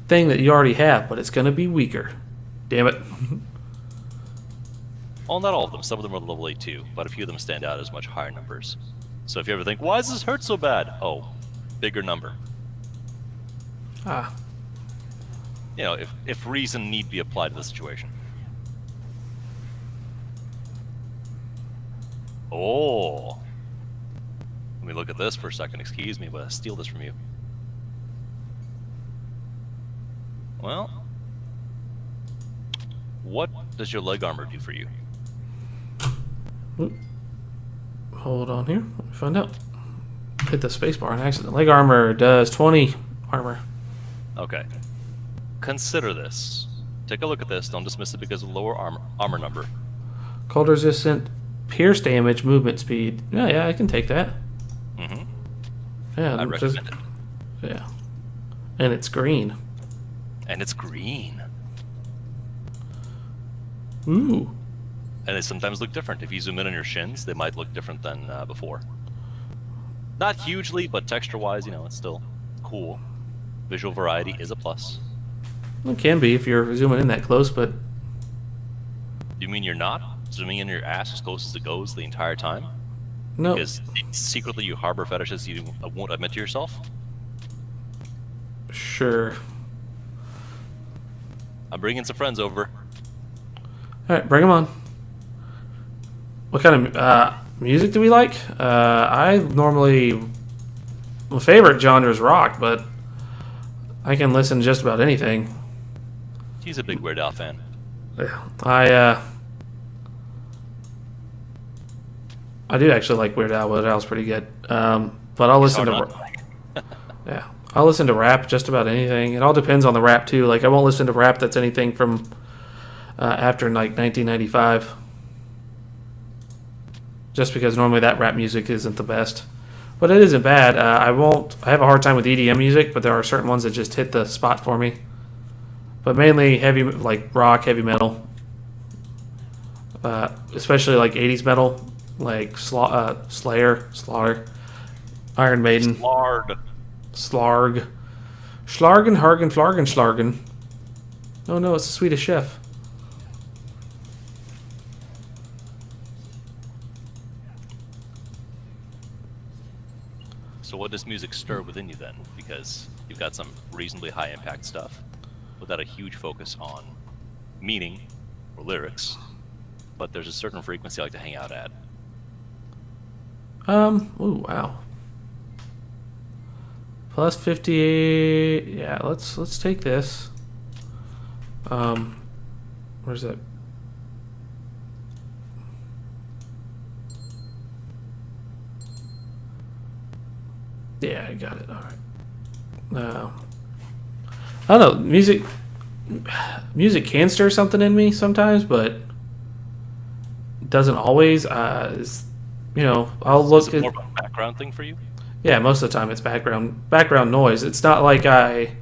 thing that you already have, but it's gonna be weaker. Damn it. Well, not all of them. Some of them are level 8 too, but a few of them stand out as much higher numbers. So if you ever think, why does this hurt so bad? Oh, bigger number. Ah. You know, if reason need be applied to the situation. Oh. Let me look at this for a second. Excuse me, but I steal this from you. Well, what does your leg armor do for you? Hold on here. Let me find out. Hit the spacebar on accident. Leg armor does 20 armor. Okay. Consider this. Take a look at this. Don't dismiss it because of lower armor number. Cold resistant, pierce damage, movement speed. Yeah, I can take that. Mm-hmm. Yeah, I recommend it. Yeah. And it's green. And it's green. Ooh. And they sometimes look different. If you zoom in on your shins, they might look different than before. Not hugely, but texture-wise, you know, it's still cool. Visual variety is a plus. It can be if you're zooming in that close, but You mean you're not zooming in your ass as close as it goes the entire time? no. Because secretly you harbor fetishes you won't admit to yourself? Sure. I'm bringing some friends over. All right, bring them on. What kind of music do we like? I normally, my favorite genre is rock, but I can listen to just about anything. He's a big Weird Al fan. Yeah, I do actually like Weird Al. Weird Al's pretty good. But I'll listen hard to not to yeah, I'll listen to rap just about anything. It all depends on the rap too. Like I won't listen to rap that's anything from after like 1995, just because normally that rap music isn't the best. But it isn't bad. I have a hard time with EDM music, but there are certain ones that just hit the spot for me. But mainly heavy, like rock, heavy metal, especially like 80s metal, like Slayer, Slaughter, Iron Maiden, Lard. Slarg, Schlargen, Hargen, Flargen, Schlargen. Oh no, it's the Swedish Chef. So what does music stir within you then? Because you've got some reasonably high impact stuff without a huge focus on meaning or lyrics, but there's a certain frequency I like to hang out at. Ooh, wow. Plus 58. Yeah, let's take this. Where's that? Yeah, I got it. All right. I don't know. Music can stir something in me sometimes, but it doesn't always. I'll Is look it at. more of a background thing for you? Yeah, most of the time it's background noise. It's not like I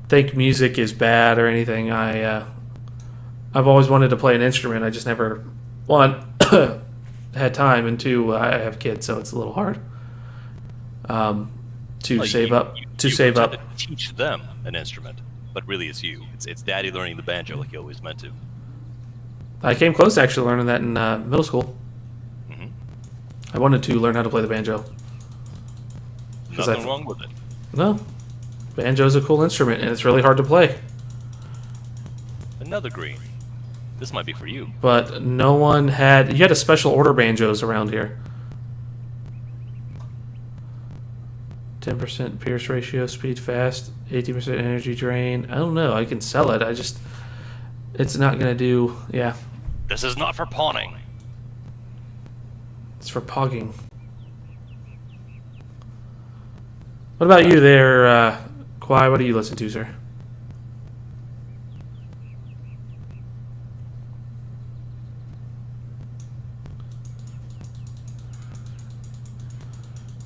think music is bad or anything. I've always wanted to play an instrument. I just never had time, and 2, I have kids, so it's a little hard to save up. To save up. To teach them an instrument, but really it's you. It's Daddy learning the banjo like he always meant to. I came close to actually learning that in middle school. Mhm. I wanted to learn how to play the banjo. Nothing wrong with it. No, banjo's a cool instrument, and it's really hard to play. Another green. This might be for you. But no one had. You had to special order banjos around here. 10% pierce ratio, speed fast, 18% energy drain. I don't know. I can sell it. It's not gonna do. Yeah, This is not for pawning. it's for pogging. What about you there, Kwai? What do you listen to, sir?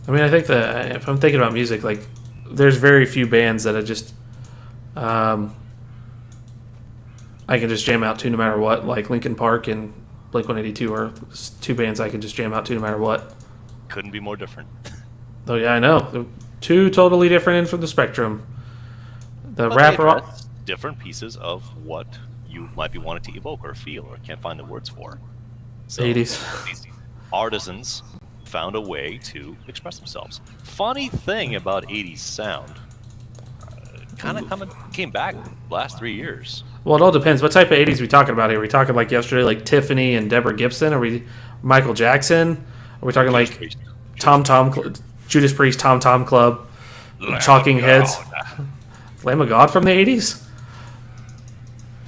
I mean, I think that if I'm thinking about music, like, there's very few bands that I just, I can just jam out to no matter what. Like Linkin Park and Blink-182 are 2 bands I can just jam out to no matter what. Couldn't be more different. Oh yeah, I know. They're 2 totally different ends from the spectrum. The But rap they rock. address different pieces of what you might be wanting to evoke or feel or can't find the words for. So 80s. these artisans found a way to express themselves. Funny thing about 80s sound, kind of came back last 3 years. Well, it all depends. What type of 80s are we talking about here? Are we talking like yesterday, like Tiffany and Deborah Gibson? Are we Michael Jackson? Are we talking like Judas Priest, Tom Tom Club, Talking Heads, Lamb of God from the 80s?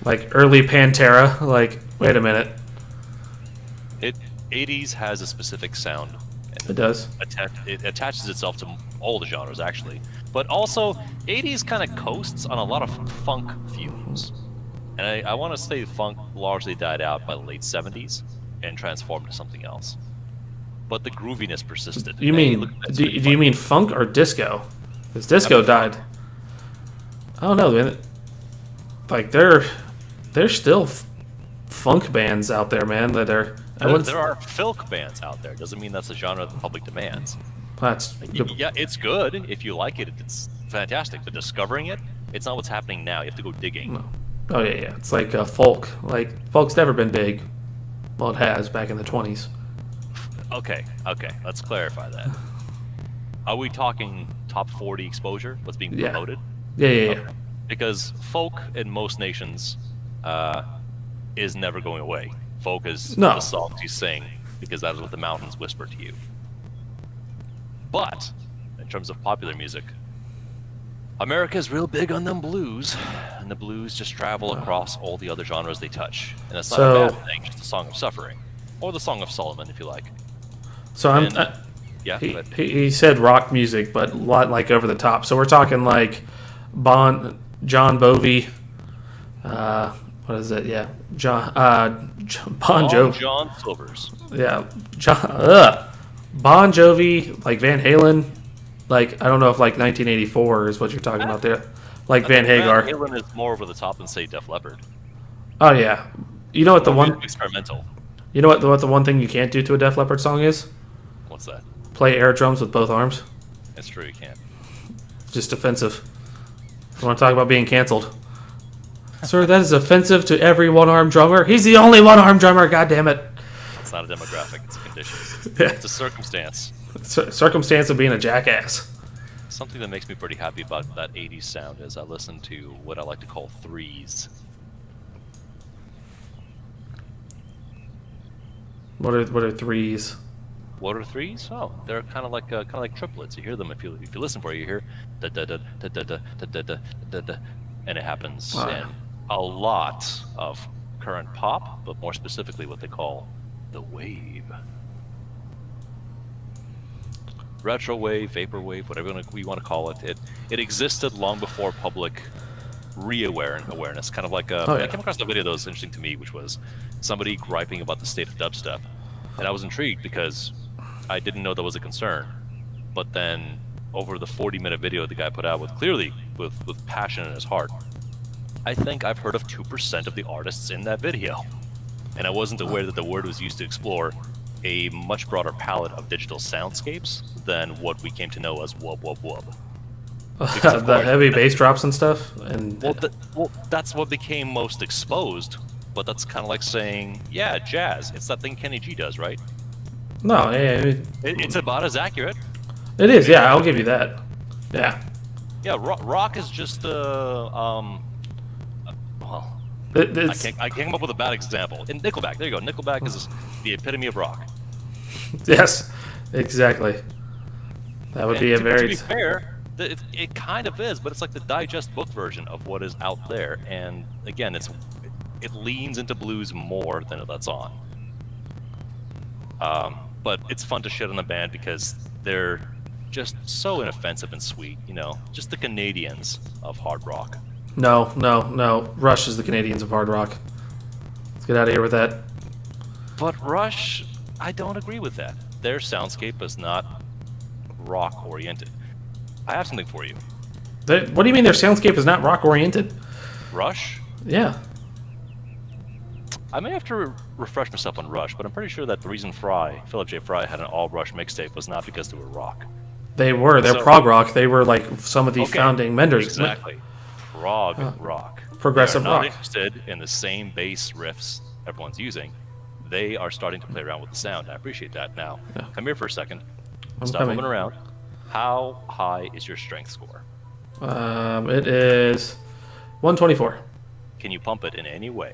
Like early Pantera? Like, wait a minute. 80s has a specific sound. It does. It attaches itself to all the genres, actually. But also, 80s kind of coasts on a lot of funk fumes. And I want to say funk largely died out by the late 70s and transformed to something else. But the grooviness persisted. You Hey, mean, look at this, do pretty you fun. mean funk or disco? Because disco died. I don't know, man. Like, there's still funk bands out there, man, that are... There are filk bands out there. Doesn't mean that's a genre the public demands. That's... Yeah, it's good. If you like it, it's fantastic. But discovering it, it's not what's happening now. You have to go digging. No. Oh, yeah. It's like folk. Like, folk's never been big. Well, it has back in the 20s. Okay. Let's clarify that. Are we talking top 40 exposure? What's being Yeah. promoted? Yeah. Okay. Because folk in most nations is never going away. Folk is No. the songs you sing because that is what the mountains whisper to you. But in terms of popular music, America is real big on them blues, and the blues just travel across all the other genres they touch. And that's not So- a bad thing, just a song of suffering. Or the Song of Solomon, if you like. So I'm... And- Yeah, He, but he said rock music, but a lot like over the top. So we're talking like John Bovey. What is it? Yeah, Bon Jovi. John Silvers. Yeah, Bon Jovi, like Van Halen. Like, I don't know if like 1984 is what you're talking about there. Like Van Hagar. Van Halen is more over the top than say Def Leppard. Oh yeah. You know what the More one? experimental. You know what the one thing you can't do to a Def Leppard song is? What's that? Play air drums with both arms. It's true, you can't. Just offensive. You want to talk about being canceled? Sir, that is offensive to every one-armed drummer. He's the only one-armed drummer. God damn it! It's not a demographic; it's a condition. Yeah. It's a circumstance. Circumstance of being a jackass. Something that makes me pretty happy about that '80s sound is I listen to what I like to call threes. What are threes? What are threes? Oh, they're kind of like triplets. You hear them if you listen for it. You hear da da da da da da da da da da, and it happens Wow. in a lot of current pop, but more specifically what they call the wave. Retro wave, vapor wave, whatever we want to call it. It existed long before public awareness. Kind of like I came across a video that was interesting to me, which was somebody griping about the state of dubstep, and I was intrigued because I didn't know that was a concern. But then over the 40-minute video the guy put out with passion in his heart, I think I've heard of 2% of the artists in that video, and I wasn't aware that the word was used to explore a much broader palette of digital soundscapes than what we came to know as wub wub wub. The heavy bass drops and stuff. And Well, that's what became most exposed. But that's kind of like saying, yeah, jazz. It's that thing Kenny G does, right? no, yeah, It's about as accurate. it is. Yeah, I'll give you that. Yeah. Yeah, rock is just well, It's, I can't come up with a bad example. In Nickelback, there you go. Nickelback is the epitome of rock. yes, exactly. That would And be a to very. be fair, it kind of is, but it's like the digest book version of what is out there. And again, it leans into blues more than it lets on. But it's fun to shit on the band because they're just so inoffensive and sweet, you know, just the Canadians of hard rock. No. Rush is the Canadians of hard rock. Let's get out of here with that. But Rush, I don't agree with that. Their soundscape is not rock oriented. I have something for you. What do you mean their soundscape is not rock oriented? Rush? Yeah. I may have to refresh myself on Rush, but I'm pretty sure that the reason Philip J. Fry had an all Rush mixtape was not because they were rock. They're prog rock. They were like some of the founding members. Exactly. Prog rock. Progressive they are not rock. interested in the same bass riffs everyone's using. They are starting to play around with the sound. I appreciate that. Now, come here for a second. Stop coming. moving around. How high is your strength score? It is 124. Can you pump it in any way?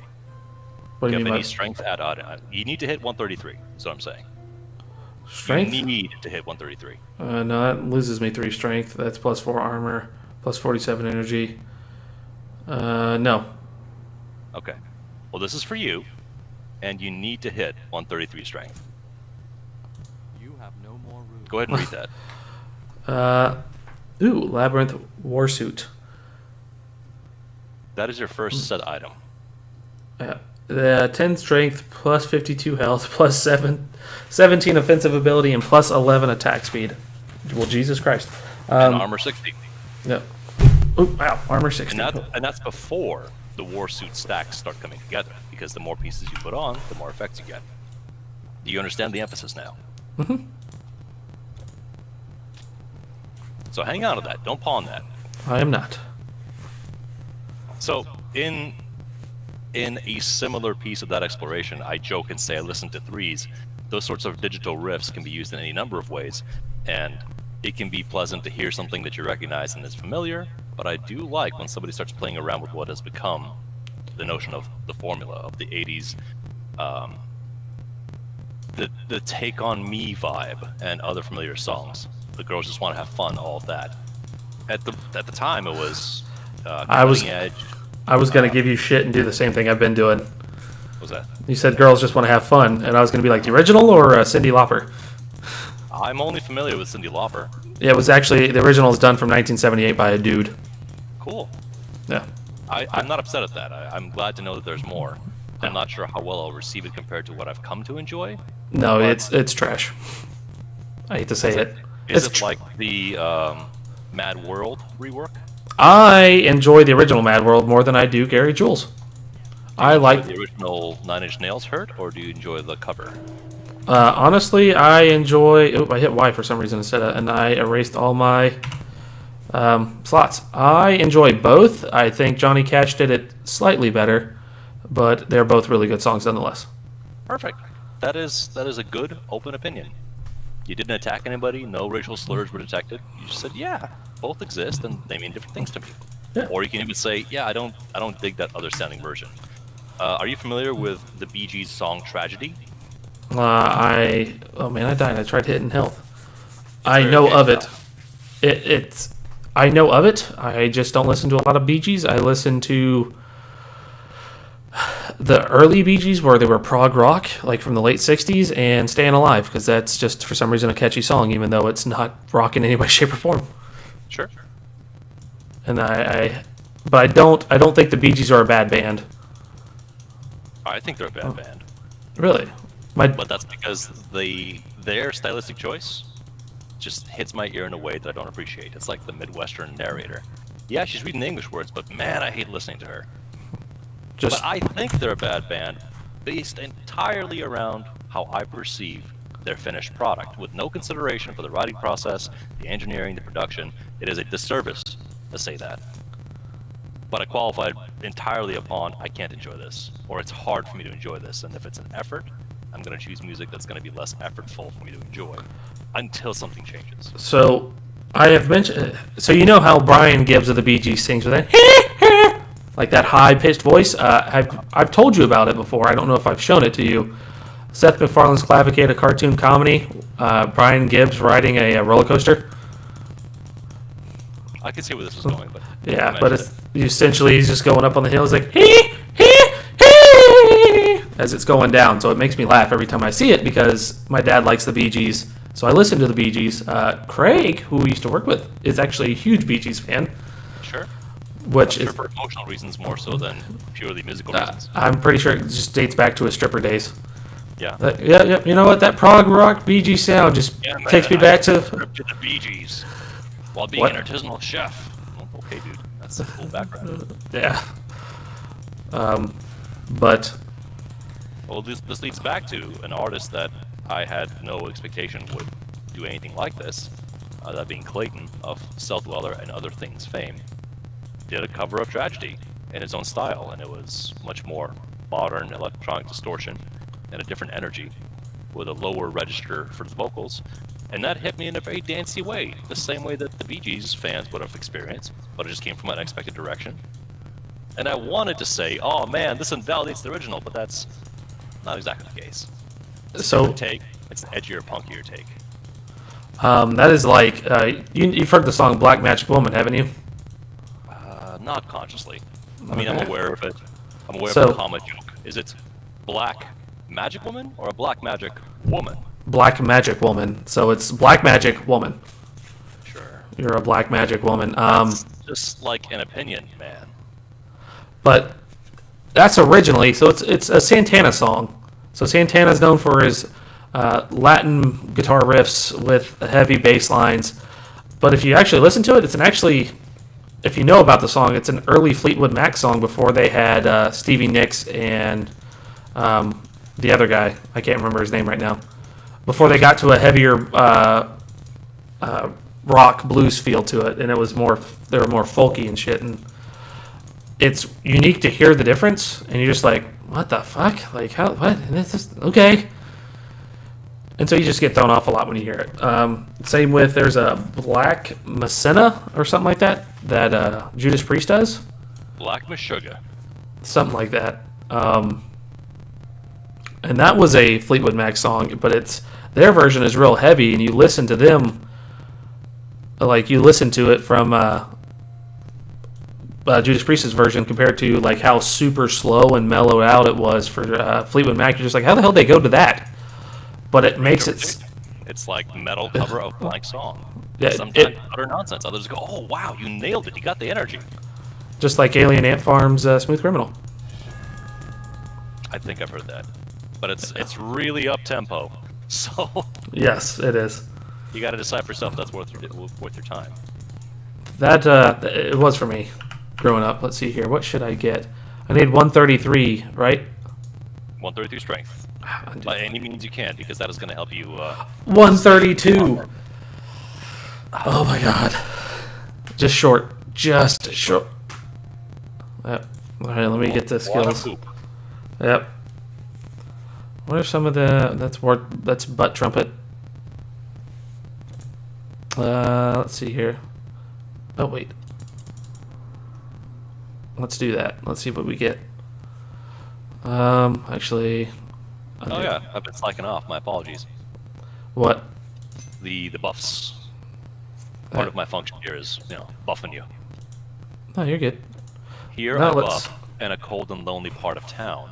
What do you have mean any by strength you need to hit 133. That's what I'm saying. strength? You need to hit 133. No, that loses me 3 strength. That's plus 4 armor, plus 47 energy. No. Okay. Well, this is for you, and you need to hit 133 strength. You have no more room. Go ahead and read that. Labyrinth Warsuit. That is your first set item. 10 strength, plus 52 health, plus 17 offensive ability, and plus 11 attack speed. Well, Jesus Christ. And armor 60. No. Oh, wow. Armor 60. And that's before the warsuit stacks start coming together, because the more pieces you put on, the more effects you get. Do you understand the emphasis now? Mm-hmm. So hang on to that. Don't pawn that. I am not. So in a similar piece of that exploration, I joke and say I listen to threes. Those sorts of digital riffs can be used in any number of ways, and it can be pleasant to hear something that you recognize and is familiar, but I do like when somebody starts playing around with what has become the notion of the formula of the 80s, the Take On Me vibe and other familiar songs. The girls just want to have fun, all of that. At the time, it was cutting edge. I was going to give you shit and do the same thing I've been doing. What was that? You said girls just want to have fun, and I was going to be like the original or Cyndi Lauper. I'm only familiar with Cyndi Lauper. Yeah, it was actually, the original is done from 1978 by a dude. Cool. Yeah. I'm not upset at that. I'm glad to know that there's more. I'm not sure how well I'll receive it compared to what I've come to enjoy. No, it's trash. I hate to say it. Is it like the Mad World rework? I enjoy the original Mad World more than I do Gary Jules. I like the original Nine Inch Nails hurt, or do you enjoy the cover? Honestly, I enjoy. Oh, I hit Y for some reason instead of, and I erased all my slots. I enjoy both. I think Johnny Cash did it slightly better, but they're both really good songs nonetheless. Perfect. That is a good open opinion. You didn't attack anybody. No racial slurs were detected. You just said, yeah, both exist and they mean different things to me. Yeah. Or you can even say, yeah, I don't dig that other sounding version. Are you familiar with the Bee Gees song Tragedy? Oh man, I died. I tried hitting health. I know of it. I know of it. I just don't listen to a lot of Bee Gees. I listen to the early Bee Gees where they were prog rock, like from the late 60s, and Staying Alive, because that's just for some reason a catchy song, even though it's not rock in any way, shape, or form. Sure. And but I don't think the Bee Gees are a bad band. I think they're a bad band. Really? But that's because their stylistic choice just hits my ear in a way that I don't appreciate. It's like the Midwestern narrator. Yeah, she's reading the English words, but man, I hate listening to her. But I think they're a bad band based entirely around how I perceive their finished product with no consideration for the writing process, the engineering, the production. It is a disservice to say that. But I qualified entirely upon I can't enjoy this, or it's hard for me to enjoy this. And if it's an effort, I'm going to choose music that's going to be less effortful for me to enjoy until something changes. So I have mentioned. So you know how Brian Gibbs of the Bee Gees sings with that, like that high-pitched voice. I've told you about it before. I don't know if I've shown it to you. Seth MacFarlane's Clavicated cartoon comedy. Brian Gibbs riding a roller coaster. I can see where this is going, but Yeah, but it's essentially he's just going up on the hill. He's like hee as it's going down. So it makes me laugh every time I see it because my dad likes the Bee Gees. So I listen to the Bee Gees. Craig, who we used to work with, is actually a huge Bee Gees fan. Sure. Which I'm is sure for emotional reasons more so than purely musical reasons. I'm pretty sure it just dates back to his stripper days. Yeah. Yeah. You know what? That prog rock Bee Gees sound just takes me back to the Bee Gees while being What? an artisanal chef. Well, okay, dude, that's a cool background. yeah. But Well, this leads back to an artist that I had no expectation would do anything like this. That being Clayton of Cell Dweller and Other Things fame, did a cover of Tragedy in his own style, and it was much more modern electronic distortion and a different energy with a lower register for the vocals, and that hit me in a very dancey way, the same way that the Bee Gees fans would have experienced, but it just came from an unexpected direction. And I wanted to say, oh man, this invalidates the original, but that's not exactly the case. It's a So- different take. It's an edgier, punkier take. that is like you've heard the song Black Magic Woman, haven't you? Not consciously. I mean, I'm Okay. aware of it. I'm aware So- of the common joke. Is it Black Magic Woman or a Black Magic Woman? Black Magic Woman. So it's Black Magic Woman. Sure. You're a Black Magic Woman. It's just like an opinion, man. But that's originally so it's a Santana song. So Santana's known for his Latin guitar riffs with heavy bass lines. But if you actually listen to it, if you know about the song, it's an early Fleetwood Mac song before they had Stevie Nicks and the other guy. I can't remember his name right now. Before they got to a heavier rock blues feel to it, and they were more folky and shit. And it's unique to hear the difference, and you're just like, what the fuck? Like, how? What? And it's just okay. And so you just get thrown off a lot when you hear it. Same with there's a Black Messina or something like that Judas Priest does. Black Meshuggah. Something like that. And that was a Fleetwood Mac song, but their version is real heavy, and you listen to them, like you listen to it from Judas Priest's version compared to like how super slow and mellowed out it was for Fleetwood Mac. You're just like, how the hell did they go to that? But it makes it. It's like metal cover of blank song. Yeah, Sometimes utter nonsense. Others go, oh wow, you nailed it. You got the energy. Just like Alien Ant Farm's Smooth Criminal. I think I've heard that, but it's really up tempo. So Yes, it is. you got to decide for yourself if that's worth your time. That it was for me growing up. Let's see here. What should I get? I need 133, right? 133 strength. By any means you can, because that is going to help you. 132. Oh my god. Just short. Just short. Yep. All right, let me get the What a skills. poop. Yep. What are some of the? That's butt trumpet. Let's see here. Oh wait. Let's do that. Let's see what we get. Actually. Oh yeah, I've been slacking off. My apologies. What? The buffs. Part of my function here is, buffing you. No, you're good. Here Now I let's- buff in a cold and lonely part of town.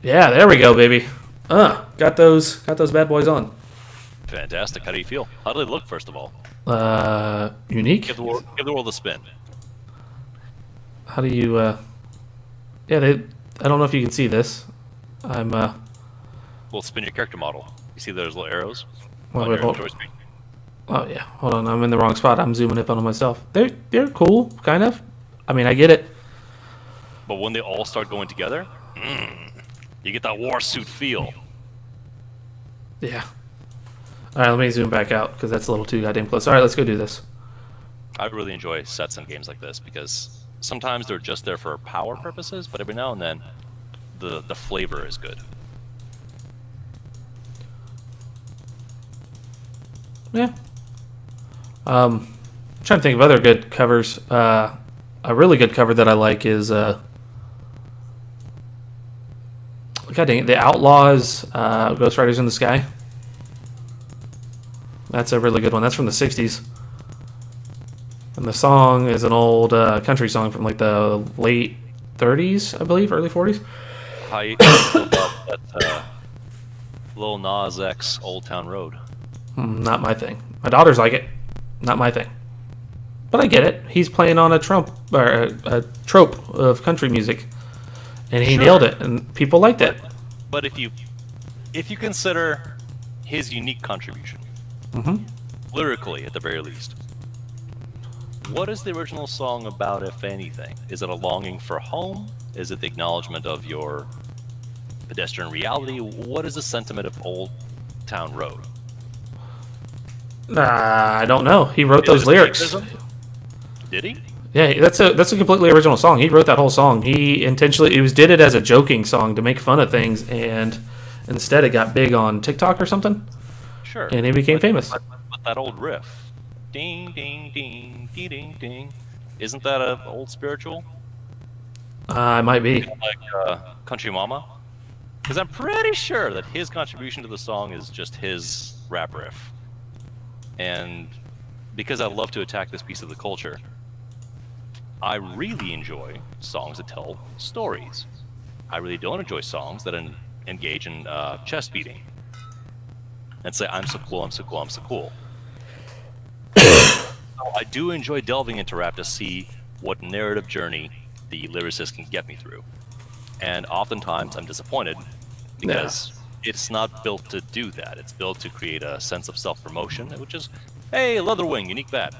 Yeah, there we go, baby. Got those bad boys on. Fantastic. How do you feel? How do they look, first of all? Unique. Give the world a spin. How do you? Yeah, I don't know if you can see this. I'm. Well, spin your character model. You see those little arrows Wait, on wait, your hold- inventory screen? Oh yeah, hold on. I'm in the wrong spot. I'm zooming up on myself. They're cool, kind of. I mean, I get it. But when they all start going together, you You get that war suit feel. Yeah. All right, let me zoom back out because that's a little too goddamn close. All right, let's go do this. I really enjoy sets in games like this because sometimes they're just there for power purposes, but every now and then the flavor is good. Yeah. I'm trying to think of other good covers. A really good cover that I like is God dang it, The Outlaws, Ghost Riders in the Sky. That's a really good one. That's from the 60s. And the song is an old country song from like the late 30s, I believe, early 40s. I feel about that Lil Nas X Old Town Road. Not my thing. My daughters like it. Not my thing. But I get it. He's playing on a trope of country music, and he nailed it, and people liked it. But if you consider his unique contribution, lyrically at the very least, what is the original song about, if anything? Is it a longing for home? Is it the acknowledgement of your pedestrian reality? What is the sentiment of Old Town Road? I don't know. He wrote those lyrics. Did he? Yeah, that's a completely original song. He wrote that whole song. He intentionally did it as a joking song to make fun of things, and instead it got big on TikTok or something. Sure. And he became famous. But that old riff, ding ding ding ding ding ding, isn't that an old spiritual? It might be. Like Country Mama? Because I'm pretty sure that his contribution to the song is just his rap riff. And because I love to attack this piece of the culture, I really enjoy songs that tell stories. I really don't enjoy songs that engage in chest beating and say, I'm so cool, I'm so cool, I'm so cool. So I do enjoy delving into rap to see what narrative journey the lyricist can get me through. And oftentimes I'm disappointed because it's not built to do that. It's built to create a sense of self-promotion, which is, hey, Leatherwing, unique bat.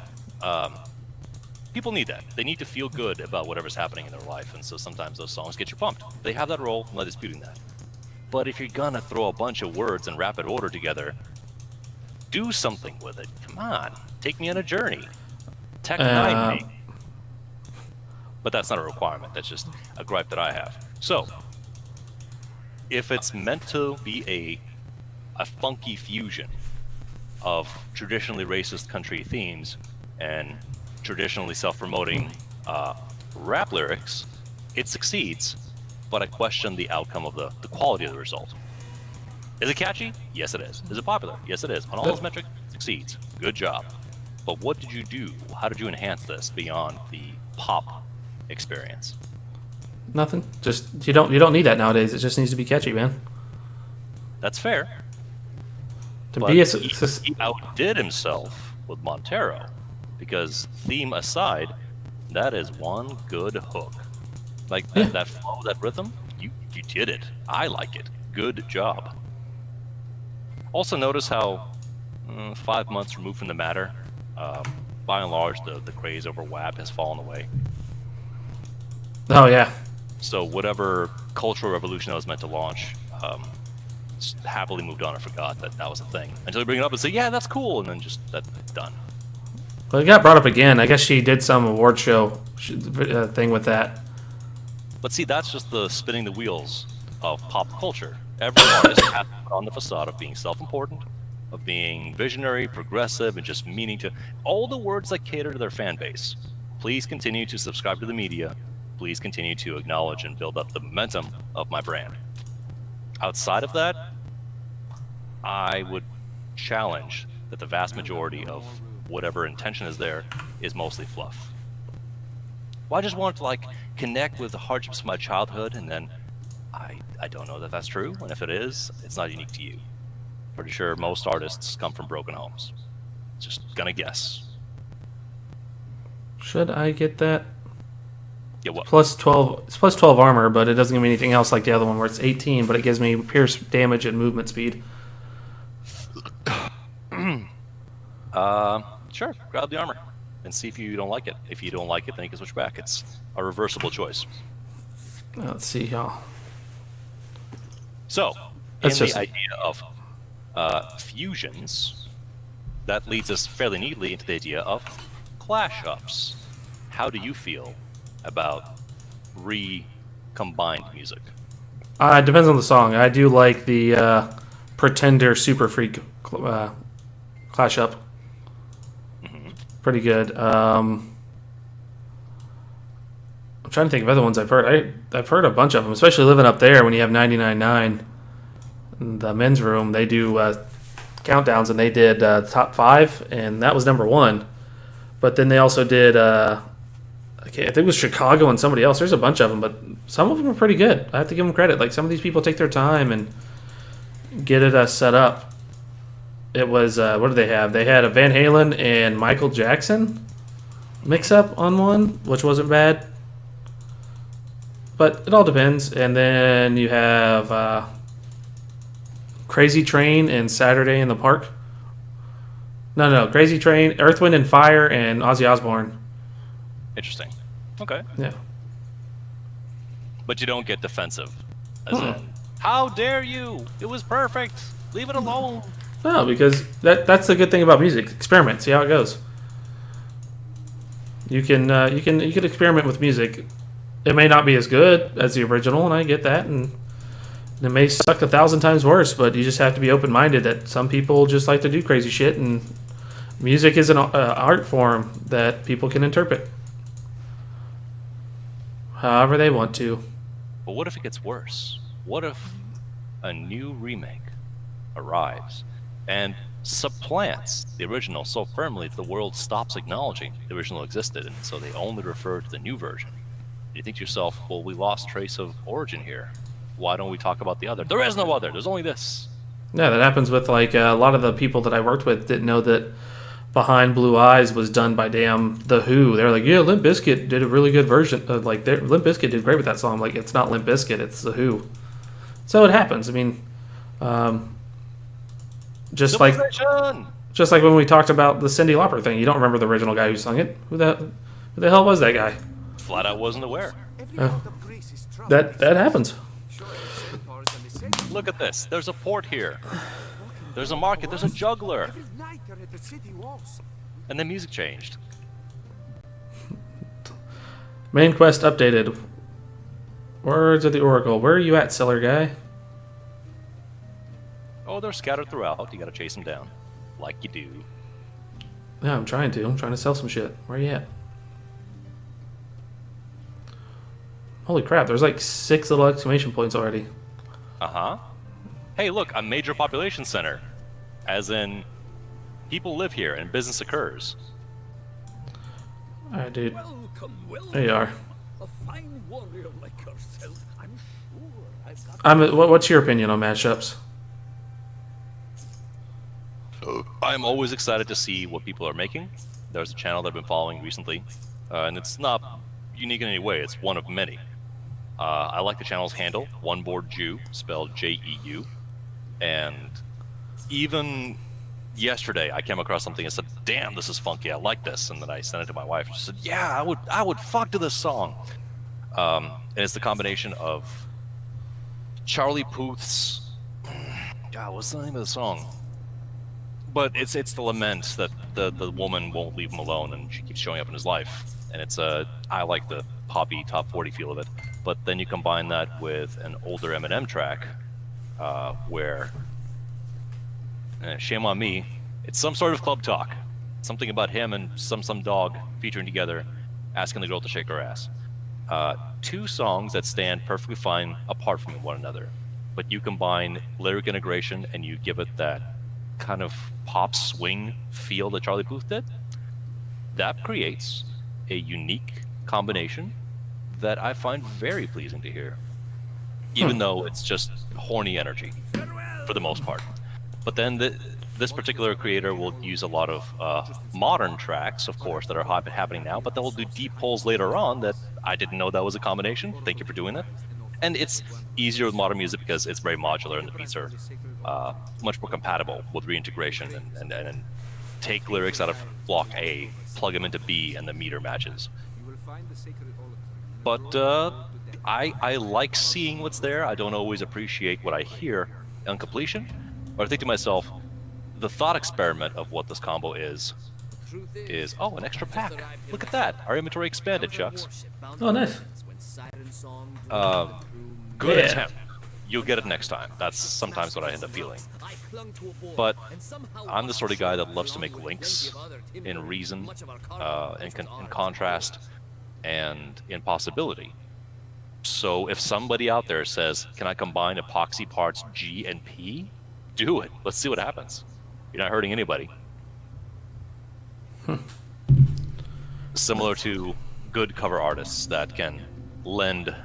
People need that. They need to feel good about whatever's happening in their life, and so sometimes those songs get you pumped. They have that role, I'm not disputing that. But if you're gonna throw a bunch of words in rapid order together, do something with it. Come on, take me on a journey. Tech 9 me. But that's not a requirement, that's just a gripe that I have. So, if it's meant to be a funky fusion of traditionally racist country themes and traditionally self-promoting rap lyrics, it succeeds, but I question the outcome of the quality of the result. Is it catchy? Yes, it is. Is it popular? Yes, it is. On all those metrics, it succeeds. Good job. But what did you do? How did you enhance this beyond the pop experience? Nothing. Just you don't need that nowadays. It just needs to be catchy, man. That's fair. To But be he outdid himself with Montero, because theme aside, that is one good hook. Like that flow, that rhythm, you did it. I like it. Good job. Also notice how 5 months removed from the matter, by and large, the craze over WAP has fallen away. Oh yeah. So whatever cultural revolution that was meant to launch, happily moved on and forgot that was a thing. Until you bring it up and say, yeah, that's cool, and then just it's done. Well, it got brought up again. I guess she did some award show thing with that. But see, that's just the spinning the wheels of pop culture. Every artist has to put on the facade of being self-important, of being visionary, progressive, and just meaning to all the words that cater to their fan base. Please continue to subscribe to the media. Please continue to acknowledge and build up the momentum of my brand. Outside of that, I would challenge that the vast majority of whatever intention is there is mostly fluff. Well, I just want to connect with the hardships of my childhood, and then I don't know that that's true, and if it is, it's not unique to you. Pretty sure most artists come from broken homes. Just gonna guess. Should I get that? Yeah, what? Plus 12. It's plus 12 armor, but it doesn't give me anything else like the other one where it's 18, but it gives me pierce damage and movement speed. Sure, grab the armor and see if you don't like it. If you don't like it, then you can switch back. It's a reversible choice. Let's see, y'all. So, That's in just- the idea of fusions, that leads us fairly neatly into the idea of clash-ups. How do you feel about recombined music? It depends on the song. I do like the Pretender Super Freak clash up. Pretty good. I'm trying to think of other ones I've heard. I've heard a bunch of them, especially living up there when you have 99.9. The men's room, they do countdowns, and they did top 5, and that was number 1. But then they also did, I think it was Chicago and somebody else. There's a bunch of them, but some of them are pretty good. I have to give them credit. Like, some of these people take their time and get it set up. It was, what did they have? They had a Van Halen and Michael Jackson mix up on one, which wasn't bad. But it all depends. And then you have Crazy Train and Saturday in the Park. No, Crazy Train, Earth, Wind, and Fire, and Ozzy Osbourne. Interesting. Okay. Yeah. But you don't get defensive. As in, how dare you? It was perfect. Leave it alone. No, because that's the good thing about music. Experiment, see how it goes. You can experiment with music. It may not be as good as the original, and I get that, and it may suck 1,000 times worse. But you just have to be open-minded that some people just like to do crazy shit, and music is an art form that people can interpret however they want to. But what if it gets worse? What if a new remake arrives and supplants the original so firmly that the world stops acknowledging the original existed, and so they only refer to the new version? You think to yourself, well, we lost trace of origin here. Why don't we talk about the other? There is no other. There's only this. Yeah, that happens with like a lot of the people that I worked with didn't know that Behind Blue Eyes was done by The Who. They're like, yeah, Limp Bizkit did a really good version. Limp Bizkit did great with that song. I'm like, it's not Limp Bizkit, it's The Who. So it happens. I mean, just like when we talked about the Cyndi Lauper thing, you don't remember the original guy who sung it. Who the hell was that guy? Flat out wasn't aware. That happens. Look at this. There's a port here. There's a market. There's a juggler. And the music changed. Main quest updated. Words of the Oracle. Where are you at, seller guy? Oh, they're scattered throughout. You gotta chase them down. Like you do. Yeah, I'm trying to sell some shit. Where are you at? Holy crap, there's like 6 little exclamation points already. Uh-huh. Hey, look, a major population center. As in, people live here and business occurs. Alright, dude. Welcome. There you are. A fine warrior like yourself. I'm sure I've got... What's your opinion on mashups? I'm always excited to see what people are making. There's a channel that I've been following recently, and it's not unique in any way. It's one of many. I like the channel's handle, One Board Jew, spelled J-E-U. And even yesterday, I came across something and said, "Damn, this is funky. I like this." And then I sent it to my wife. She said, "Yeah, I would fuck to this song." And it's the combination of Charlie Puth's, God, what's the name of the song? But it's the lament that the woman won't leave him alone, and she keeps showing up in his life. And it's I like the poppy top 40 feel of it. But then you combine that with an older Eminem track, where, shame on me, it's some sort of club talk. Something about him and some dog featuring together, asking the girl to shake her ass. 2 songs that stand perfectly fine apart from one another. But you combine lyric integration and you give it that kind of pop swing feel that Charlie Puth did. That creates a unique combination that I find very pleasing to hear. Even though it's just horny energy, for the most part. But then this particular creator will use a lot of modern tracks, of course, that are happening now, but they'll do deep pulls later on that I didn't know that was a combination. Thank you for doing that. And it's easier with modern music because it's very modular and the beats are much more compatible with reintegration and take lyrics out of block A, plug them into B, and the meter matches. But I like seeing what's there. I don't always appreciate what I hear on completion, but I think to myself, the thought experiment of what this combo is oh, an extra pack. Look at that. Our inventory expanded, Chucks. Oh, nice. Good Yeah. attempt. You'll get it next time. That's sometimes what I end up feeling. But I'm the sort of guy that loves to make links in reason, in contrast, and in possibility. So if somebody out there says, can I combine epoxy parts G and P? Do it. Let's see what happens. You're not hurting anybody. Similar to good cover artists that can lend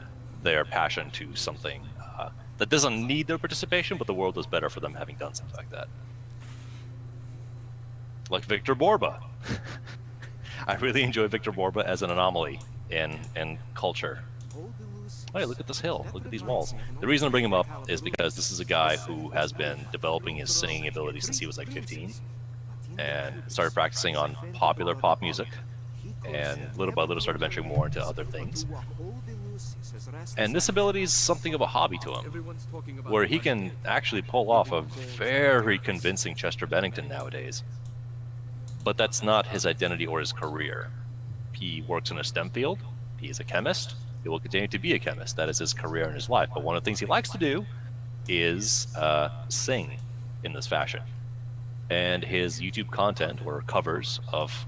their passion to something that doesn't need their participation, but the world is better for them having done something like that. Like Victor Borba. I really enjoy Victor Borba as an anomaly in culture. Hey, look at this hill. Look at these walls. The reason I bring him up is because this is a guy who has been developing his singing ability since he was like 15, and started practicing on popular pop music, and little by little started venturing more into other things. And this ability is something of a hobby to him, where he can actually pull off a very convincing Chester Bennington nowadays. But that's not his identity or his career. He works in a STEM field. He is a chemist. He will continue to be a chemist. That is his career and his life. But one of the things he likes to do is sing in this fashion. And his YouTube content were covers of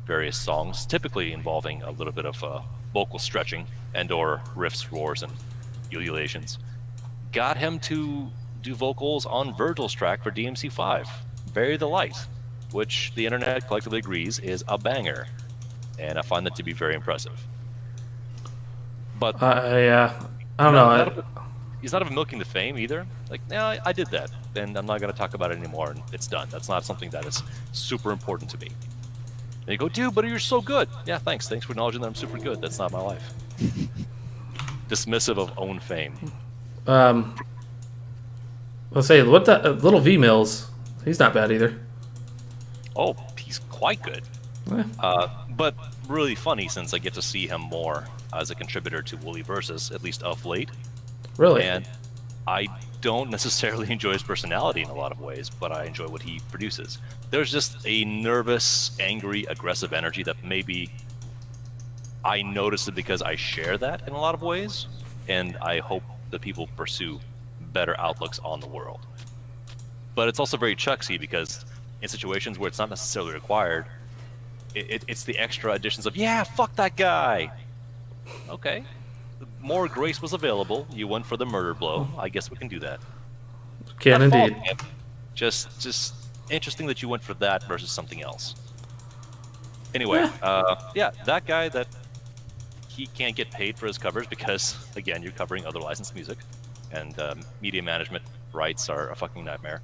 various songs, typically involving a little bit of vocal stretching and/or riffs, roars, and ululations. Got him to do vocals on Virgil's track for DMC5, "Bury the Light," which the internet collectively agrees is a banger, and I find that to be very impressive. But I don't know. He's not of milking the fame either. Like, no, I did that, and I'm not going to talk about it anymore, and it's done. That's not something that is super important to me. And you go, dude, but you're so good. Yeah, thanks. Thanks for acknowledging that I'm super good. That's not my life. Dismissive of own fame. Let's say what the little V Mills. He's not bad either. Oh, he's quite good. Eh. But really funny since I get to see him more as a contributor to Woolly Versus, at least of late. Really? And I don't necessarily enjoy his personality in a lot of ways, but I enjoy what he produces. There's just a nervous, angry, aggressive energy that maybe I notice it because I share that in a lot of ways, and I hope that people pursue better outlooks on the world. But it's also very Chucksy because in situations where it's not necessarily required, it's the extra additions of, yeah, fuck that guy. Okay. More grace was available. You went for the murder blow. I guess we can do that. Can Not indeed. fault, man. Just interesting that you went for that versus something else. Anyway, yeah, that guy that he can't get paid for his covers because, again, you're covering other licensed music, and media management rights are a fucking nightmare.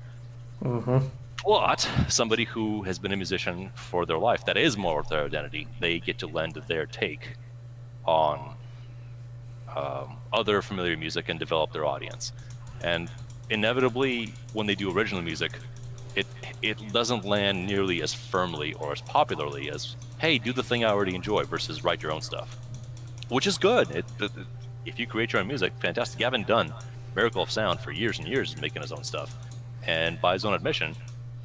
Mm-hmm. But somebody who has been a musician for their life, that is more of their identity, they get to lend their take on other familiar music and develop their audience. And inevitably, when they do original music, it doesn't land nearly as firmly or as popularly as, hey, do the thing I already enjoy versus write your own stuff. Which is good. If you create your own music, fantastic. Gavin Dunn, Miracle of Sound, for years and years is making his own stuff. And by his own admission,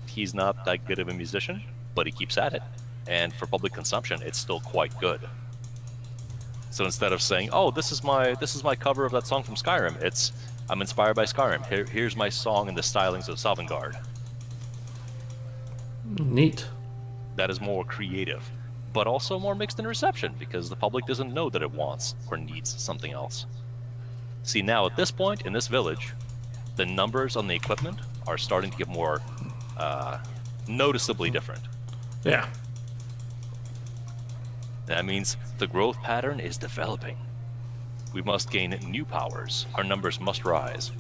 he's not that good of a musician, but he keeps at it. And for public consumption, it's still quite good. So instead of saying, "Oh, this is my cover of that song from Skyrim," it's, "I'm inspired by Skyrim. Here's my song in the stylings of Sovngarde." Neat. That is more creative, but also more mixed in reception because the public doesn't know that it wants or needs something else. See, now at this point in this village, the numbers on the equipment are starting to get more noticeably different. Yeah. That means the growth pattern is developing. We must gain new powers. Our numbers must rise.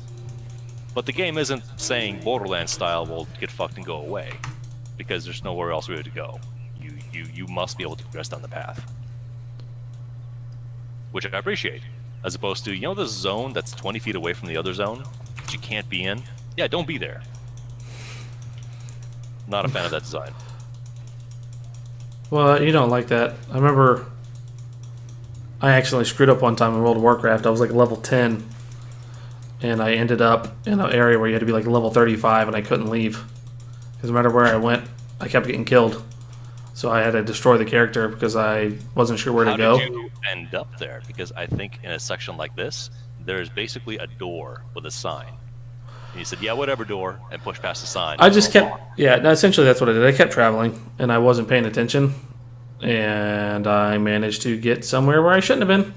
But the game isn't saying Borderlands style will get fucked and go away, because there's nowhere else really to go. You must be able to progress down the path. Which I appreciate. As opposed to, you know the zone that's 20 feet away from the other zone that you can't be in? Yeah, don't be there. Not a fan of that design. Well, you don't like that. I remember I actually screwed up one time in World of Warcraft. I was like level 10, and I ended up in an area where you had to be like level 35, and I couldn't leave. Because no matter where I went, I kept getting killed. So I had to destroy the character because I wasn't sure where to go. How did you end up there? Because I think in a section like this, there's basically a door with a sign. And you said, yeah, whatever door, and push past the sign. I just kept, yeah, no, essentially that's what I did. I kept traveling, and I wasn't paying attention, and I managed to get somewhere where I shouldn't have been.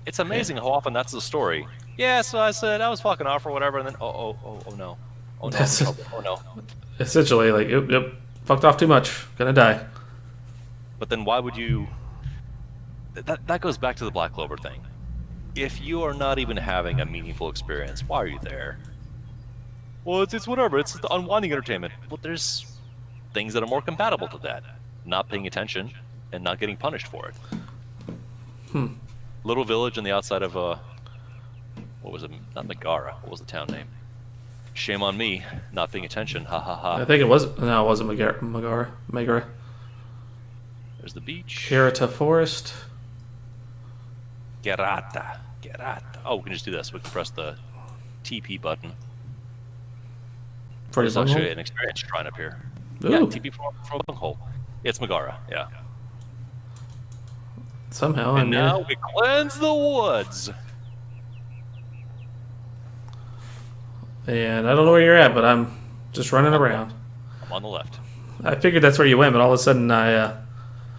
It's amazing how often that's the story. Yeah, so I said, I was fucking off or whatever, and then, oh no. Oh no, oh no. Essentially, like, yep, fucked off too much, gonna die. But then why would you... That goes back to the Black Clover thing. If you are not even having a meaningful experience, why are you there? Well, it's whatever. It's the unwinding entertainment. Well, there's things that are more compatible to that. Not paying attention and not getting punished for it. Little village on the outside of what was it? Not Megara. What was the town name? Shame on me, not paying attention. Ha ha ha. I think it was. No, it wasn't Megara. There's the beach. Gerata Forest. Gerata. Oh, we can just do this. We can press the TP button. There's actually an experience shrine up here. Ooh. Yeah, TP from Bunghole. It's Megara, yeah. Somehow, and now we cleanse the woods. And I don't know where you're at, but I'm just running around. I'm on the left. I figured that's where you went, but all of a sudden I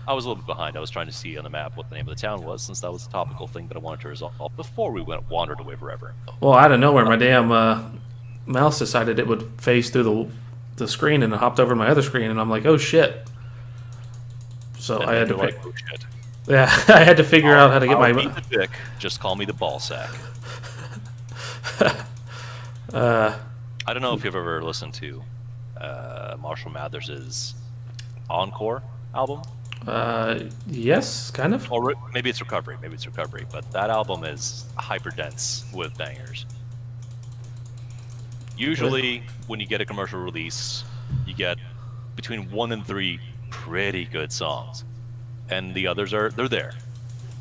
was a little bit behind. I was trying to see on the map what the name of the town was, since that was a topical thing that I wanted to resolve before we wandered away forever. Well, out of nowhere, my damn mouse decided it would phase through the screen, and it hopped over to my other screen, and I'm like, oh shit. So I had to pick. Oh, shit. Yeah, I had to figure out how to get my. Beat the dick. Just call me the ball sack. I don't know if you've ever listened to Marshall Mathers's Encore album. Yes, kind of. Or maybe it's Recovery. But that album is hyper dense with bangers. Usually, when you get a commercial release, you get between 1 and 3 pretty good songs, and the others they're there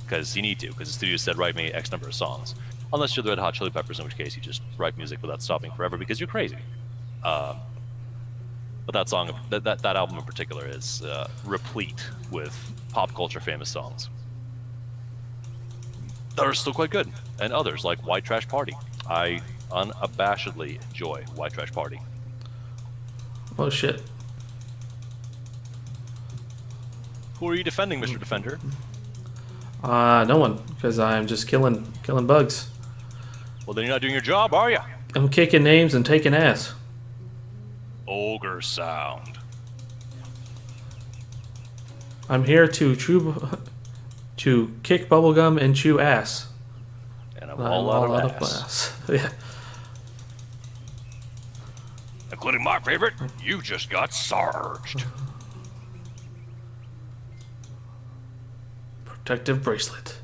because you need to, because the studio said write me X number of songs. Unless you're the Red Hot Chili Peppers, in which case you just write music without stopping forever because you're crazy. But that song, that album in particular, is replete with pop culture famous songs that are still quite good, and others like White Trash Party. I unabashedly enjoy White Trash Party. Oh shit. Who are you defending, Mr. Defender? No one, because I'm just killing bugs. Well, then you're not doing your job, are you? I'm kicking names and taking ass. Ogre sound. I'm here to kick bubblegum and chew ass. And I'm all out of ass. Yeah. Including my favorite, you just got sarged. Protective bracelet.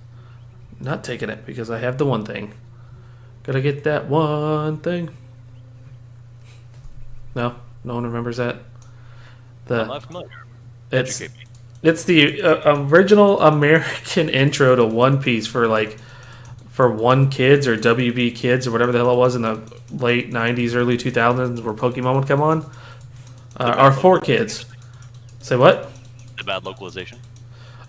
Not taking it because I have the one thing. Gotta get that one thing. No one remembers that. I'm not familiar. It's the original American intro to One Piece for One Kids or WB Kids or whatever the hell it was in the late 90s, early 2000s where Pokemon would come on. Our 4Kids. Say what? The bad localization?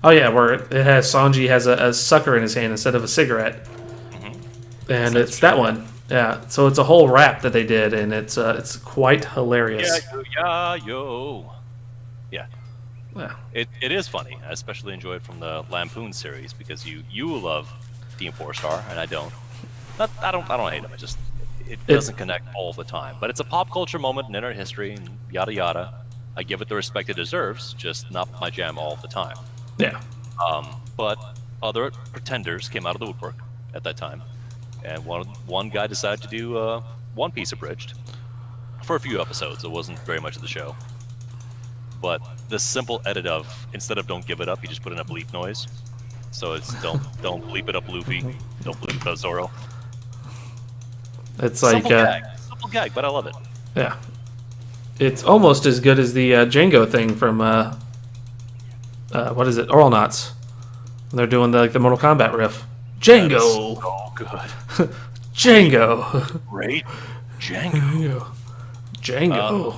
Oh yeah, where it has Sanji has a sucker in his hand instead of a cigarette. Mm-hmm. And it's that one. Yeah, so it's a whole rap that they did, and it's quite hilarious. Yeah. Yeah. It is funny. I especially enjoy it from the Lampoon series because you love Team 4-Star and I don't. I don't hate them. It doesn't connect all the time. But it's a pop culture moment in internet history and yada yada. I give it the respect it deserves, just not my jam all the time. Yeah. But other pretenders came out of the woodwork at that time, and one guy decided to do One Piece abridged for a few episodes. It wasn't very much of the show, but the simple edit of instead of "don't give it up," you just put in a bleep noise. So it's don't bleep it up, Luffy. Don't bleep it up, Zoro. It's like simple gag, but I love it. Yeah. It's almost as good as the Django thing from what is it? Oral Knots. They're doing the Mortal Kombat riff. Django. Oh, good. Django. Great. Django. Django.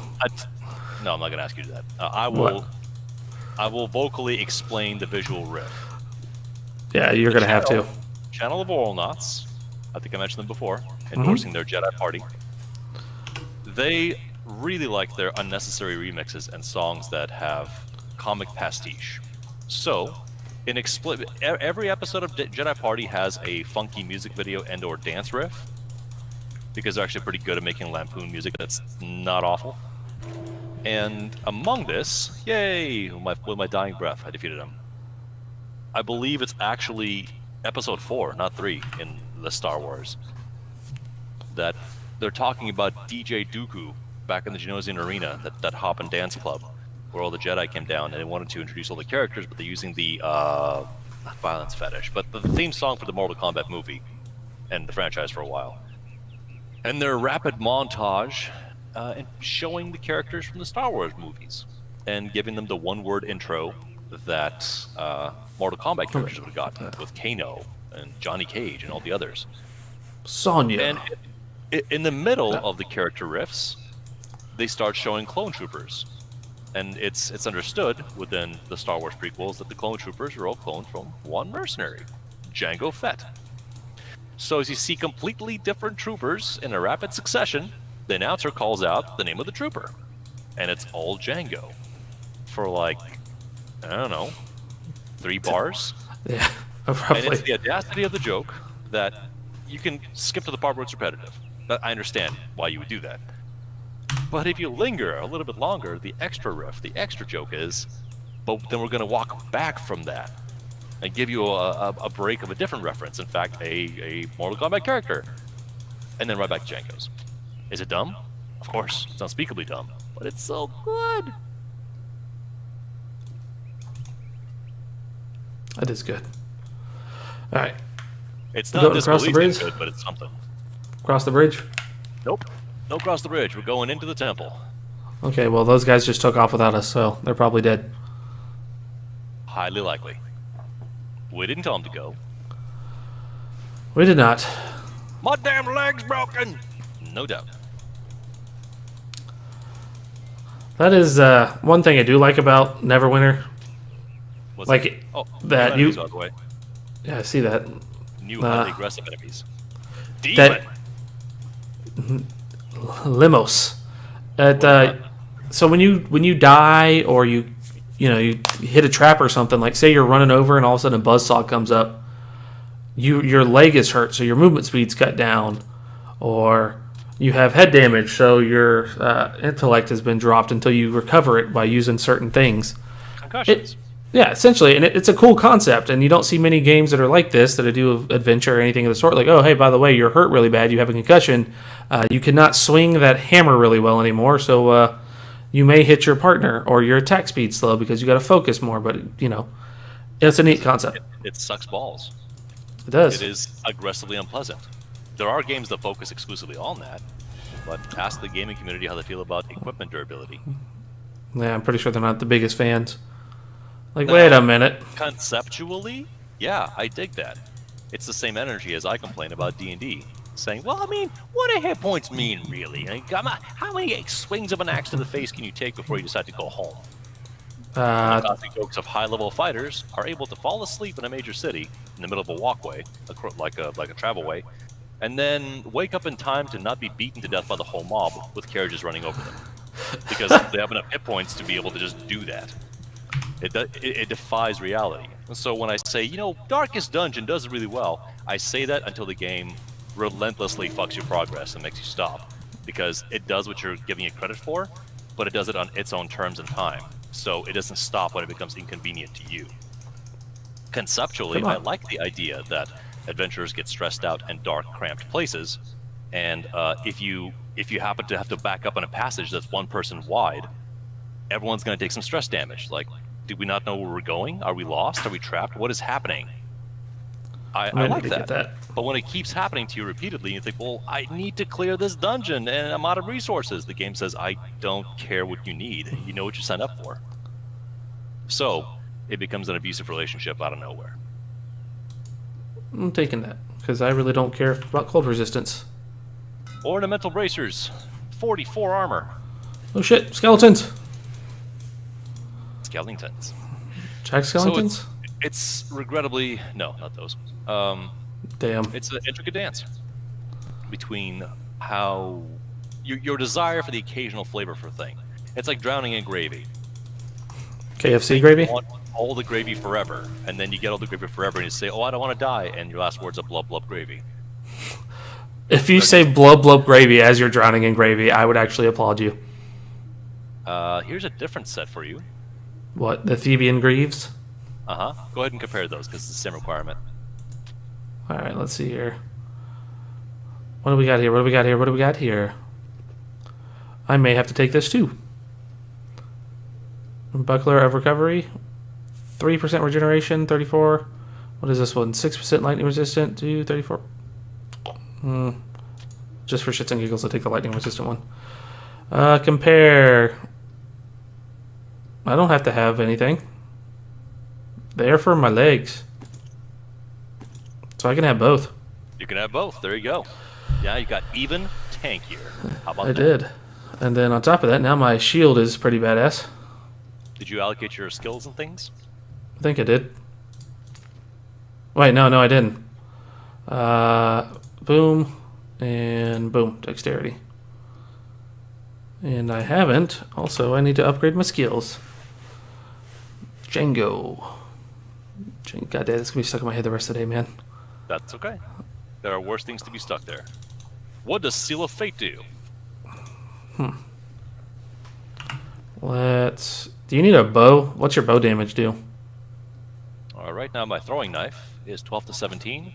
No, I'm not gonna ask you to do that. What? I will vocally explain the visual riff. Yeah, you're gonna have to. Channel of Oronauts. I think I mentioned them before. Endorsing their Jedi Party. They really like their unnecessary remixes and songs that have comic pastiche. So, every episode of Jedi Party has a funky music video and/or dance riff, because they're actually pretty good at making lampoon music that's not awful. And among this, yay, with my dying breath, I defeated him. I believe it's actually episode 4, not 3, in the Star Wars, that they're talking about DJ Dooku back in the Genosian Arena, that hop and dance club, where all the Jedi came down, and they wanted to introduce all the characters, but they're using the, not Violence Fetish, but the theme song for the Mortal Kombat movie, and the franchise for a while. And their rapid montage, and showing the characters from the Star Wars movies, and giving them the one-word intro that Mortal Kombat characters would have gotten, with Kano, and Johnny Cage, and all the others. Sonya. And in the middle of the character riffs, they start showing clone troopers. And it's understood within the Star Wars prequels that the clone troopers are all cloned from one mercenary, Jango Fett. So as you see completely different troopers in a rapid succession, the announcer calls out the name of the trooper. And it's all Jango. For like, I don't know, 3 bars? Yeah, And roughly. it's the audacity of the joke that you can skip to the part where it's repetitive. But I understand why you would do that. But if you linger a little bit longer, the extra riff, the extra joke is, but then we're going to walk back from that and give you a break of a different reference. In fact, a Mortal Kombat character. And then right back to Jango's. Is it dumb? Of course, it's unspeakably dumb. But it's so good. That is good. All right. It's Go not across the disbelieving bridge? good, but it's something. Cross the bridge. Nope. No cross the bridge. We're going into the temple. Okay, well, those guys just took off without us, so they're probably dead. Highly likely. We didn't tell them to go. We did not. My damn leg's broken! No doubt. That is one thing I do like about Neverwinter. What's Like, that? Oh, that new enemies, you- by the way. Yeah, I see that. New highly aggressive enemies. That- Demon! Limos. So when you die or you hit a trap or something, like say you're running over and all of a sudden a buzzsaw comes up, your leg is hurt, so your movement speed's cut down, or you have head damage, so your intellect has been dropped until you recover it by using certain things. Concussions. Yeah, essentially, and it's a cool concept, and you don't see many games that are like this, that do adventure or anything of the sort. Like, oh, hey, by the way, you're hurt really bad, you have a concussion, you cannot swing that hammer really well anymore, so you may hit your partner, or your attack speed's slow because you got to focus more, but, it's a neat concept. It sucks balls. It does. It is aggressively unpleasant. There are games that focus exclusively on that, but ask the gaming community how they feel about equipment durability. Yeah, I'm pretty sure they're not the biggest fans. Like, wait a minute. Conceptually, yeah, I dig that. It's the same energy as I complain about D&D, saying, well, I mean, what do hit points mean, really? I mean, come on, how many swings of an axe to the face can you take before you decide to go home? The classic jokes of high-level fighters are able to fall asleep in a major city in the middle of a walkway, like a travel way, and then wake up in time to not be beaten to death by the whole mob with carriages running over them, because they have enough hit points to be able to just do that. It defies reality. And so when I say, Darkest Dungeon does it really well, I say that until the game relentlessly fucks your progress and makes you stop, because it does what you're giving it credit for, but it does it on its own terms and time. So it doesn't stop when it becomes inconvenient to you. Conceptually, I like the idea that adventurers get stressed out in dark, cramped places, and if you happen to have to back up in a passage that's one person wide, everyone's going to take some stress damage. Like, do we not know where we're going? Are we lost? Are we trapped? What is happening? I like that. But when it keeps happening to you repeatedly, you think, well, I need to clear this dungeon and I'm out of resources. The game says, I don't care what you need. You know what you signed up for. So it becomes an abusive relationship out of nowhere. I'm taking that because I really don't care about cold resistance. Ornamental bracers, 44 armor. Oh shit, skeletons! Skeletons. Jack skeletons? So it's regrettably no, not those. Damn. It's an intricate dance between how your desire for the occasional flavor for a thing. It's like drowning in gravy. KFC gravy? You want all the gravy forever, and then you get all the gravy forever, and you say, "Oh, I don't want to die," and your last words are "blub blub gravy." If you say blub blub gravy as you're drowning in gravy, I would actually applaud you. Here's a different set for you. What, the Theban Greaves? Go ahead and compare those because it's the same requirement. Alright, let's see here. What do we got here? What do we got here? What do we got here? I may have to take this too. Buckler of Recovery. 3% regeneration, 34. What is this one? 6% lightning resistant, 2, 34. Just for shits and giggles, I'll take the lightning resistant one. Compare. I don't have to have anything. They're for my legs. So I can have both. You can have both. There you go. Yeah, you got even tankier. How about I that? did. And then on top of that, now my shield is pretty badass. Did you allocate your skills and things? I think I did. Wait, no, I didn't. Boom. And boom. Dexterity. And I haven't. Also, I need to upgrade my skills. Django. God damn, this is going to be stuck in my head the rest of the day, man. That's okay. There are worse things to be stuck there. What does Seal of Fate do? Do you need a bow? What's your bow damage do? Right now, my throwing knife is 12 to 17.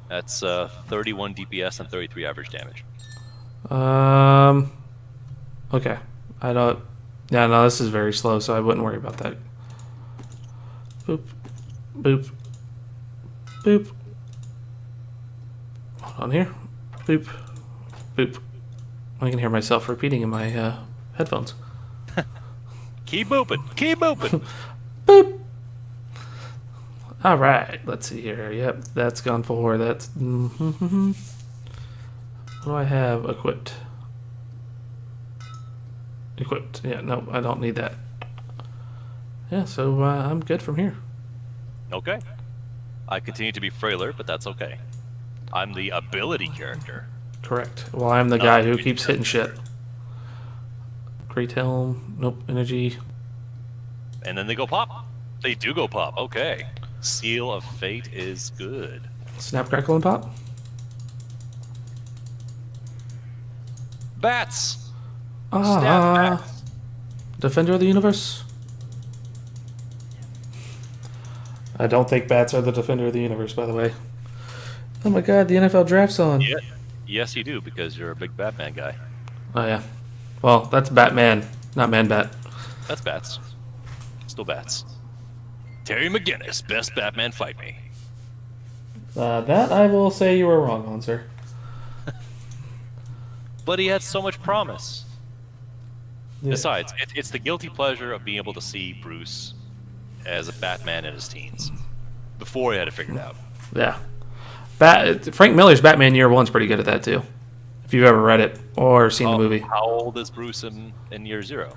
That's 31 DPS and 33 average damage. Okay. I don't... Yeah, no, this is very slow, so I wouldn't worry about that. Boop. Boop. Boop. Hold on here. Boop. Boop. I can hear myself repeating in my headphones. Keep booping. Keep booping. Boop. All right. Let's see here. Yep, that's gone for. That's. What do I have equipped? Equipped. Yeah. No, I don't need that. Yeah. So I'm good from here. Okay. I continue to be frailer, but that's okay. I'm the ability character. Correct. Well, I'm the guy who keeps hitting shit. Great helm. Nope. Energy. And then they go pop. They do go pop. Okay. Seal of Fate is good. Snap, crackle, and pop. Bats. Ah. Defender of the universe. I don't think bats are the defender of the universe, by the way. Oh my god, the NFL draft's on. Yeah. Yes, you do, because you're a big Batman guy. Oh yeah. Well, that's Batman, not Man-Bat. That's bats. Still bats. Terry McGinnis, best Batman fight me. That I will say you were wrong on, sir. But he had so much promise. Yeah. Besides, it's the guilty pleasure of being able to see Bruce as a Batman in his teens. Before he had it figured out. Yeah. Frank Miller's Batman Year One's pretty good at that, too. If you've ever read it or seen the movie. How old is Bruce in Year Zero?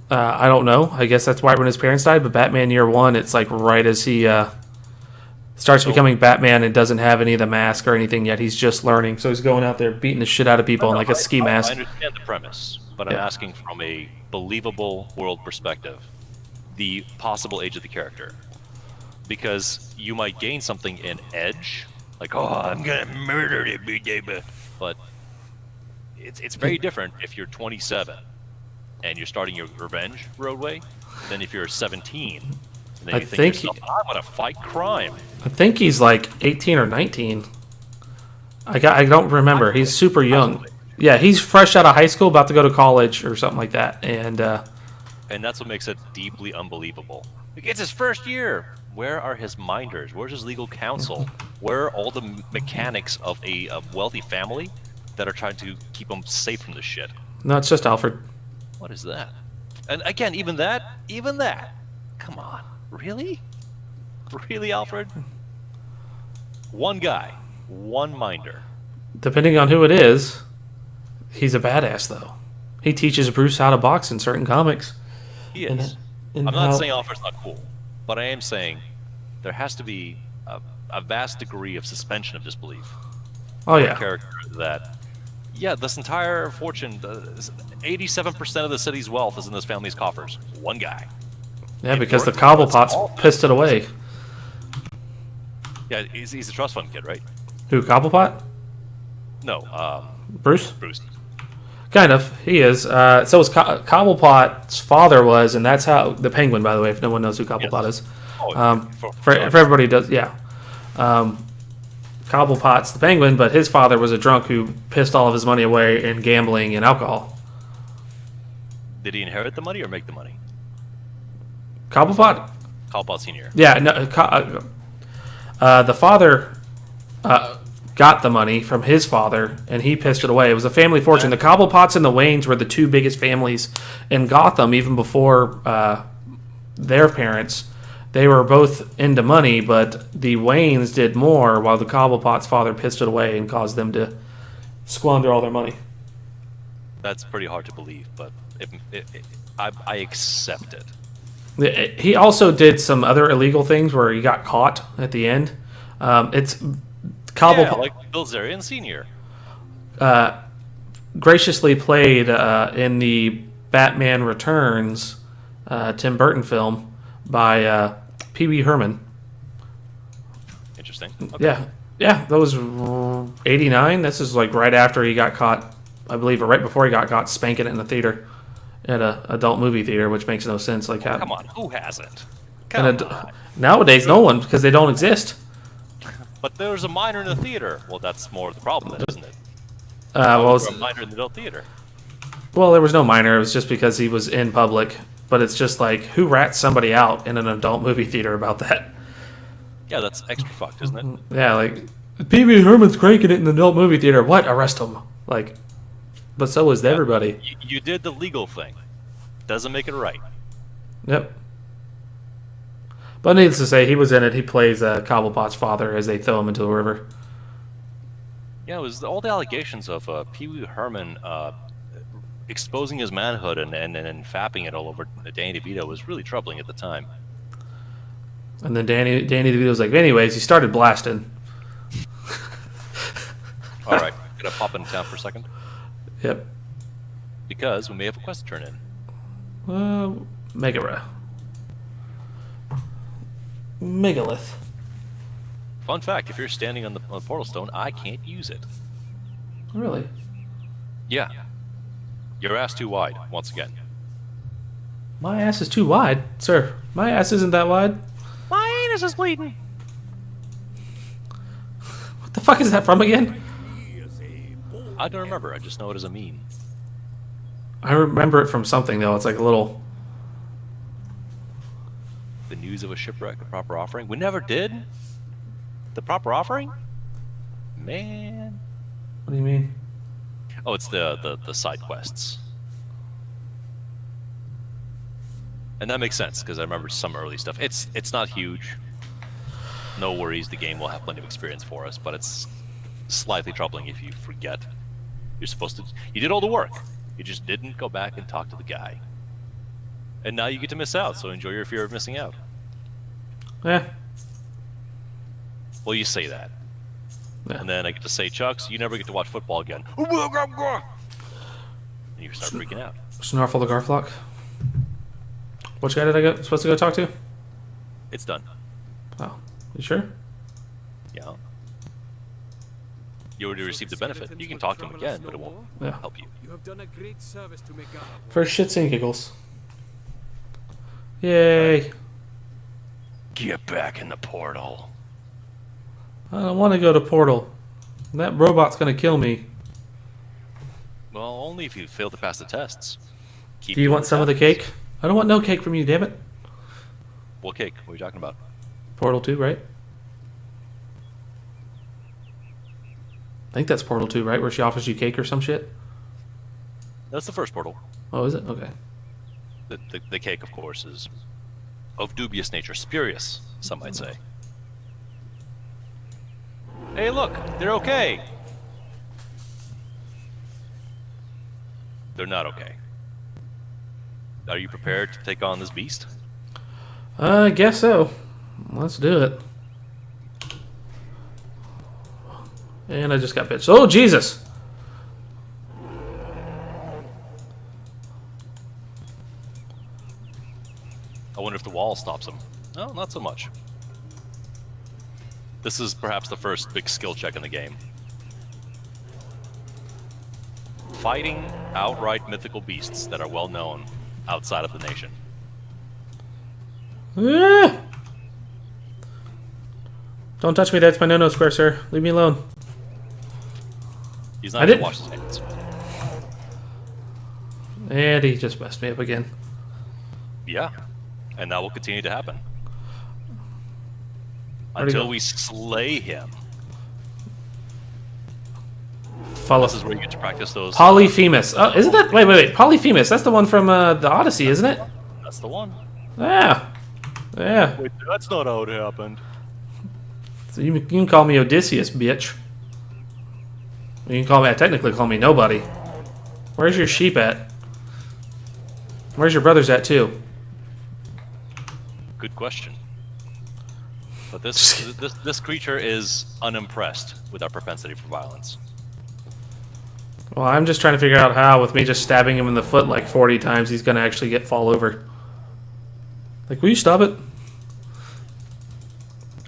I don't know. I guess that's why when his parents died, but Batman Year One, it's like right as he starts becoming Batman and doesn't have any of the mask or anything yet. He's just learning. So he's going out there beating the shit out of people in like a ski mask. I understand the premise, but I'm asking from a believable world perspective. The possible age of the character. Because you might gain something in edge, like, oh, I'm gonna murder every day, but it's very different if you're 27 and you're starting your revenge roadway than if you're 17 and then you think to yourself, I'm gonna fight crime. I think he's like 18 or 19. I don't remember. He's super young. Yeah, he's fresh out of high school, about to go to college or something like that, and that's what makes it deeply unbelievable. It's his first year. Where are his minders? Where's his legal counsel? Where are all the mechanics of a wealthy family that are trying to keep him safe from this shit? No, it's just Alfred. What is that? And again, even that. Come on. Really? Really, Alfred? One guy, one minder. Depending on who it is, he's a badass though. He teaches Bruce how to box in certain comics. He And- is. and I'm not how- saying Alfred's not cool, but I am saying there has to be a vast degree of suspension of disbelief. Oh For a yeah. character that, yeah, this entire fortune, 87% of the city's wealth is in this family's coffers. One guy. Yeah, because the Important, but Cobblepots small. pissed it away. Yeah, he's a trust fund kid, right? Who, Cobblepot? No, Bruce? Bruce. Kind of. He is. So is Cobblepot's father was, and that's how the Penguin. By the way, if no one knows who Cobblepot is, Oh, for everybody does. Yeah. Cobblepot's the Penguin, but his father was a drunk who pissed all of his money away in gambling and alcohol. Did he inherit the money or make the money? Cobblepot? Cobblepot Senior. Yeah. No. The father got the money from his father, and he pissed it away. It was a family fortune. The Cobblepots and the Waynes were the two biggest families in Gotham, even before their parents. They were both into money, but the Waynes did more, while the Cobblepot's father pissed it away and caused them to squander all their money. That's pretty hard to believe, but I accept it. He also did some other illegal things where he got caught at the end. It's Cobblepot. Yeah, like Bill Zarian Sr. Graciously played in the Batman Returns Tim Burton film by Pee Wee Herman. Interesting. Yeah, that was 89. This is like right after he got caught, I believe, or right before he got caught spanking it in the theater at a adult movie theater, which makes no sense. Like, how, Come on, who hasn't? nowadays, no one, because they don't exist. But there's a minor in the theater. Well, that's more of the problem, then, isn't it? Well, There's a minor in the adult theater. well, there was no minor. It was just because he was in public. But it's just like, who rats somebody out in an adult movie theater about that? Yeah, that's extra fucked, isn't it? Yeah, like, Pee Wee Herman's cranking it in the adult movie theater. What? Arrest him. Like, but so is everybody. You did the legal thing. Doesn't make it right. Yep. But needless to say, he was in it. He plays Cobblepot's father as they throw him into the river. Yeah, it was all the allegations of Pee Wee Herman exposing his manhood and fapping it all over Danny DeVito was really troubling at the time. And then Danny DeVito was like, anyways, he started blasting. All right, gonna pop in town for a second Yep. because we may have a quest to turn in. Megalith. Fun fact: if you're standing on the portal stone, I can't use it. Really? Yeah, your ass too wide. Once again, My ass is too wide, sir. My ass isn't that wide. my anus is bleeding. What the fuck is that from again? I don't remember. I just know it as a meme. I remember it from something though. It's like a little. The news of a shipwreck, the proper offering. We never did the proper offering. Man. What do you mean? Oh, it's the side quests. And that makes sense because I remember some early stuff. It's not huge. No worries, the game will have plenty of experience for us, but it's slightly troubling if you forget. You're supposed to. You did all the work. You just didn't go back and talk to the guy. And now you get to miss out, so enjoy your fear of missing out. Yeah. Well, you say that. Yeah. And then I get to say, Chucks, you never get to watch football again. And you start freaking out. Snarfle the Garflock. Which guy did I supposed to go talk to? It's done. Oh, you sure? Yeah. You already received the benefit. You can talk to him again, but it won't Yeah. help you. You have done a great service to Megara. For shits and giggles. Yay. Get back in the portal. I don't want to go to Portal. That robot's going to kill me. Well, only if you fail to pass the tests. Keep Do you doing want some of the tests. cake? I don't want no cake from you, damn it. What cake? What are you talking about? Portal 2, right? I think that's Portal 2, right? Where she offers you cake or some shit? That's the first portal. Oh, is it? Okay. The cake, of course, is of dubious nature. Spurious, some might say. Hey, look, they're okay. They're not okay. Are you prepared to take on this beast? I guess so. Let's do it. And I just got bitched. Oh, Jesus! I wonder if the wall stops him. No, not so much. This is perhaps the first big skill check in the game. Fighting outright mythical beasts that are well known outside of the nation. Ah! Don't touch me, that's my no-no square, sir. Leave me alone. He's I not gonna didn't- wash his hands. And he just messed me up again. Yeah, and that will continue to happen. Where'd he Until go? we slay him. Follow. This is where you get to practice those. Polyphemus. Oh, isn't that... Wait. Polyphemus. That's the one from the Odyssey, isn't it? That's the one. Yeah. Yeah. Wait, that's not how it happened. So you can call me Odysseus, bitch. You can call me... Technically call me nobody. Where's your sheep at? Where's your brothers at, too? Good question. But this creature is unimpressed with our propensity for violence. Well, I'm just trying to figure out how, with me just stabbing him in the foot like 40 times, he's going to actually fall over. Like, will you stop it?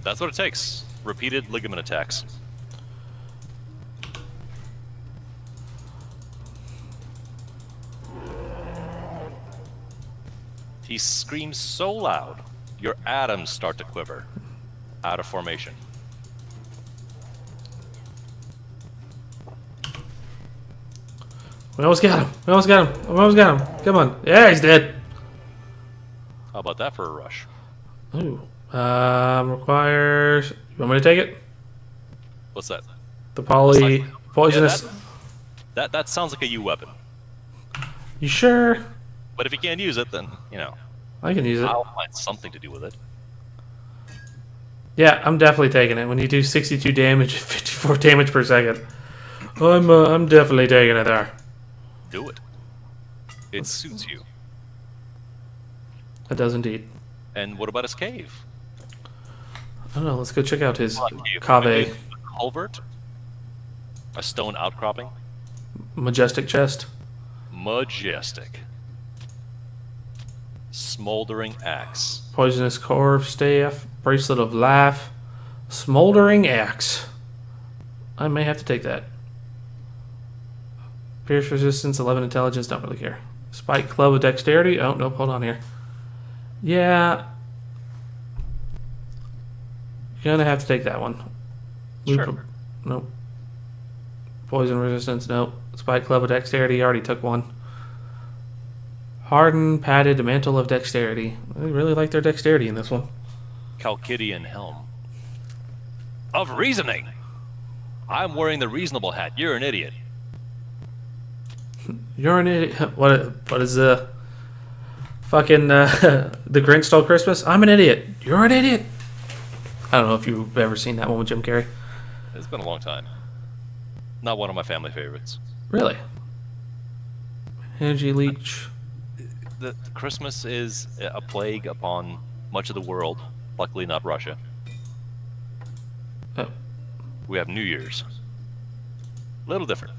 That's what it takes. Repeated ligament attacks. He screams so loud, your atoms start to quiver. Out of formation. We almost got him. We almost got him. We almost got him. Come on. Yeah, he's dead. How about that for a rush? Ooh. Requires... You want me to take it? What's that? The poisonous... Yeah, that sounds like a U weapon. You sure? But if you can't use it, then, you know, I can use it. I'll find something to do with it. Yeah, I'm definitely taking it. When you do 62 damage, 54 damage per second, I'm definitely taking it there. Do it. It suits you. It does indeed. And what about his cave? I don't know. Let's go check out his Maybe cave. a culvert? A stone outcropping? Majestic chest. Majestic. Smoldering axe. Poisonous corv staff. Bracelet of life. Smoldering axe. I may have to take that. Pierce resistance, 11 intelligence, don't really care. Spike club of dexterity. Oh, nope, hold on here. Yeah. Gonna have to take that one. Sure. Nope. Poison resistance, nope. Spike club of dexterity, already took one. Hardened, padded, mantle of dexterity. I really like their dexterity in this one. Chalcidian helm. Of reasoning! I'm wearing the reasonable hat. You're an idiot. You're an idiot. What is the fucking the Grinch Stole Christmas? I'm an idiot. You're an idiot. I don't know if you've ever seen that one with Jim Carrey. It's been a long time. Not one of my family favorites. Really? Energy leech. The Christmas is a plague upon much of the world. Luckily, not Russia. Oh. We have New Year's. A little different.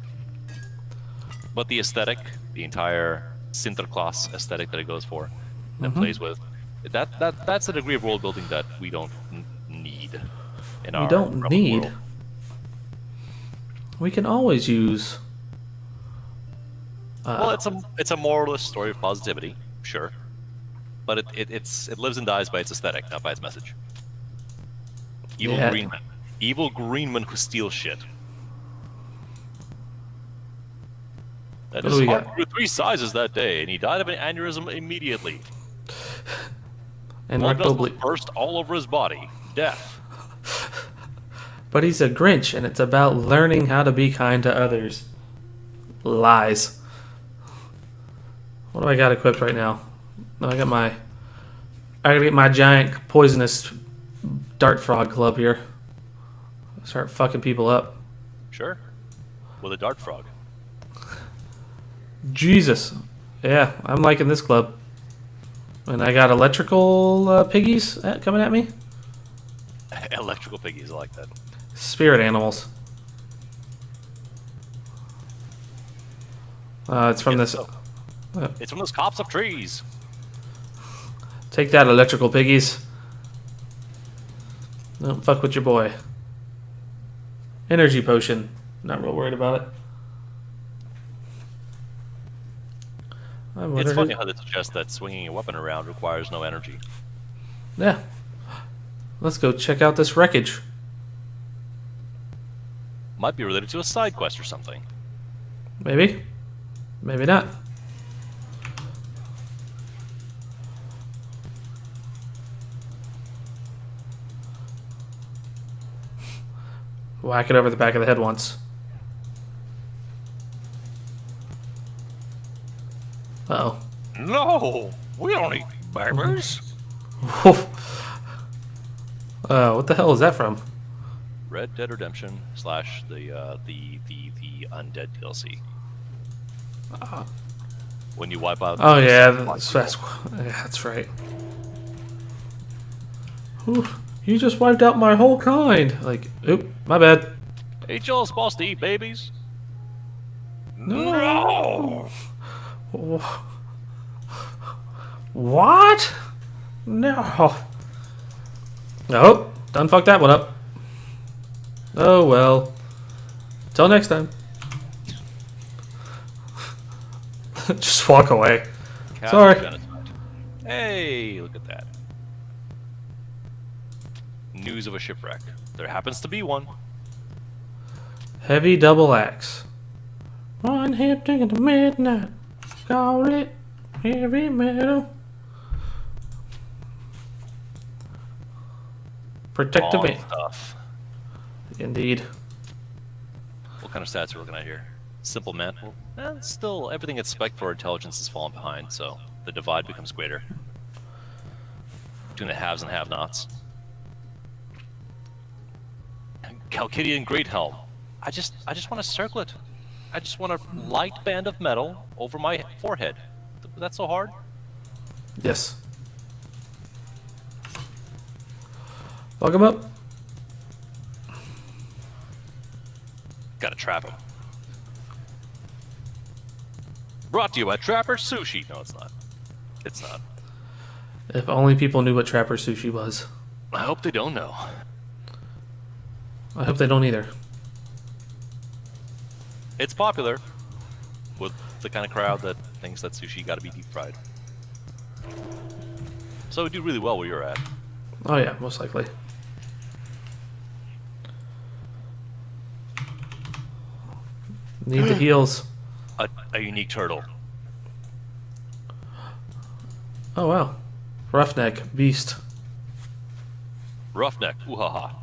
But the aesthetic, the entire Sinterklaas aesthetic that it goes for and plays with, that's a degree of world building that we don't need in our don't realm of need. world. We can always use. Well, it's a moralist story of positivity, sure, but it lives and dies by its aesthetic, not by its message. Evil Yeah. green men, evil green men who steal shit. That What his do we heart got? grew 3 sizes that day, and he died of an aneurysm immediately. And Blood rectal vessels ble- burst all over his body. Death. But he's a Grinch, and it's about learning how to be kind to others. Lies. What do I got equipped right now? No, I gotta get my giant poisonous dart frog club here. Start fucking people up. Sure. With a dart frog. Jesus. Yeah, I'm liking this club. And I got electrical piggies coming at me. Electrical piggies, I like that. Spirit animals. It's from this. It's from those cops of trees. Take that, electrical piggies. Don't fuck with your boy. Energy potion. Not real worried about it. It's funny how they suggest that swinging a weapon around requires no energy. Yeah. Let's go check out this wreckage. Might be related to a side quest or something. Maybe. Maybe not. Whack it over the back of the head once. Uh-oh. No! We don't eat bears! What the hell is that from? Red Dead Redemption / the Undead DLC. When you wipe out... Oh yeah, that's right. Whew, you just wiped out my whole kind. Like, oop, my bad. Ain't y'all supposed to eat babies? No! What? No. Oh, done fucked that one up. Oh well. Till next time. Just walk away. Sorry. Genocide. Hey, look at that. News of a shipwreck. There happens to be one. Heavy double axe. One hip taking to midnight. Call it heavy metal. Protective Long aim. stuff. Indeed. What kind of stats are we looking at here? Simple mental. Still, everything it's spec for intelligence is falling behind, so the divide becomes greater between the haves and have-nots. Chalcidian Great Helm. I just want to circle it. I just want a light band of metal over my forehead. That's so hard? Yes. Fuck him up. Gotta trap him. Brought to you by Trapper Sushi. No, it's not. It's not. If only people knew what Trapper Sushi was. I hope they don't know. I hope they don't either. It's popular with the kind of crowd that thinks that sushi gotta be deep fried. So we do really well where you're at. Oh yeah, most likely. Need the heals. A unique turtle. Oh wow. Roughneck, beast. Roughneck. Ooh ha ha.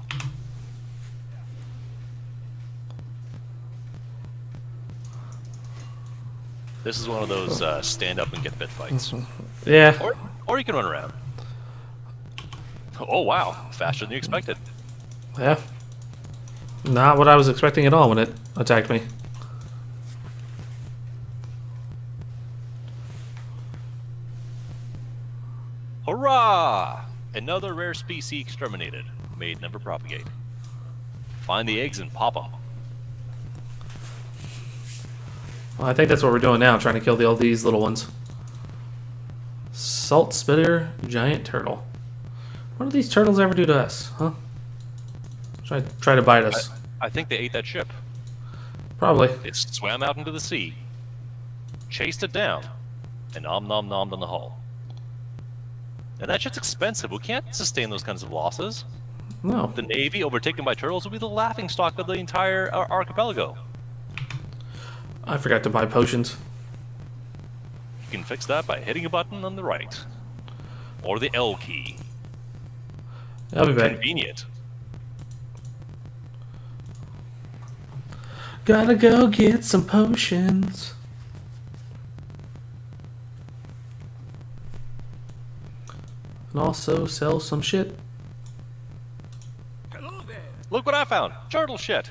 This is one of those stand up and get bit fights. Yeah. Or you can run around. Oh wow, faster than you expected. Yeah. Not what I was expecting at all when it attacked me. Hurrah! Another rare species exterminated. May it never propagate. Find the eggs and pop them. Well, I think that's what we're doing now, trying to kill all these little ones. Salt spitter, giant turtle. What do these turtles ever do to us, huh? Try to bite us. I think they ate that ship. Probably. It swam out into the sea, chased it down, and nom-nom-nommed on the hull. And that shit's expensive. We can't sustain those kinds of losses. No. The Navy, overtaken by turtles, will be the laughingstock of the entire archipelago. I forgot to buy potions. You can fix that by hitting a button on the right. Or the L key. I'll be back. Convenient. Gotta go get some potions. And also sell some shit. Hello there. Look what I found! Turtle shit!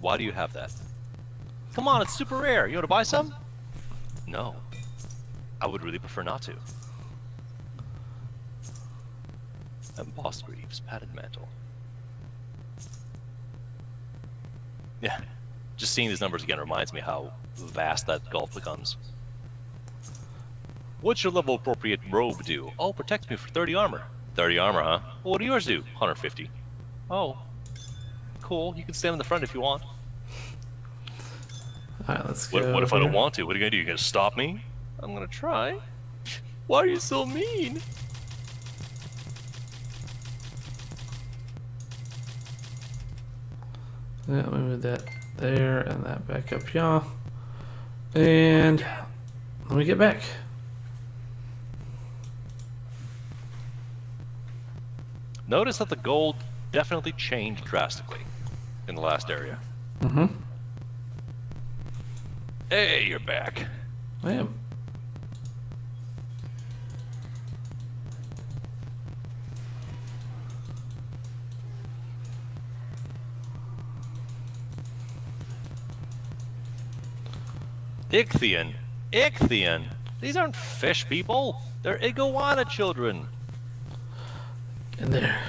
Why do you have that? Come on, it's super rare. You want to buy some? No. I would really prefer not to. Embossed greaves, padded mantle. Yeah, just seeing these numbers again reminds me how vast that gulf becomes. What's your level appropriate robe do? Oh, protects me for 30 armor. 30 armor, huh? Well, what do yours do? 150. Oh, cool. You can stand in the front if you want. Alright, let's go. What if I don't here. want to? What are you gonna do? You gonna stop me? I'm gonna try. Why are you so mean? Yeah, let me move that there and that back up, y'all. And let me get back. Notice that the gold definitely changed drastically in the last area. Mm-hmm. Hey, you're back. I am. Ichthyon. Ichthyon. These aren't fish people. They're iguana children. In there.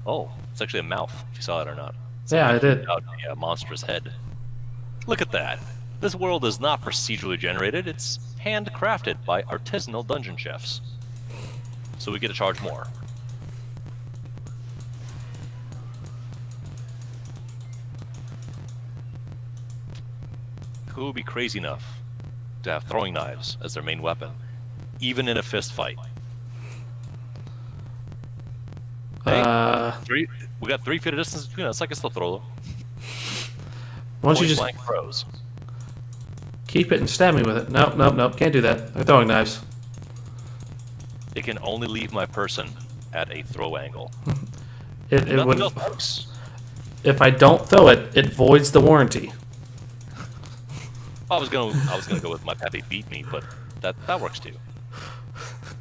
Oh, it's actually a mouth, if you saw it or not. Yeah, I did. Out a monstrous head. Look at that. This world is not procedurally generated, it's handcrafted by artisanal dungeon chefs. So we get to charge more. Who would be crazy enough to have throwing knives as their main weapon, even in a fist fight? Hey, we got 3 feet of distance between us. I can still throw them. Why don't you just Point blank throws. keep it and stab me with it? Nope, nope, nope. Can't do that. They're throwing knives. It can only leave my person at a throw angle. It Nothing would. else works. If I don't throw it, it voids the warranty. I was gonna go with my Pepe beat me, but that works too.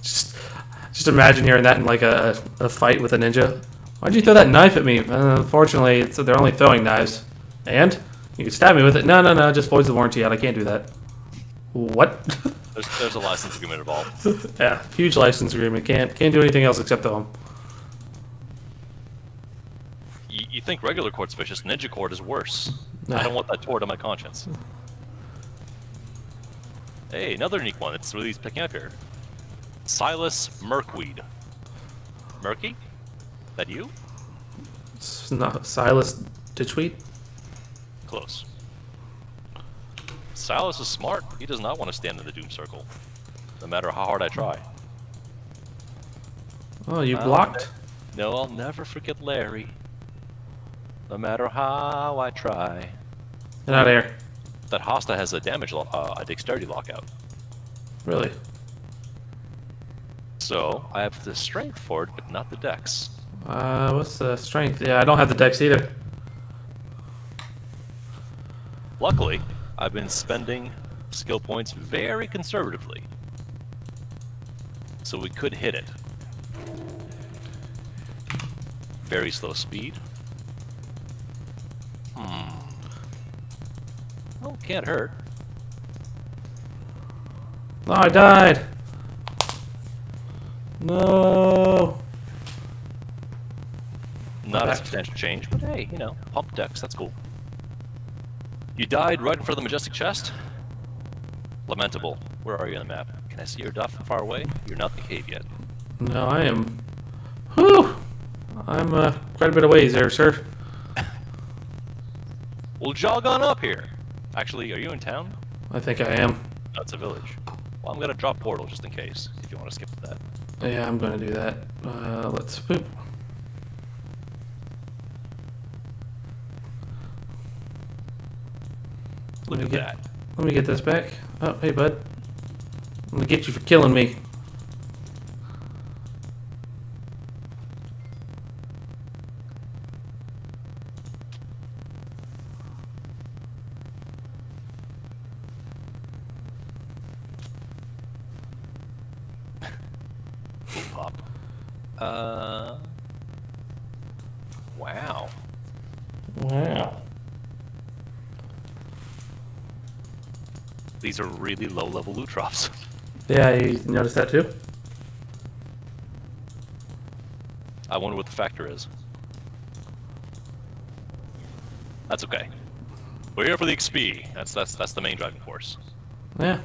Just imagine hearing that in like a fight with a ninja. Why'd you throw that knife at me? Unfortunately, they're only throwing knives. And? You can stab me with it. No, no, no. Just voids the warranty out. I can't do that. What? There's a license agreement involved. Yeah, huge license agreement. Can't do anything else except throw them. You think regular cord's vicious? Ninja cord is worse. Nah. I don't want that toward on my conscience. Hey, another unique one. It's really picking up here. Silas Merkweed. Murky? That you? It's not Silas Ditchweed. Close. Silas is smart. He does not want to stand in the doom circle, no matter how hard I try. Oh, you blocked? No, I'll never forget Larry. No matter how I try. Get out of here. That Hosta has a a dexterity lockout. Really? So, I have the strength for it, but not the dex. What's the strength? Yeah, I don't have the dex either. Luckily, I've been spending skill points very conservatively. So we could hit it. Very slow speed. Oh, can't hurt. No, I died. No. Not a substantial change, but hey, you know, pump dex, that's cool. You died right in front of the majestic chest? Lamentable. Where are you on the map? Can I see your dot from far away? You're not in the cave yet. No, I am. Whew. I'm quite a bit of ways there, sir. Well, jog on up here. Actually, are you in town? I think I am. No, it's a village. Well, I'm gonna drop portal just in case, if you want to skip that. Yeah, I'm gonna do that. Let's boop. Look at that. Let me get this back. Oh, hey, bud. I'm gonna get you for killing me. Pop. Wow. Wow. These are really low-level loot drops. Yeah, you noticed that too? I wonder what the factor is. That's okay. We're here for the XP. That's the main driving force. Yeah.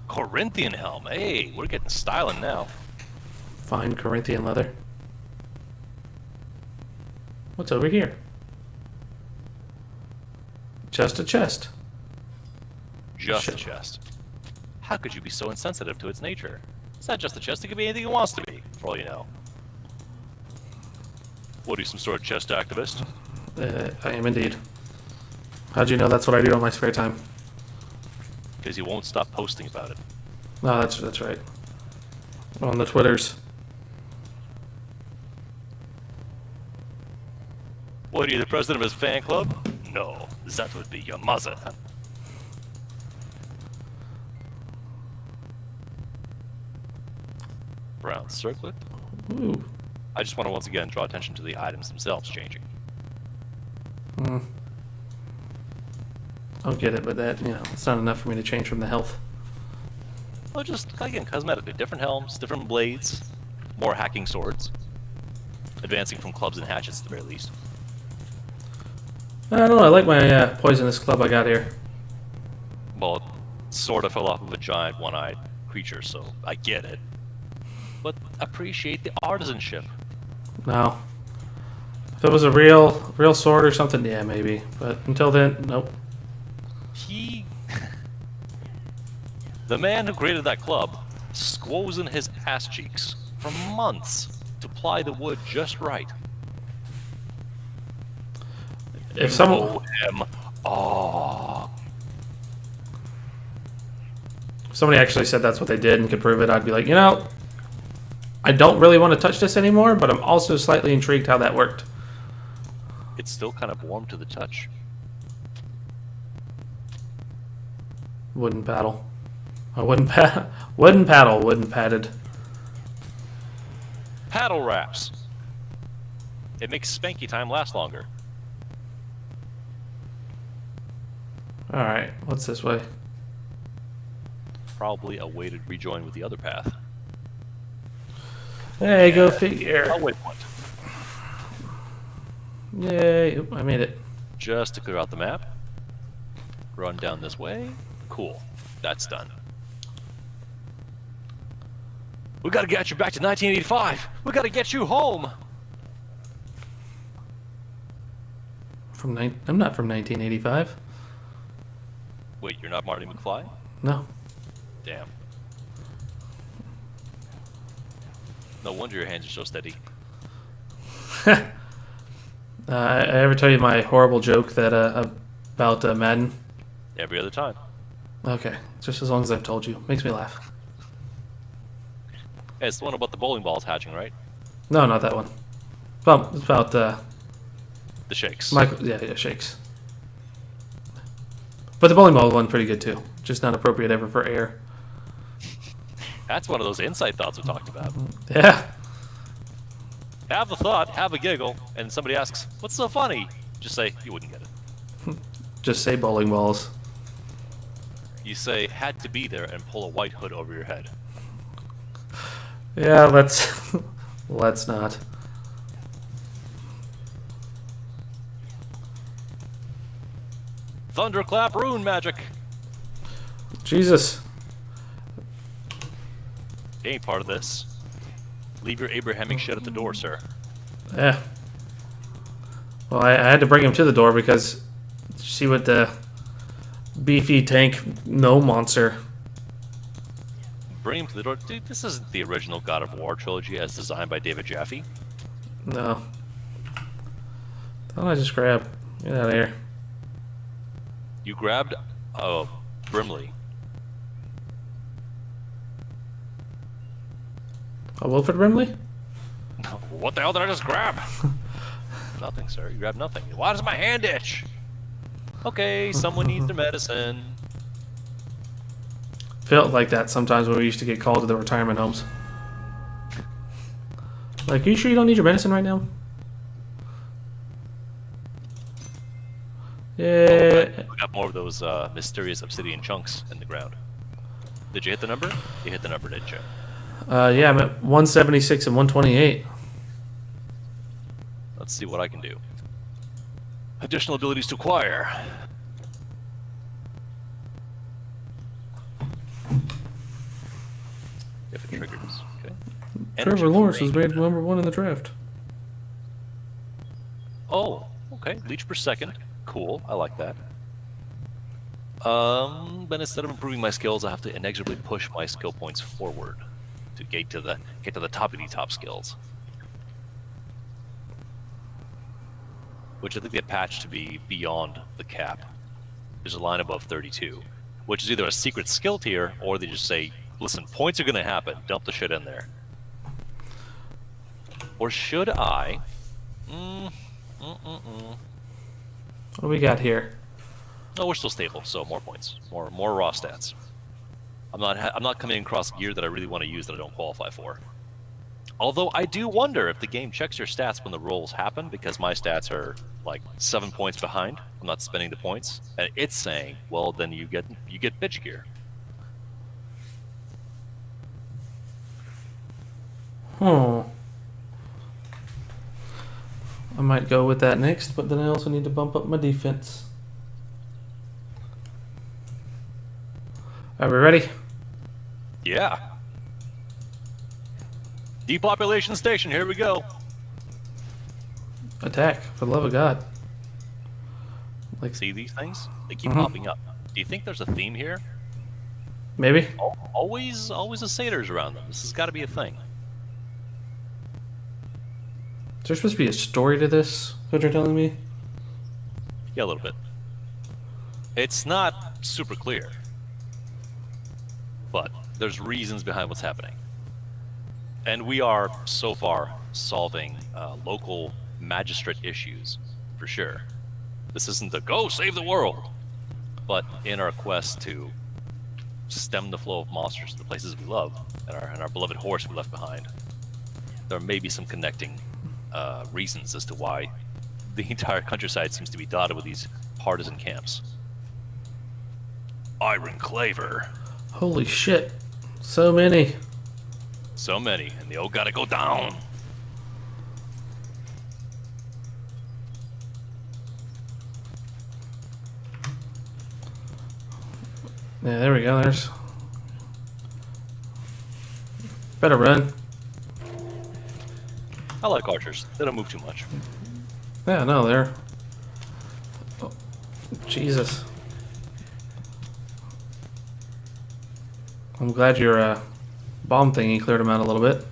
Corinthian helm. Hey, we're getting styling now. Fine Corinthian leather. What's over here? Just a chest. Just a Shit. chest. How could you be so insensitive to its nature? It's not just a chest, it could be anything it wants to be, for all you know. What are you, some sort of chest activist? I am indeed. How'd you know that's what I do on my spare time? Because you won't stop posting about it. No, that's right. On the Twitters. What, are you the president of his fan club? No, that would be your mother. Brown circlet. Ooh. I just want to once again draw attention to the items themselves changing. I'll get it, but that, it's not enough for me to change from the health. Well, just, again, cosmetically. Different helms, different blades, more hacking swords. Advancing from clubs and hatchets at the very least. I don't know, I like my poisonous club I got here. Well, it sort of fell off of a giant one-eyed creature, so I get it. But appreciate the artisanship. No. If it was a real sword or something, yeah, maybe. But until then, nope. The man who created that club, squozen his ass cheeks for months to ply the wood just right. If someone... Know him. Oh. If somebody actually said that's what they did and could prove it, I'd be like, I don't really want to touch this anymore, but I'm also slightly intrigued how that worked. It's still kind of warm to the touch. Wooden paddle. A wooden paddle, wooden padded. Paddle wraps. It makes spanky time last longer. Alright, what's this way? Probably a weighted rejoin with the other path. Hey, go figure. Oh, wait, what? Yay, oop, I made it. Just to clear out the map. Run down this way. Cool. That's done. We gotta get you back to 1985. We gotta get you home. I'm not from 1985. Wait, you're not Marty McFly? No. Damn. No wonder your hands are so steady. I ever tell you my horrible joke that about Madden? Every other time. Okay, just as long as I've told you. Makes me laugh. Hey, it's the one about the bowling balls hatching, right? No, not that one. Well, it's about The shakes. Michael. Yeah, shakes. But the bowling ball one pretty good too. Just not appropriate ever for air. That's one of those insight thoughts we talked about. Yeah. Have the thought, have a giggle, and somebody asks, "What's so funny?" Just say, "You wouldn't get it." Just say bowling balls. You say, "Had to be there," and pull a white hood over your head. Yeah, let's let's not. Thunderclap rune magic. Jesus. Ain't part of this. Leave your Abrahamic shit at the door, sir. Yeah. Well, I had to bring him to the door because see what the beefy tank monster. Bring him to the door. Dude, this isn't the original God of War trilogy as designed by David Jaffe. No. Don't I just grab? Get out of here. You grabbed a Brimley. A Wilfred Brimley? What the hell did I just grab? Nothing, sir. You grabbed nothing. Why does my hand itch? Okay, someone needs their medicine. Felt like that sometimes when we used to get called to the retirement homes. Like, are you sure you don't need your medicine right now? Yeah. We got more of those mysterious obsidian chunks in the ground. Did you hit the number? You hit the number, didn't you? Yeah, I'm at 176 and 128. Let's see what I can do. Additional abilities to acquire. If it triggers. Okay. Trevor Lawrence was made number 1 in the draft. Oh, okay. Leech per second. Cool. I like that. But instead of improving my skills, I have to inexorably push my skill points forward to get to the toppity top skills. Which I think they patched to be beyond the cap. There's a line above 32, which is either a secret skill tier or they just say, listen, points are gonna happen, dump the shit in there. Or should I? What do we got here? No, we're still stable, so more points, more raw stats. I'm not coming across gear that I really want to use that I don't qualify for. Although I do wonder if the game checks your stats when the rolls happen, because my stats are like 7 points behind. I'm not spending the points, and it's saying, well, then you get bitch gear. I might go with that next, but then I also need to bump up my defense. Are we ready? Yeah. Depopulation station, here we go. Attack, for the love of God. Like, See these things? They keep popping up. Do you think there's a theme here? maybe? Always a satyrs around them. This has got to be a thing. Is there supposed to be a story to this, what you're telling me? Yeah, a little bit. It's not super clear, but there's reasons behind what's happening. And we are, so far, solving local magistrate issues, for sure. This isn't a go save the world, but in our quest to stem the flow of monsters to the places we love, and our beloved horse we left behind, there may be some connecting reasons as to why the entire countryside seems to be dotted with these partisan camps. Iron Claver. Holy shit. So many. So many, and they all gotta go down. Yeah, there we go. There's. Better run. I like archers. They don't move too much. Yeah, no, they're. Oh, Jesus. I'm glad your bomb thingy cleared them out a little bit.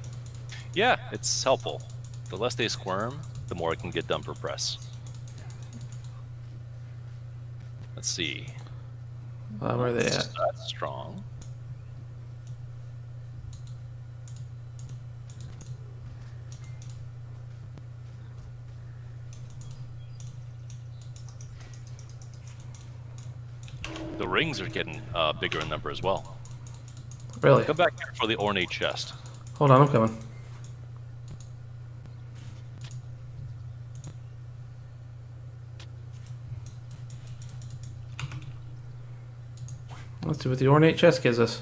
Yeah, it's helpful. The less they squirm, the more it can get done per press. Let's see. Where are they at? That's strong. The rings are getting bigger in number as well. Really? Come back here for the ornate chest. Hold on, I'm coming. Let's see what the ornate chest gives us.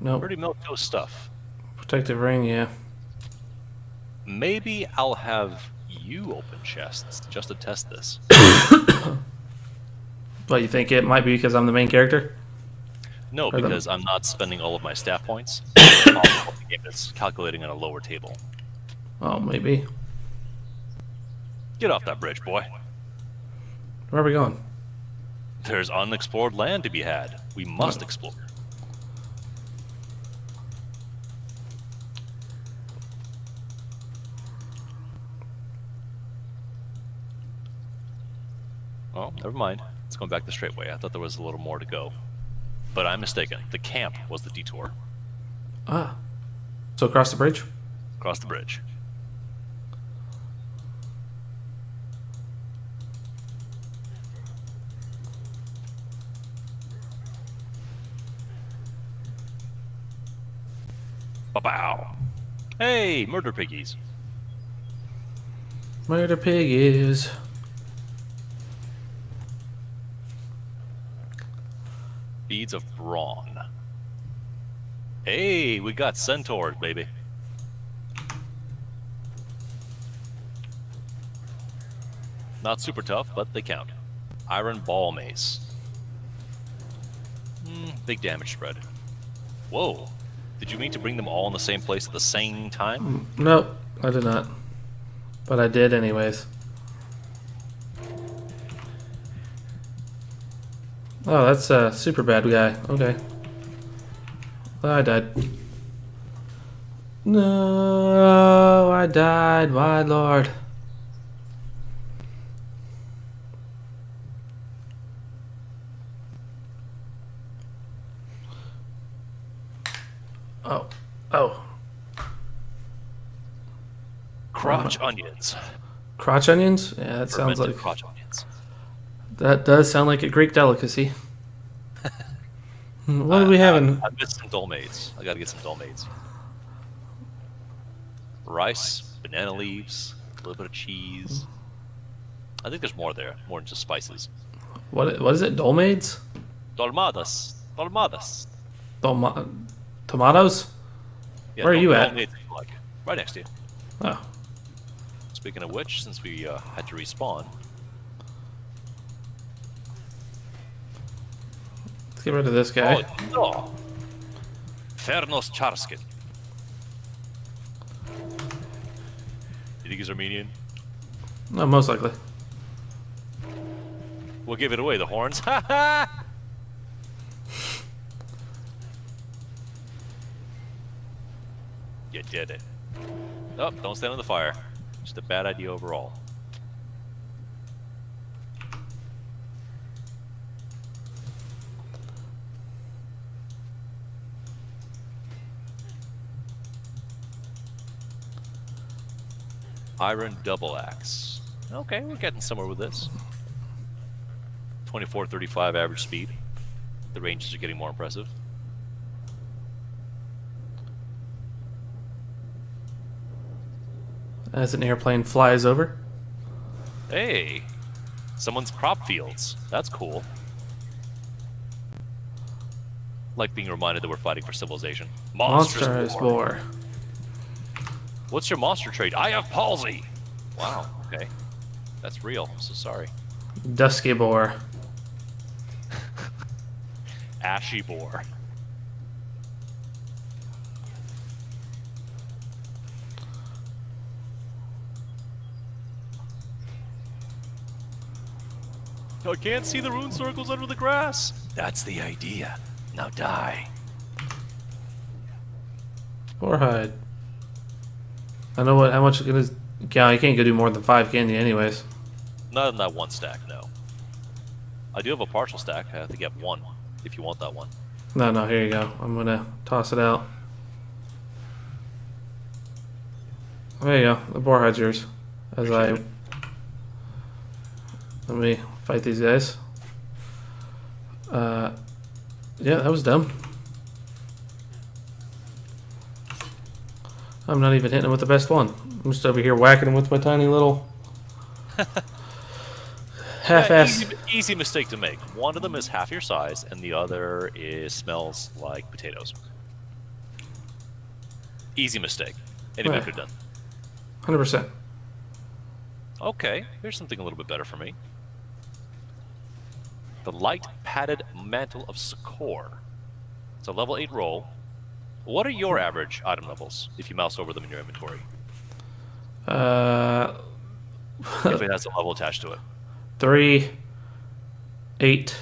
Nope. Pretty milquetoast stuff. Protective ring, yeah. Maybe I'll have you open chests just to test this. What, you think it might be because I'm the main character? No, Or because I'm not spending all of my stat points. The game is calculating on a lower table. Oh, maybe. Get off that bridge, boy. Where are we going? There's unexplored land to be had. We must explore. Oh, never mind. It's going back the straight way. I thought there was a little more to go. But I'm mistaken. The camp was the detour. Ah. So across the bridge? Across the bridge. Ba-bow! Hey, murder piggies. Murder pig is. Beads of brawn. Hey, we got centaurs, baby. Not super tough, but they count. Iron ball mace. Big damage spread. Whoa. Did you mean to bring them all in the same place at the same time? Nope, I did not. But I did anyways. Oh, that's a super bad guy. Okay. Oh, I died. No, I died, my lord. Oh. Oh. Crotch onions. Crotch onions? Yeah, that sounds Fermented like... crotch onions. That does sound like a Greek delicacy. What are we having? I missed some dolmades. I gotta get some dolmades. Rice, banana leaves, a little bit of cheese. I think there's more there, more than just spices. What is it? Dolmades? Dolmadas. Dolmadas. Tomatoes? Yeah, Where are you at? dolmades, like, right next to you. Oh. Speaking of which, since we had to respawn, Let's get rid of this guy. oh no! Fernos Charskin. You think he's Armenian? No, most likely. We'll give it away, the horns. Ha ha! You did it. Oh, don't stand on the fire. Just a bad idea overall. Iron double axe. Okay, we're getting somewhere with this. 24-35 average speed. The ranges are getting more impressive. As an airplane flies over. Hey, someone's crop fields. That's cool. Like being reminded that we're fighting for civilization. Monstrous War. What's your monster trait? I have palsy. Wow. Okay, that's real. I'm so sorry. Dusky Boar. Ashy boar. I can't see the rune circles under the grass. That's the idea. Now die. Boar hide. I know how much it's gonna. Yeah, you can't go do more than 5, can you? Anyways. Not in that one stack, no. I do have a partial stack. I have to get one if you want that one. No, here you go. I'm gonna toss it out. There you go. The boar hide's yours. As I. Let me fight these guys. Yeah, that was dumb. I'm not even hitting him with the best one. I'm just over here whacking him with my tiny little half-ass. Easy mistake to make. One of them is half your size, and the other smells like potatoes. Easy mistake. Anybody could have done. 100%. Okay, here's something a little bit better for me. The light padded mantle of Sakor. It's a level 8 roll. What are your average item levels if you mouse over them in your inventory? If it has a level attached to it. 3, 8.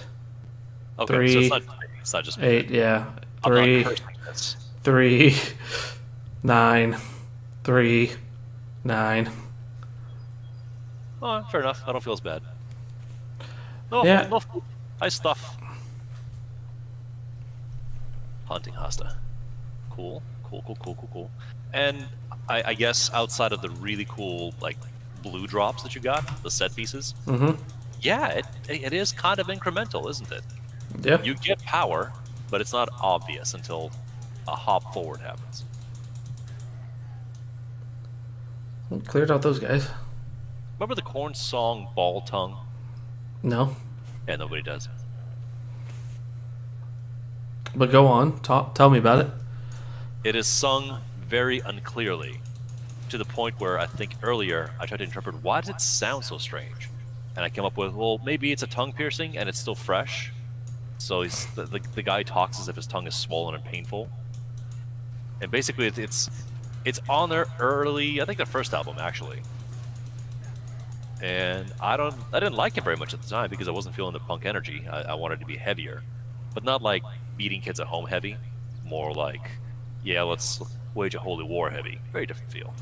Okay, 3, so it's not just me. 8, yeah. I'm not 3, cursing this. 3, 9, 3, 9. Oh, fair enough. I don't feel as bad. No, Yeah. no food. Nice stuff. Hunting Hasta. Cool. Cool. And I guess outside of the really cool, like, blue drops that you got, the set pieces, yeah, it is kind of incremental, isn't it? Yeah. You get power, but it's not obvious until a hop forward happens. Cleared out those guys. Remember the Korn song Ball Tongue? No, Yeah, nobody does. but go on. Tell me about it. It is sung very unclearly, to the point where I think earlier I tried to interpret why does it sound so strange, and I came up with, well, maybe it's a tongue piercing and it's still fresh. So the guy talks as if his tongue is swollen and painful, and basically it's on their early, I think their first album actually. And I didn't like it very much at the time because I wasn't feeling the punk energy. I wanted to be heavier, but not like beating kids at home heavy. More like, yeah, let's wage a holy war heavy. Very different feel.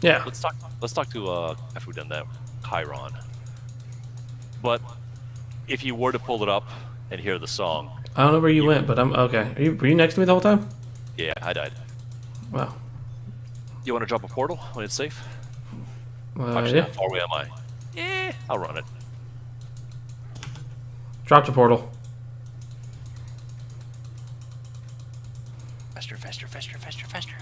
Yeah. Let's talk to after we've done that, Chiron. But if you were to pull it up and hear the song, I don't know where you went, but I'm okay. Were you next to me the whole time? yeah, I died. Wow. You want to drop a portal when it's safe? Actually, Yeah. how far away am I? I'll run it. Dropped a portal. Faster, faster, faster, faster, faster.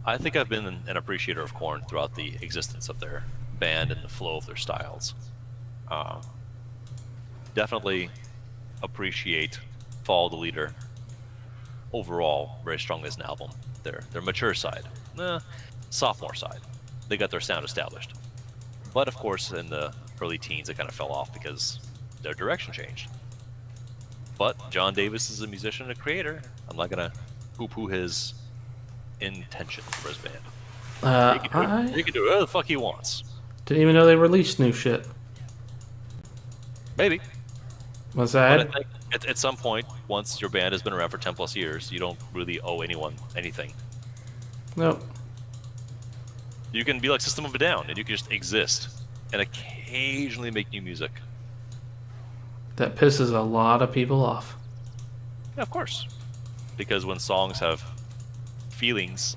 I think I've been an appreciator of Korn throughout the existence of their band and the flow of their styles. Definitely appreciate Follow the Leader overall very strongly as an album. Their mature side, sophomore side, they got their sound established. But of course, in the early teens, it kind of fell off because their direction changed. But John Davis is a musician and a creator. I'm not gonna poo-poo his intention for his band. He can do whatever the fuck he wants. Didn't even know they released new shit. Maybe. Was But I that? think at some point, once your band has been around for 10 plus years, you don't really owe anyone anything. Nope. You can be like System of a Down, and you can just exist and occasionally make new music. That pisses a lot of people off. Yeah, of course. Because when songs have feelings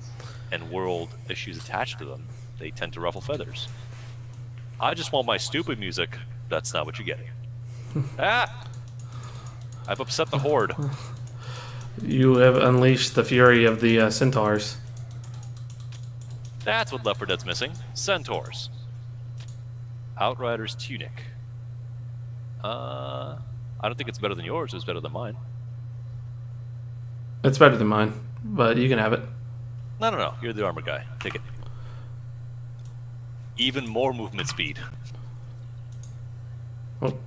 and world issues attached to them, they tend to ruffle feathers. I just want my stupid music. That's not what you're getting. I've upset the horde. You have unleashed the fury of the centaurs. That's what Left 4 Dead's missing. Centaurs. Outrider's Tunic. I don't think it's better than yours. It's better than mine. It's better than mine, but you can have it. No. You're the armor guy. Take it. Even more movement speed. Well,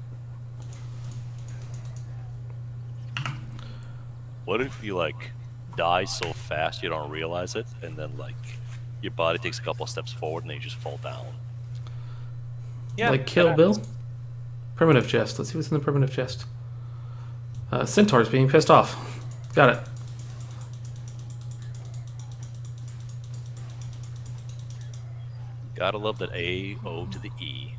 What if you, like, die so fast you don't realize it, and then, like, your body takes a couple steps forward and then you just fall down? Yeah, like Kill Bill? Primitive chest. Let's see what's in the primitive chest. Centaurs being pissed off. Got it. Gotta love that A, O to the E.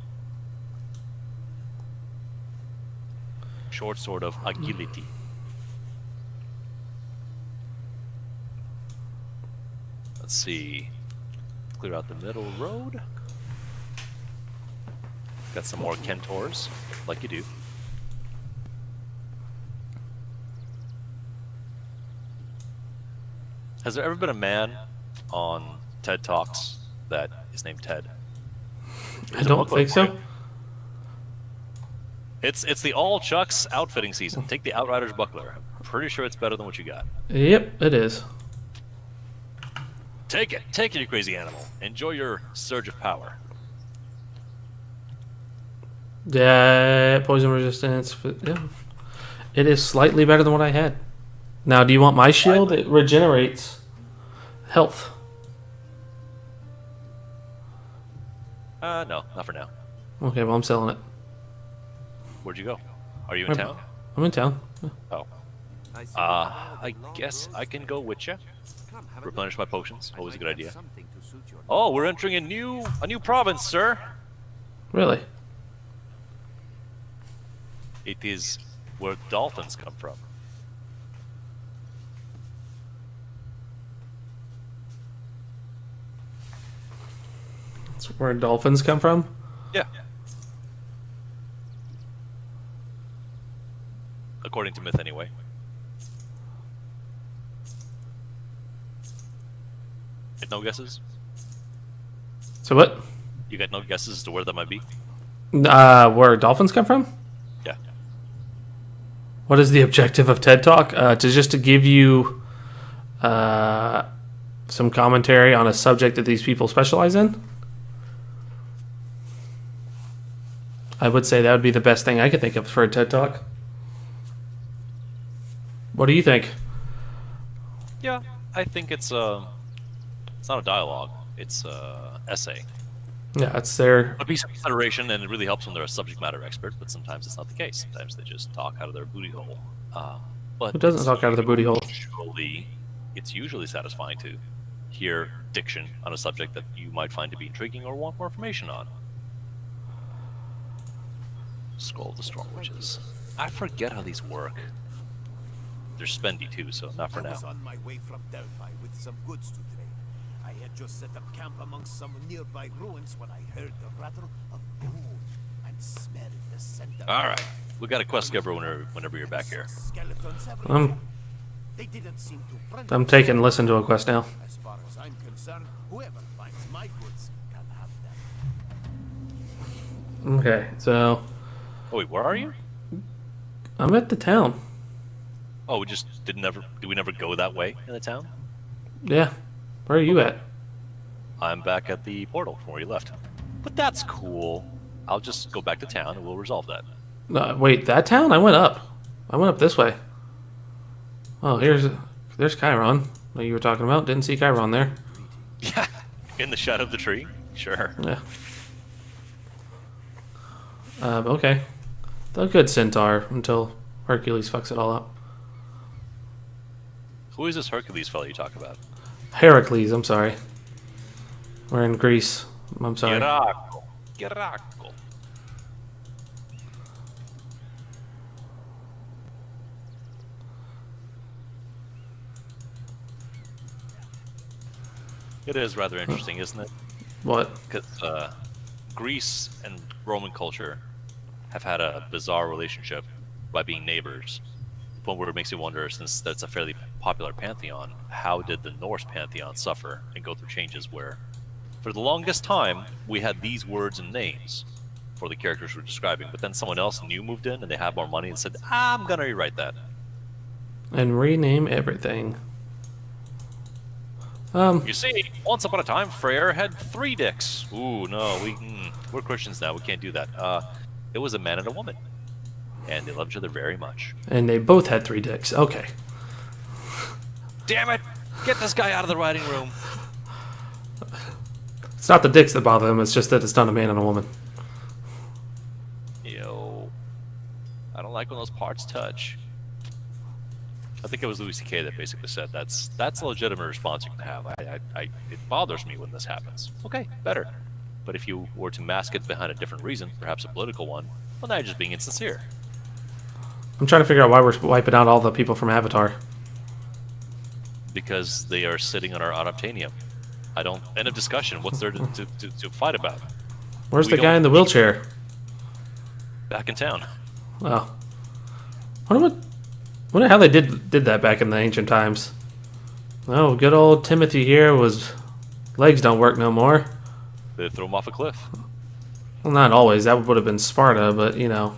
Short sword of agility. Let's see. Clear out the middle road. Got some more Kentors, like you do. Has there ever been a man on TED Talks that is named Ted? I don't think so. It's the all Chucks outfitting season. Take the Outrider's buckler. I'm pretty sure it's better than what you got. Yep, it is. Take it, you crazy animal. Enjoy your surge of power. Yeah, poison resistance. Yeah, it is slightly better than what I had. Now, do you want my shield? It regenerates health. No, not for now. Okay, well I'm selling it. Where'd you go? Are you in town? I'm in town. Oh. I guess I can go with you. Replenish my potions. Always a good idea. Oh, we're entering a new province, sir. Really? It is where dolphins come from. That's where dolphins come from? Yeah. According to myth, anyway. No guesses? So what? You got no guesses as to where that might be? Where dolphins come from? Yeah. What is the objective of TED Talk? To give you some commentary on a subject that these people specialize in. I would say that would be the best thing I could think of for a TED Talk. What do you think? Yeah, I think it's not a dialogue. It's a essay. Yeah, it's their. A piece of consideration, and it really helps when they're a subject matter expert. But sometimes it's not the case. Sometimes they just talk out of their booty hole. But Who doesn't talk out of their booty hole? It's usually satisfying to hear diction on a subject that you might find to be intriguing or want more information on. Scroll of the Storm Witches. I forget how these work. They're spendy too, so not for I now. was on my way from Delphi with some goods to trade. I had just set up camp amongst some nearby ruins when I heard the rattle of bone and smelled the scent of. All right, we got a quest giver whenever you're back here. Skeletons everywhere. They didn't seem too friendly. I'm taking listen to a quest now. As far as I'm concerned, whoever finds my goods can have them. Okay, so Oh wait, where are you? I'm at the town. Oh, we just did we never go that way in the town? Yeah, where are you at? I'm back at the portal from where you left. But that's cool. I'll just go back to town and we'll resolve that. Wait, that town? I went up. I went up this way. Oh, there's Chiron. That you were talking about. Didn't see Chiron there. Yeah, in the shadow of the tree. Sure. Yeah. Okay. The good centaur until Hercules fucks it all up. Who is this Hercules fellow you talk about? Heracles, I'm sorry. We're in Greece. I'm sorry. Geraco. It is rather interesting, isn't it? What? Because Greece and Roman culture have had a bizarre relationship by being neighbors. The point where it makes you wonder, since that's a fairly popular pantheon, how did the Norse pantheon suffer and go through changes where, for the longest time, we had these words and names for the characters we're describing, but then someone else new moved in and they had more money and said, I'm gonna rewrite that. And rename everything. You see, once upon a time, Freyr had 3 dicks. Ooh, no, we're Christians now. We can't do that. It was a man and a woman, and they loved each other very much. And they both had 3 dicks. Okay. Damn it! Get this guy out of the writing room. It's not the dicks that bother them. It's just that it's not a man and a woman. Yo, I don't like when those parts touch. I think it was Louis C.K. that basically said that's a legitimate response you can have. It bothers me when this happens. Okay, better. But if you were to mask it behind a different reason, perhaps a political one, well, now you're just being insincere. I'm trying to figure out why we're wiping out all the people from Avatar. Because they are sitting on our unobtainium. End of discussion. What's there to fight about? Where's the guy in the wheelchair? Back in town. Oh. Wonder how they did that back in the ancient times. Oh, good old Timothy here legs don't work no more. They throw him off a cliff. Well, not always. That would have been Sparta, but you know.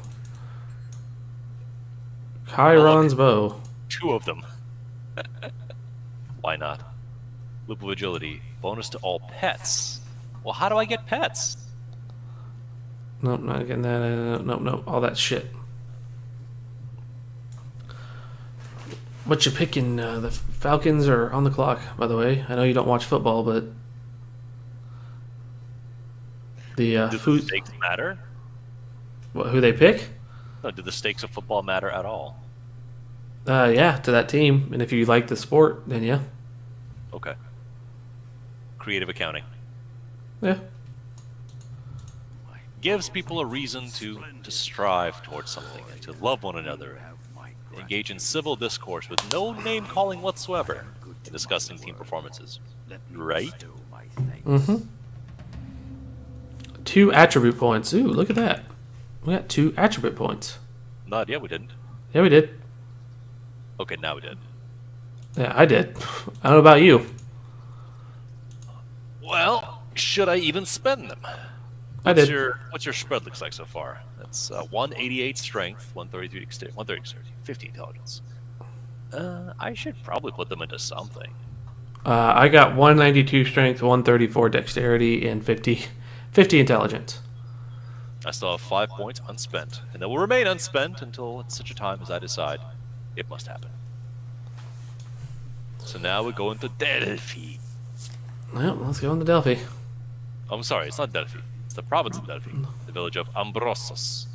Chiron's bow. 2 of them. Why not? Loop of agility. Bonus to all pets. Well, how do I get pets? Nope, not getting that. Nope. All that shit. What you picking? The Falcons are on the clock, by the way. I know you don't watch football, but the Do the stakes matter? who they pick? No, do the stakes of football matter at all? Yeah, to that team. And if you like the sport, then yeah. Okay. Creative accounting. Yeah. Gives people a reason to strive towards something and to love one another. Engage in civil discourse with no name calling whatsoever in discussing team performances. Right? Mm-hmm. 2 attribute points. Ooh, look at that. We got 2 attribute points. Not yet, we didn't. Yeah, we did. Okay, now we did. Yeah, I did. I don't know about you. Well, should I even spend them? I did. What's your spread looks like so far? That's 188 strength, 133 dexterity, 130 dexterity, 50 intelligence. I should probably put them into something. I got 192 strength, 134 dexterity, and 50 intelligence. I still have 5 points unspent, and they will remain unspent until at such a time as I decide it must happen. So now we go into Delphi. Well, let's go into Delphi. I'm sorry, it's not Delphi. It's the province of Delphi, the village of Ambrosos.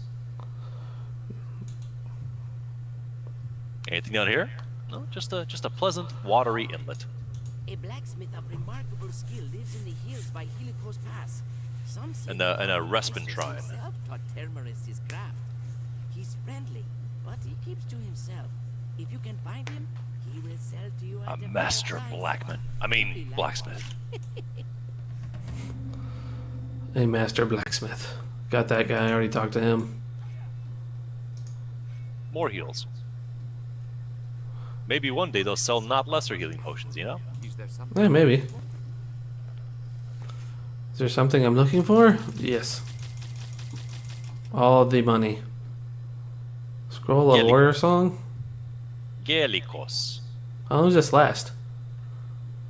Anything down here? No, just a pleasant, watery inlet. A blacksmith of remarkable skill lives in the hills by Helicos Pass. Some say And a Respin Helicos shrine. himself taught Termerus his craft. He's friendly, but he keeps to himself. If you can find him, he will sell to you at A a master fair price. blacksmith. A master blacksmith. Got that guy. I already talked to him. More heals. Maybe one day they'll sell not lesser healing potions, you know? Is there something? Yeah, maybe. Is there something I'm looking for? Yes. All of the money. Scroll of Yeah, Warrior Song? Gaelikos. How long does this last?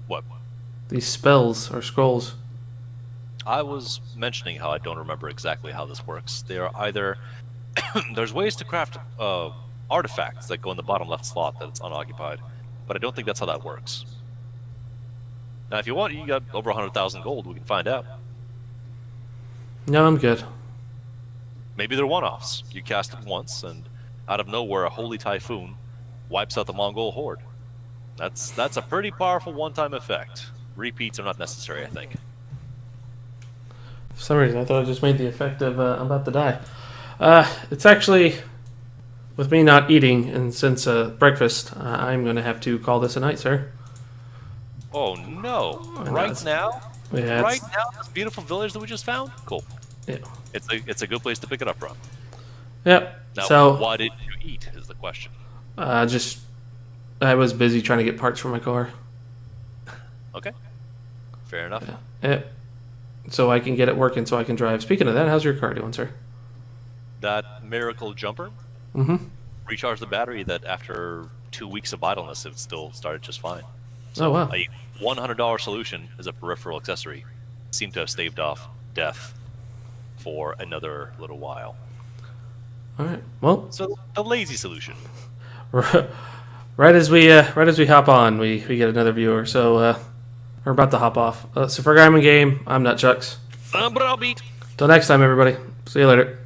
What? These spells or scrolls. I was mentioning how I don't remember exactly how this works. They are either... there's ways to craft artifacts that go in the bottom left slot that it's unoccupied, but I don't think that's how that works. Now, if you want, you got over 100,000 gold. We can find out. No, I'm good. Maybe they're one-offs. You cast it once, and out of nowhere, a holy typhoon wipes out the Mongol horde. That's a pretty powerful one-time effect. Repeats are not necessary, I think. For some reason, I thought I just made the effect of I'm about to die. It's actually, with me not eating, and since breakfast, I'm going to have to call this a night, sir. Oh no! I know, Right it's- now? Yeah, Right now? This beautiful village that we just found? Cool. Yeah. It's a good place to pick it up from. Yep. Now, So, why did you eat? Is the question. just I was busy trying to get parts for my car. Okay. Fair enough. Yep. So I can get it working, so I can drive. Speaking of that, how's your car doing, sir? That miracle jumper Mm-hmm. recharged the battery that after 2 weeks of idleness, it still started just fine. Oh wow. A $100 solution as a peripheral accessory seemed to have staved off death for another little while. All right. Well, So the lazy solution. right as we hop on, we get another viewer. So we're about to hop off. So for Guyman Game, I'm Nutchucks. Browbeat. Till next time, everybody. See you later.